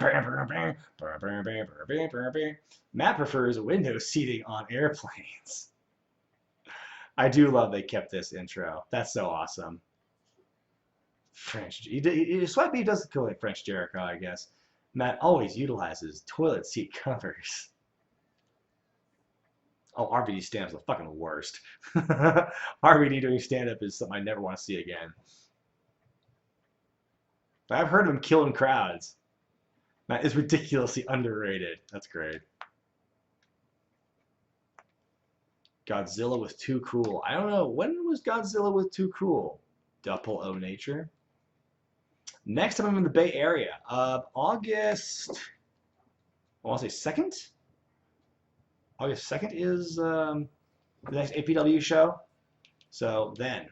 Matt prefers window seating on airplanes. I do love they kept this intro. That's so awesome. Sweat Beef does kill like French Jericho, I guess. Matt always utilizes toilet seat covers. Oh, RVD stand-up's the fucking worst. RVD doing stand-up is something I never want to see again. I've heard of him killing crowds. Matt is ridiculously underrated. That's great. Godzilla was too cool. I don't know. When was Godzilla was too cool? Double O Nature. Next time I'm in the Bay Area. August, I want to say 2nd? August 2nd is the next APW show. So then.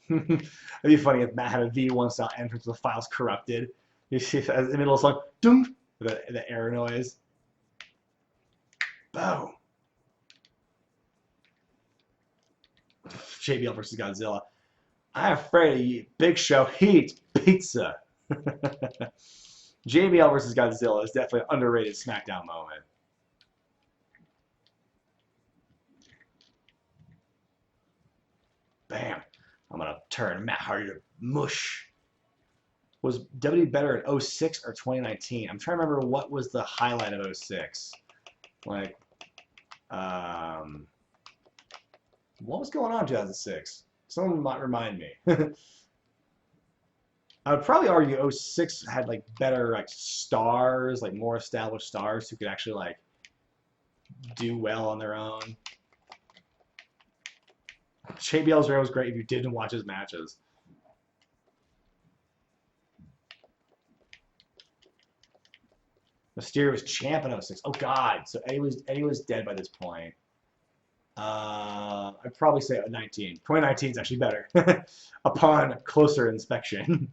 It'd be funny if Matt had a V1 style entrance with the files corrupted. You see in the middle of the song, dunk, the air noise. Boom. JBL versus Godzilla. I'm afraid of you. Big Show eats pizza. JBL versus Godzilla is definitely an underrated SmackDown moment. Bam. I'm going to turn Matt Hardy to mush. Was WWE better in 06 or 2019? I'm trying to remember what was the highlight of 06. Like, what was going on in 2006? Someone might remind me. I would probably argue 06 had like better like stars, like more established stars who could actually like do well on their own. JBL's era was great if you didn't watch his matches. Mysterio was champ in 06. Oh God! So Eddie was dead by this point. I'd probably say 19. 2019 is actually better upon closer inspection.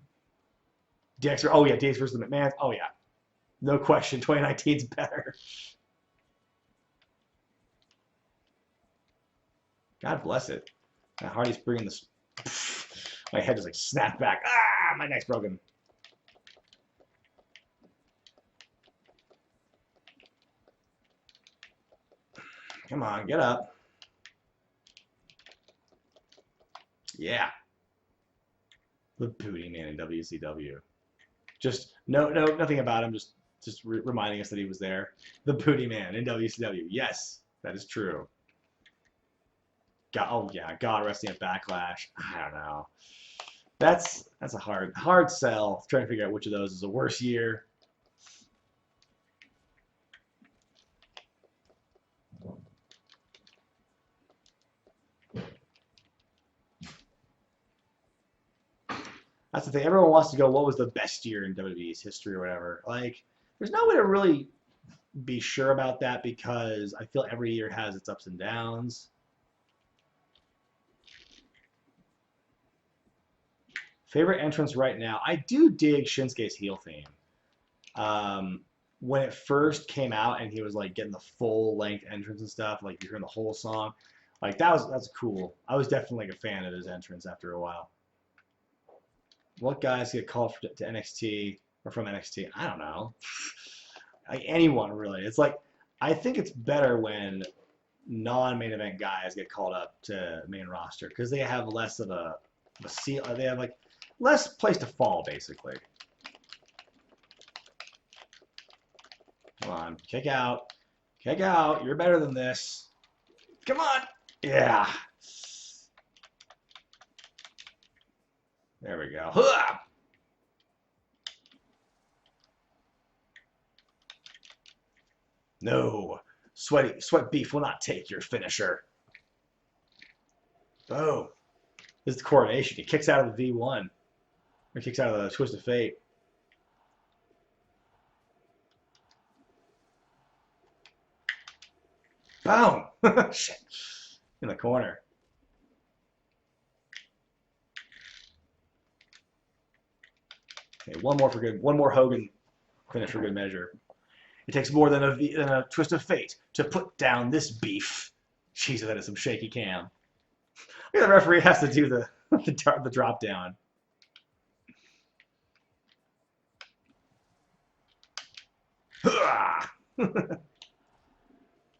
DX, oh yeah, DX versus the McMahons. Oh yeah, no question. 2019 is better. God bless it. Matt Hardy's bringing this. My head just like snapped back. Ah, my neck's broken. Come on, get up. Yeah. The Booty Man in WCW. Just nothing about him. Just reminding us that he was there. The Booty Man in WCW. Yes, that is true. God, oh yeah, God wrestling at Backlash. I don't know. That's a hard sell. Trying to figure out which of those is a worse year. That's the thing. Everyone wants to go, what was the best year in WWE's history or whatever. Like, there's no way to really be sure about that because I feel every year has its ups and downs. Favorite entrance right now? I do dig Shinsuke's heel theme. When it first came out and he was like getting the full length entrance and stuff, like you're hearing the whole song, like that's cool. I was definitely like a fan of his entrance after a while. What guys get called to NXT or from NXT? I don't know. Like anyone really. It's like I think it's better when non-main event guys get called up to main roster because they have less of a seal. They have like less place to fall basically. Come on, kick out. Kick out. You're better than this. Come on. Yeah. There we go. No. Sweat Beef will not take your finisher. Boom. This is the coronation. He kicks out of the V1. Or kicks out of the Twist of Fate. Boom! Shit. In the corner. Okay, one more Hogan finish for good measure. It takes more than a Twist of Fate to put down this beef. Jesus, that is some shaky cam. Look at the referee has to do the drop down.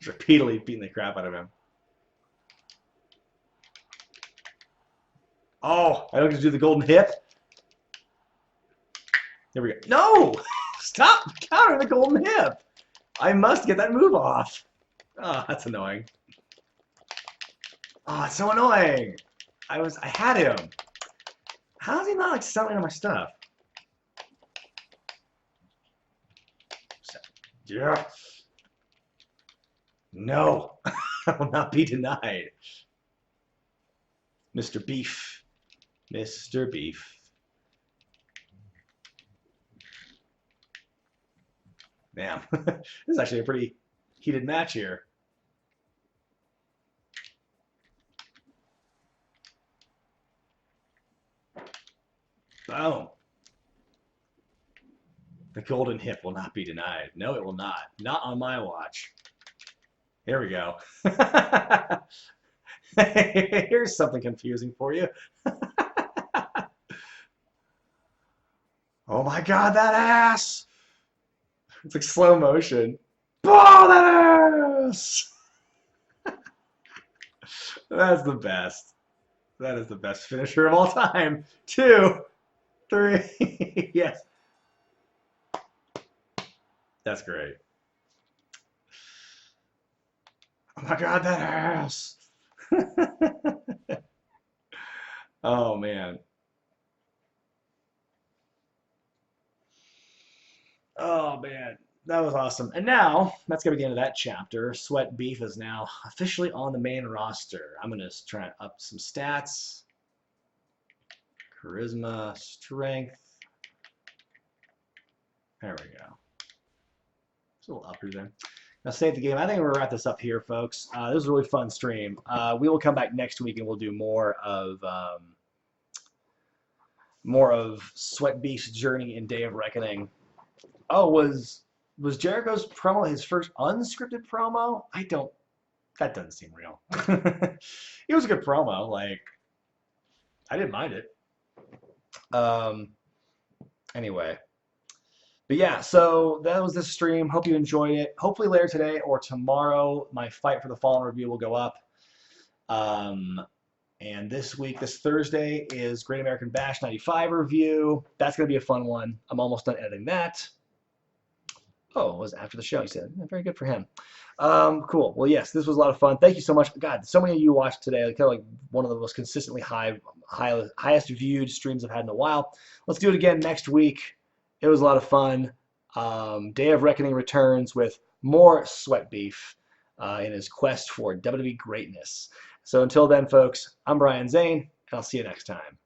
Just repeatedly beating the crap out of him. Oh, I don't get to do the golden hip. There we go. No! Stop countering the golden hip. I must get that move off. Oh, that's annoying. Oh, it's so annoying. I had him. How is he not like selling my stuff? Yeah. No. I will not be denied. Mr. Beef. Mr. Beef. Damn. This is actually a pretty heated match here. Boom. The golden hip will not be denied. No, it will not. Not on my watch. Here we go. Here's something confusing for you. Oh my God, that ass! It's like slow motion. Oh, that ass! That's the best. That is the best finisher of all time. 2, 3, yes. That's great. Oh my God, that ass! Oh man. Oh man, that was awesome. And now, that's going to be the end of that chapter. Sweat Beef is now officially on the main roster. I'm going to try and up some stats. Charisma, strength. There we go. It's a little upper there. Now save the game. I think we're going to wrap this up here, folks. This was a really fun stream. We will come back next week and we'll do more of Sweat Beef's journey in Day of Reckoning. Oh, was Jericho's promo his first unscripted promo? That doesn't seem real. It was a good promo. Like, I didn't mind it. Anyway. But yeah, so that was this stream. Hope you enjoyed it. Hopefully later today or tomorrow, my Fight for the Fallen review will go up. And this week, this Thursday, is Great American Bash 95 review. That's going to be a fun one. I'm almost done editing that. Oh, it was after the show, he said. Yeah, very good for him. Cool. Well, yes, this was a lot of fun. Thank you so much. God, so many of you watched today. Kind of like one of the most consistently highest viewed streams I've had in a while. Let's do it again next week. It was a lot of fun. Day of Reckoning returns with more Sweat Beef in his quest for WWE greatness. So until then, folks, I'm Brian Zane, and I'll see you next time.